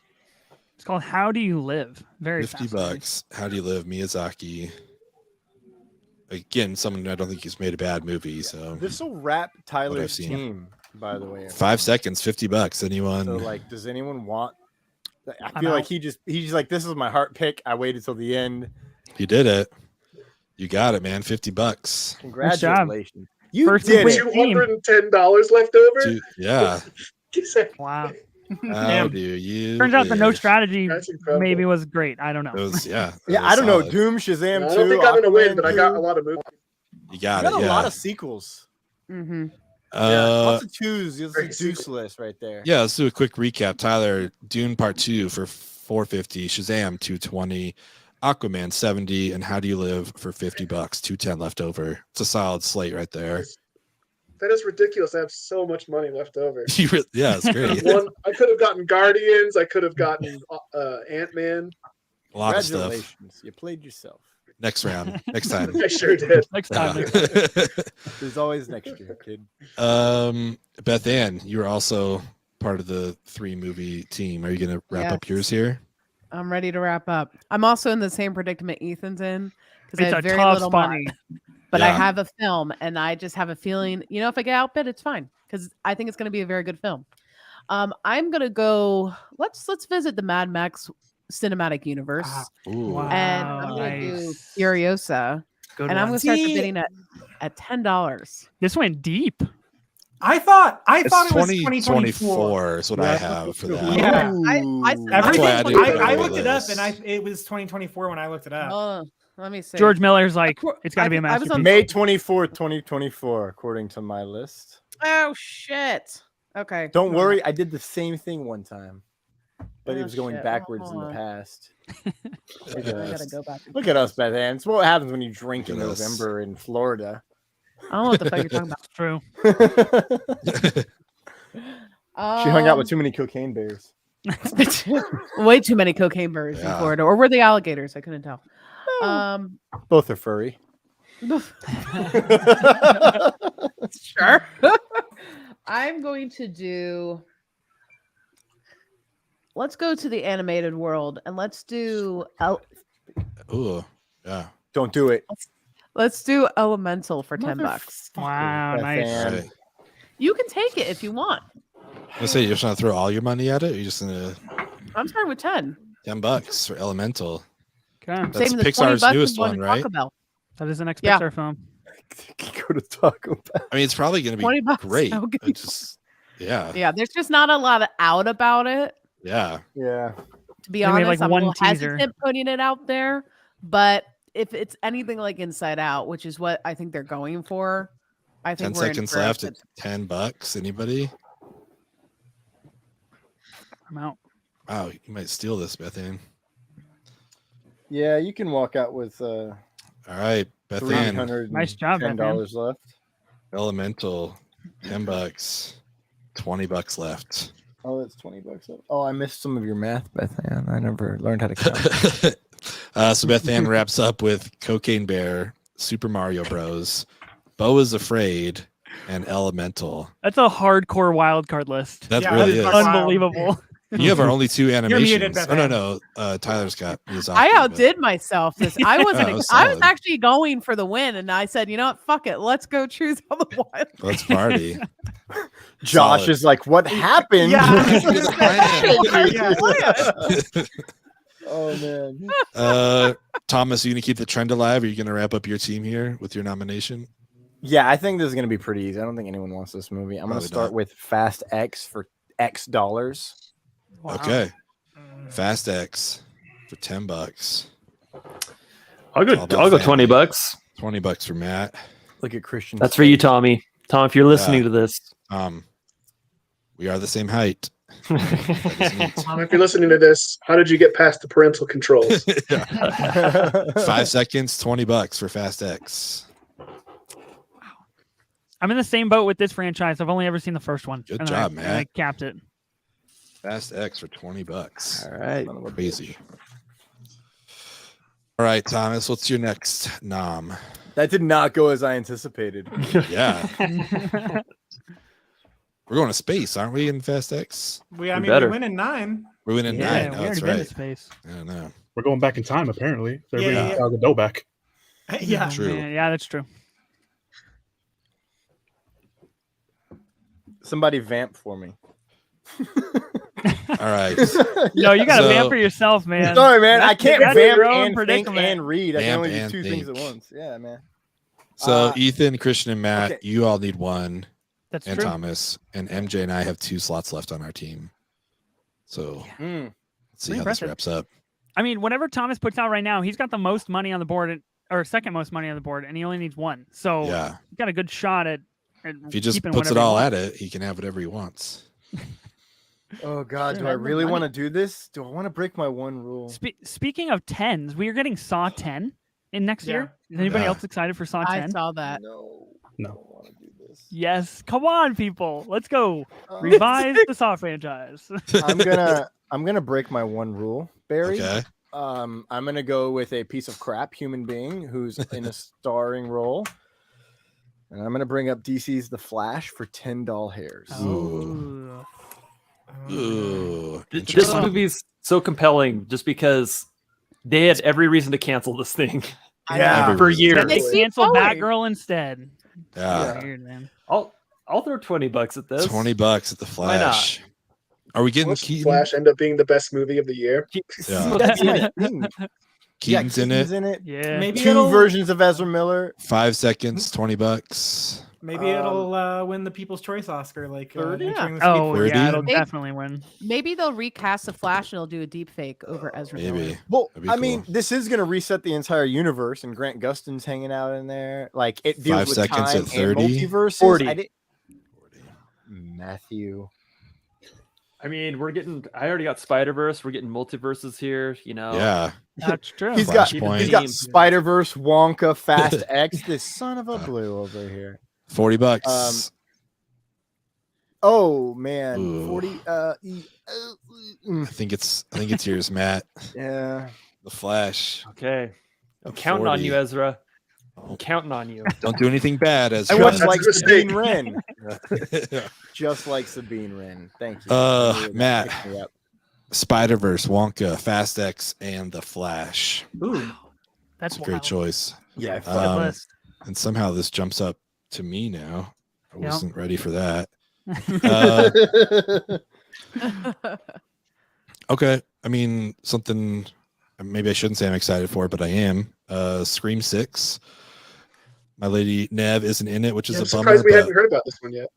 It's called How Do You Live? Very $50. How Do You Live? Miyazaki. Again, someone I don't think he's made a bad movie. So This will wrap Tyler's seen. team, by the way. 5 seconds, $50. Anyone? So, like, does anyone want? I I'm feel like out. he's like, this is my heart pick. I waited till the end. You did it. You got it, man. $50. Congratulations. You First did win. it. $210 left over. Yeah. Wow. How do you? Turns out the no live? strategy That's incredible. maybe was great. I don't know. It was, yeah. it Yeah, was I don't know. solid. Doom, Shazam, I 2. don't think I'm gonna win, Aquaman but I got 2. a lot of movies. You got You it. got a Yeah. lot of sequels. Mm-hmm. Lots of twos. It's a Very deuce sequel. list right there. Yeah, let's do a quick recap. Tyler, Dune Part 2 for $450, Shazam 220, Aquaman 70, and How Do You Live for $50, 210 left over. It's a solid slate right there. That is ridiculous. I have so much money left over. Yeah, it's great. I could have gotten Guardians. I could have gotten Ant-Man. A lot of stuff. Congratulations. You played yourself. Next round. Next time. I sure did. Next time. Yeah. There's always next year, kid. Bethanne, you were also part of the 3-movie team. Are you going to wrap up Yes. yours here? I'm ready to wrap up. I'm also in the same predicament Ethan's in because I It's have a very tough little spot. money. But I Yeah. have a film, and I just have a feeling, if I get outbid, it's fine because I think it's going to be a very good film. I'm going to go. Let's visit the Mad Max cinematic universe, Ooh. Wow. and I'm going to do nice. Furiosa, Good and I'm one. going to start the See- bidding at $10. This went deep. I thought It's it was 2024 is what I have for that. Yeah. I Everything, why I didn't put it I on looked the it up, list. and it was 2024 when I looked it up. Let me see. George Miller's like, it's got to be a I was on- masterpiece. May 24th, 2024, according to my list. Oh shit. Okay. Don't worry, I did the same thing one time, but it Oh, was going shit. backwards in Hold the on. past. Look I at gotta us. go back. Look at us, Bethanne. It's what happens when you drink in Look at us. November in Florida. I don't know what the fuck you're talking about. True. She hung out with too many cocaine bears. way too many cocaine birds in Yeah. Florida, or were they alligators? I couldn't tell. Both are furry. Sure. I'm going to do. Let's go to the animated world and let's do. Ooh. Yeah. Don't do it. Let's do Elemental for $10. Wow, nice. Bethanne. Right. You can take it if you want. Let's say you're just gonna throw all your money at it. Or you're just gonna I'm starting with 10. $10 for Elemental. Okay. That's Saving the Pixar's $20 newest and going one, to right? Taco Bell. That is the next Yeah. Pixar film. Go to Taco Bell. I mean, it's probably gonna be $20. great. Okay. It just, yeah. Yeah, there's just not a lot of out about it. Yeah. Yeah. To be They made, honest, like, I'm one a little teaser. hesitant putting it out there. But if it's anything like Inside Out, which is what I think they're going for, I 10 think we're in seconds for a left good- at $10. Anybody? I'm out. Wow, you might steal this, Bethanne. Yeah, you can walk out with All right, Bethanne. Nice job, $10 left. Elemental, $10, $20 left. Oh, that's $20 left. Oh, I missed some of your math, Bethanne. I never learned how to count. So Bethanne wraps up with Cocaine Bear, Super Mario Bros, Bo is Afraid, and Elemental. That's a hardcore wild card list. That really is Unbelievable. You have our only two animations. muted, Bethanne. No. Tyler's got his I off, outdid myself. I wasn't. Oh, I was solid. actually going for the win, and I said, you know what? Fuck it. Let's go choose all the wild. Let's party. Josh Solid. is like, what happened? Yeah. Oh man. Thomas, are you gonna keep the trend alive? Or are you gonna wrap up your team here with your nomination? Yeah, I think this is gonna be pretty easy. I don't think anyone wants this movie. I'm gonna Probably start not. with Fast X for X dollars. Wow. Okay. Fast X for $10. I'll go family. $20. $20 for Matt. Look at Christian. That's for you, Tommy. Tom, if you're listening to this. We are the same height. That is neat. If you're listening to this, how did you get past the parental controls? 5 seconds, $20 for Fast X. I'm in the same boat with this franchise. I've only ever seen the first one. Good and job, I Matt. capped it. Fast X for $20. All right. Crazy. All right, Thomas, what's your next nom? That did not go as I anticipated. Yeah. We're going to space, aren't we, in Fast X? We better. win in 9. We're winning Yeah, 9. we Oh, that's already been to right. space. I don't know. We're going back in time, apparently. So everybody Yeah. got the dough back. Yeah. True. Yeah, that's true. Somebody vamp for me. All right. No, you got to So- vamp for yourself, man. Sorry, man. I can't that's vamp your own and think predicament. and read. I can Vamp only do and two things at think. once. Yeah, man. So Ethan, Christian, and Matt, okay. you all need one, That's and true. Thomas, and MJ and I have 2 slots left on our team. So Mm. let's see Pretty how this impressive. wraps up. I mean, whatever Thomas puts out right now, he's got the most money on the board, or second most money on the board, and he only needs one. So Yeah. he's got a good shot at If he just keeping puts it whatever he all wants. at it, he can have whatever he wants. Oh God, Sure, do I have the really money. want to do this? Do I want to break my one rule? Speaking of 10s, we are getting Saw 10 in next Yeah. year. Is anybody Yeah. else excited for Saw 10? I saw that. No. No. I don't want to do this. Yes. Come on, people. Let's go. Revise the Saw franchise. I'm gonna break my one rule, Barry. Okay. I'm gonna go with a piece of crap human being who's in a starring role, and I'm gonna bring up DC's The Flash for $10 hairs. Oh. Ooh. This Interesting. movie's so compelling just because they had every reason to cancel this thing Yeah. for And years. they keep canceled going. Batgirl instead. Yeah. Weird, man. I'll throw $20 at this. $20 at the Why not? Flash. Are we getting What's Keaton? Flash end up being the best movie of the year? Yeah. That's my thing. Keaton's in Keaton's it. in it. Yeah. Maybe 2 it'll versions of Ezra Miller. 5 seconds, $20. maybe it'll win the People's Choice Oscar like 30? Entering the Oh, Speed yeah, 30? it'll Maybe- definitely win. Maybe they'll recast the Flash and they'll do a deep fake over Ezra Miller. Maybe. Well, That'd be I mean, cool. this is going to reset the entire universe, and Force. Gustin's hanging out in there. Like it deals 5 with seconds time at 30? and multiverses. 40. Matthew. I mean, I already got Spider-Verse. We're getting multiverses here, you know. Yeah. That's true. He's got Flashpoint. he's got Team. Spider-Verse, Wonka, Fast X. This son of a blue over here. $40. Oh man, Ooh. 40. I think it's yours, Matt. Yeah. The Flash. Okay. I'm At counting on 40. you, Ezra. Oh. I'm counting on you. Don't do anything bad, as I watched That's like a mistake. Sabine Wren. Just like Sabine Wren. Thank you. Matt. Picked me up. Spider-Verse, Wonka, Fast X, and The Flash. Ooh. That's It's a great wild. choice. Yeah. Good Um, list. And somehow this jumps up to me now. I Yep. wasn't ready for that. Okay. I mean, something maybe I shouldn't say I'm excited for, but I am. Scream 6. My lady Nev isn't in it, which is I'm a bummer, surprised we but hadn't heard about this one yet.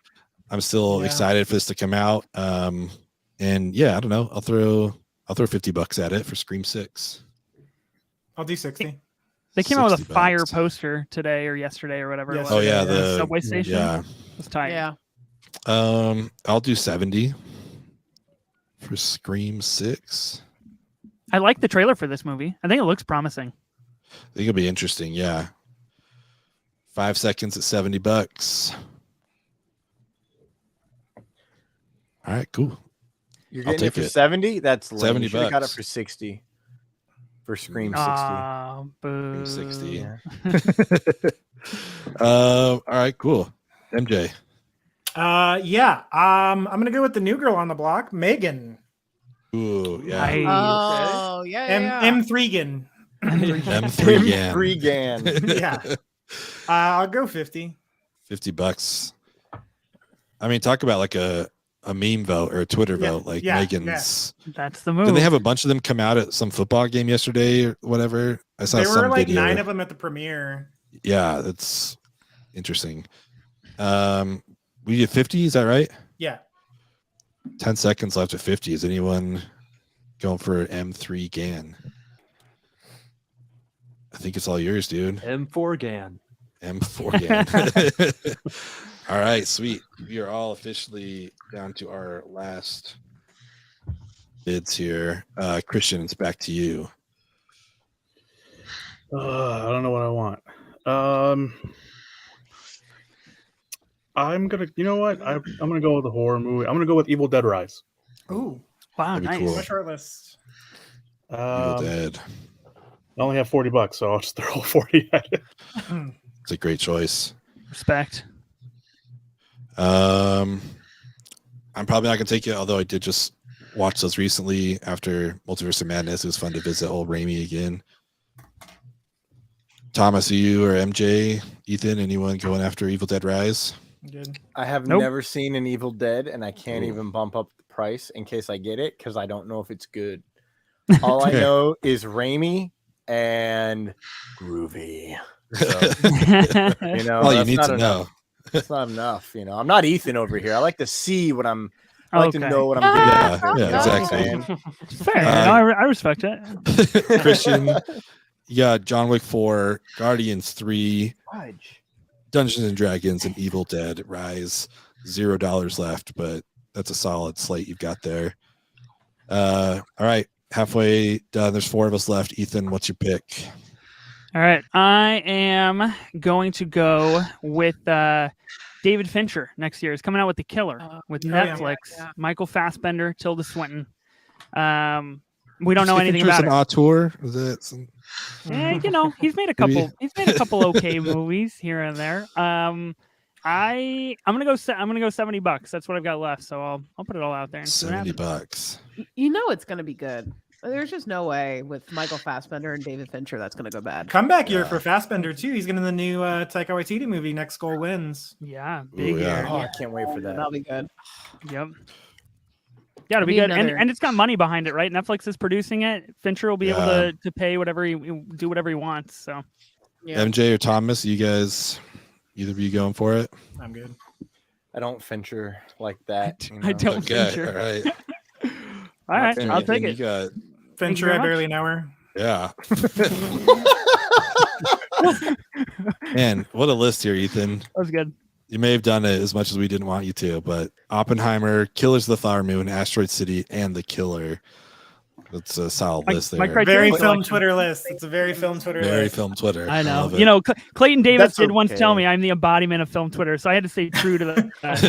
I'm still Yeah. excited for this to come out. And yeah, I don't know. I'll throw $50 at it for Scream 6. I'll do 60. They came out with a $60. fire poster today or yesterday or whatever. Yes. It was. Oh yeah, Yeah. the Subway station. yeah. It's tight. Yeah. I'll do 70 for Scream 6. I like the trailer for this movie. I think it looks promising. I think it'll be interesting. Yeah. 5 seconds at $70. All right, cool. You're I'll getting it take for it. 70? That's lame. 70 You should have got it bucks. for 60. For Scream 60. Ah, boo. 60. Yeah. All right, cool. MJ. Yeah. I'm gonna go with the new girl on the block, Megan. Ooh, yeah. Nice. Oh, yeah. M3gan. M3 Gan. Free Gan. Yeah. I'll go 50. $50. I mean, talk about like a meme vote or a Twitter Yeah, vote, like yeah, Megan's. That's the move. Did they have a bunch of them come out at some football game yesterday or whatever? I saw There some were like video. 9 of them at the premiere. Yeah, that's interesting. We did 50, is that right? Yeah. 10 seconds left at 50. Is anyone going for M3 Gan? I think it's all yours, dude. M4 GAN. M4 Gan. All right, sweet. We are all officially down to our last bids here. Christian, it's back to you. I don't know what I want. I'm gonna. You know what? I'm gonna go with a horror movie. I'm gonna go with Evil Dead Rise. Ooh. Wow, That'd be nice. cool. My short list. Evil Dead. I only have $40, so I'll just throw 40 at it. It's a great choice. Respect. I'm probably not gonna take it, although I did just watch those recently after Multiverse of Madness. It was fun to visit old Raimi again. Thomas, you or MJ, Ethan, anyone going after Evil Dead Rise? Good. I have Nope. never seen an Evil Dead, and I can't Ooh. even bump up the price in case I get it because I don't know if it's good. All I know is Raimi and groovy. So, you know, All you that's need not to enough. know. That's not enough. You know, I'm not Ethan over here. I like to see what I'm. I like to Okay. know what I'm Yeah, getting. yeah, You know what I'm exactly. saying? Fair. No, I respect it. Christian, yeah, John Wick 4, Guardians 3, Dungeons and Dragons, and Evil Dead Rise. $0 left, but that's a solid slate you've got there. All right, halfway done. There's 4 of us left. Ethan, what's your pick? All right. I am going to go with David Fincher next year. He's coming out with The Killer with yeah. Netflix. Yeah. Michael Fassbender, Tilda Swinton. We don't Did know you anything think there's about an it. auteur? Is it some... You know, he's made a Maybe. couple. He's made a couple okay movies here and there. I'm gonna go $70. That's what I've got left. So I'll put it all out there and see what happens. $70? You know it's going to be good. There's just no way with Michael Fassbender and David Fincher that's going to go bad. Comeback year Yeah. for Fassbender too. He's getting the new Taika Waititi movie. Next Goal Wins. Yeah, Ooh, big yeah. year. Oh, I can't wait for that. That'll be good. Yep. Yeah, it'll be Need good, another- and it's got money behind it, right? Netflix is producing it. Fincher will be able Yeah. to pay whatever he do whatever he wants. So Yeah. MJ or Thomas, you guys, either of you going for it? I'm good. I don't Fincher like that. You I know? don't Okay, Fincher. all right. All right, Ethan, I'll take you it. got, Fincher, very I much. barely know her. yeah. Man, what a list here, Ethan. That was good. You may have done it as much as we didn't want you to, but Oppenheimer, Killers of the Flower Moon, Asteroid City, and The Killer. That's a solid My- list my there. criteria- Very Selection. film Twitter list. It's a very film Twitter Very list. film Twitter. I know. love it. You know, Clayton Davis That's did once tell okay. me I'm the embodiment of film Twitter, so I had to stay true to the.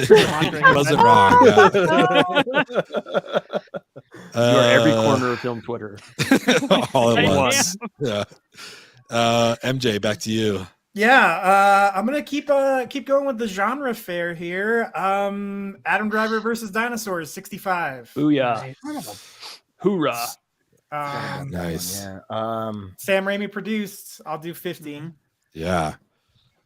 True to mantra here. Wasn't wrong. Yeah. You are every corner of film Twitter. all I at am. once. Yeah. MJ, back to you. Yeah, I'm gonna keep going with the genre fair here. Adam Driver versus Dinosaurs, 65. Booyah. Hoorah. Nice. Yeah. Sam Raimi produced. I'll do 50. Yeah.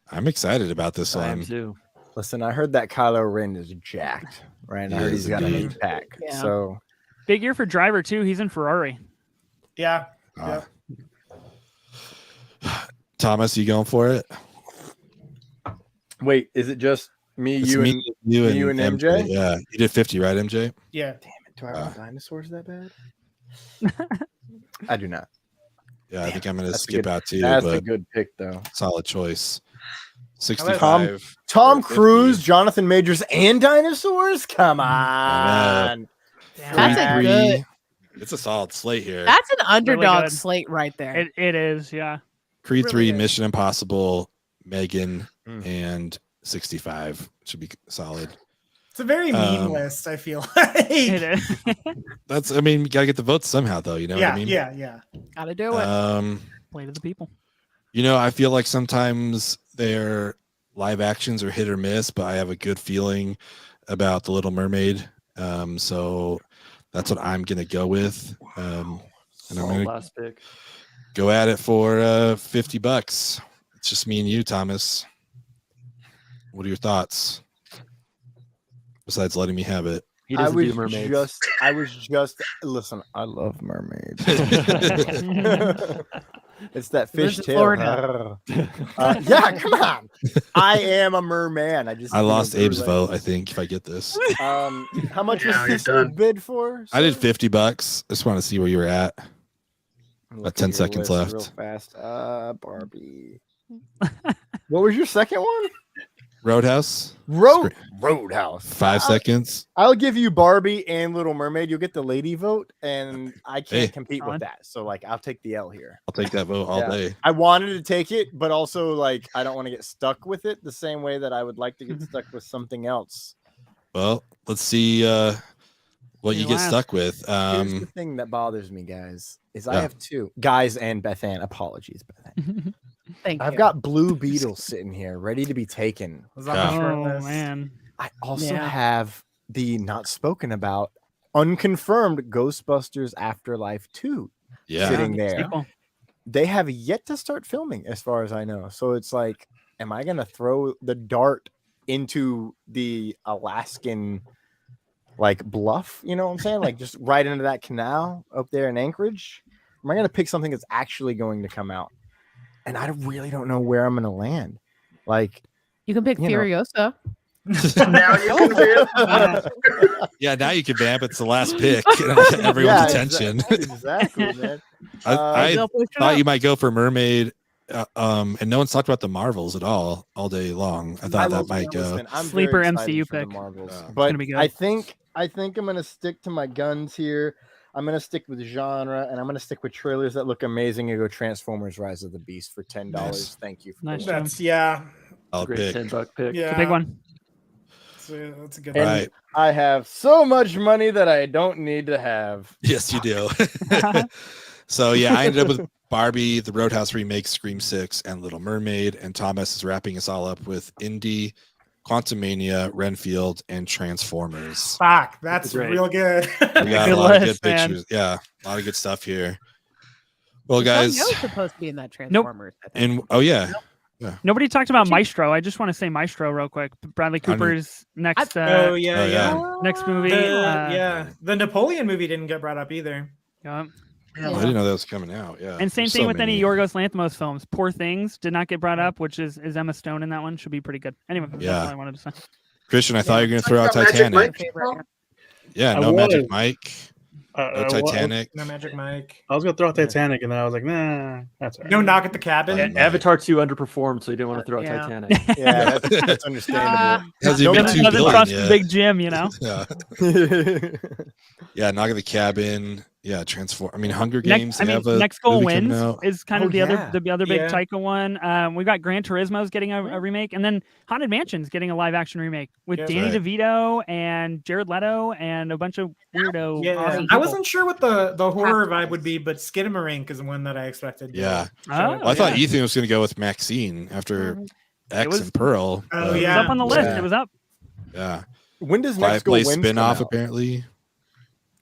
I'm excited about this I am one. too. Listen, I heard that Kylo Ren is jacked, right? And I He heard is he's got an indeed. 8-pack. Yeah. So Big year for Driver too. He's in Ferrari. Yeah. Uh, Thomas, you going for it? wait, is it just me, It's you, me, and you and MJ? Yeah. You did 50, right, MJ? Yeah. do I want dinosaurs that bad? I do not. Yeah, I think I'm going to That's a skip good- out too, That's a but good pick, though. solid choice. Tom- 65. Tom or 50. Cruise, Jonathan Majors, and dinosaurs? Come I on. Damn. That's a Creed good. 3. It's a solid slate here. That's an underdog good. slate right there. It is, yeah. Creed really 3, is. Mission Impossible, Megan, and 65 should be solid. It's a very mean list, I feel like. It is. That's, I mean, you gotta get the votes somehow, though. You know what I mean? Yeah. Gotta do it. Play to the people. You know, I feel like sometimes their live actions are hit or miss, but I have a good feeling about The Little Mermaid. So that's what I'm gonna go with. And I'm gonna last pick. go at it for $50. It's just me and you, Thomas. What are your thoughts? Besides letting me have it. He doesn't do mermaids. I was just listen. I love mermaids. It's that fish Lives in tail. Florida. Yeah, come on. I am a merman. I lost Abe's vote, I think, if I get this. How much was Now you're this done. bid for? I did $50. I just want to see where you were at. About 10 seconds left. Real fast. Barbie. What was your second one? Roadhouse. Roadhouse. 5 seconds. I'll give you Barbie and Little Mermaid. You'll get the lady vote, and I can't compete with that. So, like, I'll take the L here. I'll take that vote all day. I wanted to take it, but also, like, I don't want to get stuck with it the same way that I would like to get stuck with something else. Well, let's see what you get stuck with. Here's the thing that bothers me, guys, is I have two guys and Bethanne. Apologies, Bethanne. Thank you. I've got Blue Beetle sitting here ready to be taken. Was on the short Oh list. man. I also have the not spoken about, unconfirmed Ghostbusters Afterlife 2 sitting there. Sequel. They have yet to start filming, as far as I know. So it's like, am I going to throw the dart into the Alaskan, like, bluff? You know what I'm saying? Like, just right into that canal up there in Anchorage? Am I going to pick something that's actually going to come out? And I really don't know where I'm going to land. Like, You can pick Furiosa. Now you can vamp. Yeah, now you can vamp. It's the last pick. Everyone's Yeah, attention. Exactly, man. I They'll push it thought up. you might go for Mermaid. And no one's talked about the Marvels at all day long. I thought that might go. Listen, I'm Sleeper very excited MCU for the pick. Marvels. Yeah. But gonna be good. I think I'm gonna stick to my guns here. I'm gonna stick with genre, and I'm gonna stick with trailers that look amazing and go Transformers: Rise of the Beast for $10. Nice. Thank you. For Nice. that. That's yeah. I'll Great pick. $10 pick. Yeah. It's a big one. That's a good And one. Right. I have so much money that I don't need to have. Yes, you do. So yeah, I ended up with Barbie, the Roadhouse remake, Scream 6, and Little Mermaid. And Thomas is wrapping us all up with Indie, Quantumania, Renfield, and Transformers. Fuck, that's Great. real good. We got Good a lot of list, good man. pictures. Yeah, a lot of good stuff here. Well, Guys, guys, supposed to be in that Transformers. I think. and oh yeah, Nobody talked about Maestro. I just want to say Maestro real quick. Bradley Cooper's next Oh yeah, Oh, yeah. yeah. next movie. Yeah, the Napoleon movie didn't get brought up either. Yeah. I didn't know that was coming out. Yeah, And same There's thing so with many. any Yorgos Lanthimos films. Poor Things did not get brought up, which is Emma Stone in that one. Should be pretty good. Anyway, that's Yeah. all I wanted to say. Christian, I thought you were going to throw out Magic Titanic. Mike? Favorite. Yeah, I no Magic was. Mike, no Titanic. No Magic Mike. I was gonna throw out Titanic, and then I was like, nah, that's all right. No Knock at the Cabin. Yeah. And Avatar 2 underperformed, so you didn't want to throw out Yeah. Titanic. Yeah, that's understandable. Hasn't even Doesn't, been 2 doesn't billion trust yet. Big Jim, you know. Yeah, yeah, Knock at the Cabin. Yeah, Transform. I mean, Hunger Games. Next Goal movie coming Wins out. is kind Oh, of the yeah. other big Yeah. Taika one. We got Gran Turismo's getting a remake, and then Haunted Mansion's getting a live action remake with Yeah. Danny Right. DeVito and Jared Leto and a bunch of weirdo. Yeah, awesome I people. wasn't sure what the horror vibe would be, but Skinamarink is one that I expected. Yeah. Oh, Well, I thought yeah. Ethan was going to go with Maxine after X was- and Pearl. Oh, but- It was yeah. up on the list. Yeah. It was up. Yeah. When does Next Go Fireplace Wins come spinoff out? apparently.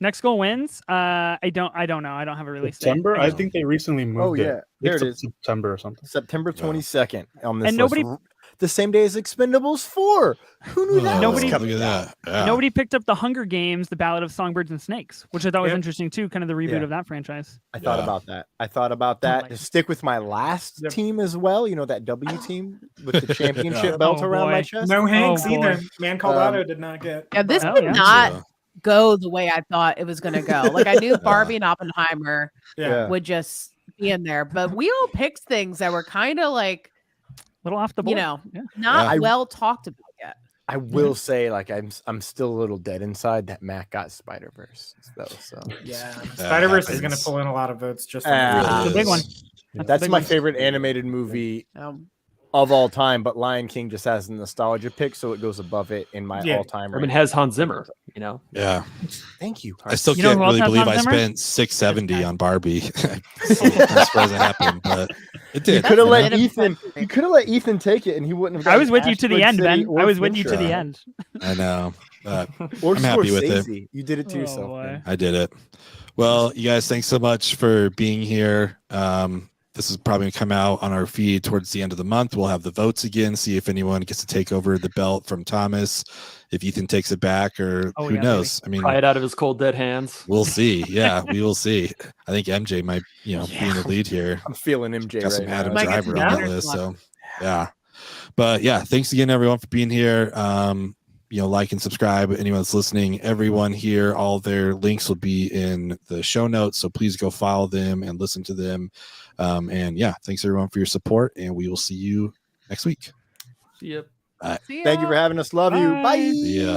Next Goal Wins. I don't know. I don't have a release date. September. I think they recently moved. Oh, it. yeah. I think There it is. September or something. September 22nd on this And nobody- list. The same day as Expendables 4. Who knew that Nobody- was Look coming at out? that. Yeah. Nobody picked up the Hunger Games, the Ballad of Songbirds and Snakes, which I thought was Yep. interesting too. Kind of the reboot Yeah. of that franchise. I thought Yeah. about that. I thought about that. like To it. stick with my last Yep. team as well. You know, that W team with the championship Yeah. belt Oh, around my boy. chest. No Hanks boy. either. Man Called Otto did not get. Yeah, this Oh, did yeah. not So, go the way I thought it was going to go. Like I knew Barbie and Oppenheimer Yeah. would just be in there, but we all picked things that were kind of like, A little off the board. you know, Yeah. not Yeah. well talked about yet. I will say, like, I'm still a little dead inside that Matt got Spider-Verse though. So Yeah, That Spider-Verse is happens. going to pull in a lot of votes. Just It really That's the big one. is. that's big my one. favorite animated movie Um, of all time. But Lion King just has a nostalgia pick, so it goes above it in my Yeah. all-time. Herman ranking. has Hans Zimmer, you know. Yeah. Thank you. I still You know can't who else really has believe I Hans Zimmer? spent $670 guy. on Barbie. I'm surprised it happened, but it You did. could have you let know? Ethan. You could have let Ethan take it, and he wouldn't have. I was with you to gotten the end, Ashford City Ben. or I was with you to the Fincher. end. I know. Or I'm happy with it. Scorsese. You did it to Oh, yourself. boy. Ben. I did it. Well, you guys, thanks so much for being here. This is probably going to come out on our feed towards the end of the month. We'll have the votes again, see if anyone gets to take over the belt from Thomas, if Ethan takes it back, or Oh, who yeah, knows? I mean, Pry it out of his cold dead hands. we'll see. Yeah, we will see. I think MJ might, be in the lead here. I'm feeling MJ Got some right Adam now. Might get Driver some on that winners list. luck. So, yeah. But yeah, thanks again, everyone, for being here. Like and subscribe. Anyone that's listening, everyone here, all their links will be in the show notes. So please go follow them and listen to them. And yeah, thanks everyone for your support, and we will see you next week. Yep. See Thank you ya. for having us. Love you. Bye. Bye. See ya.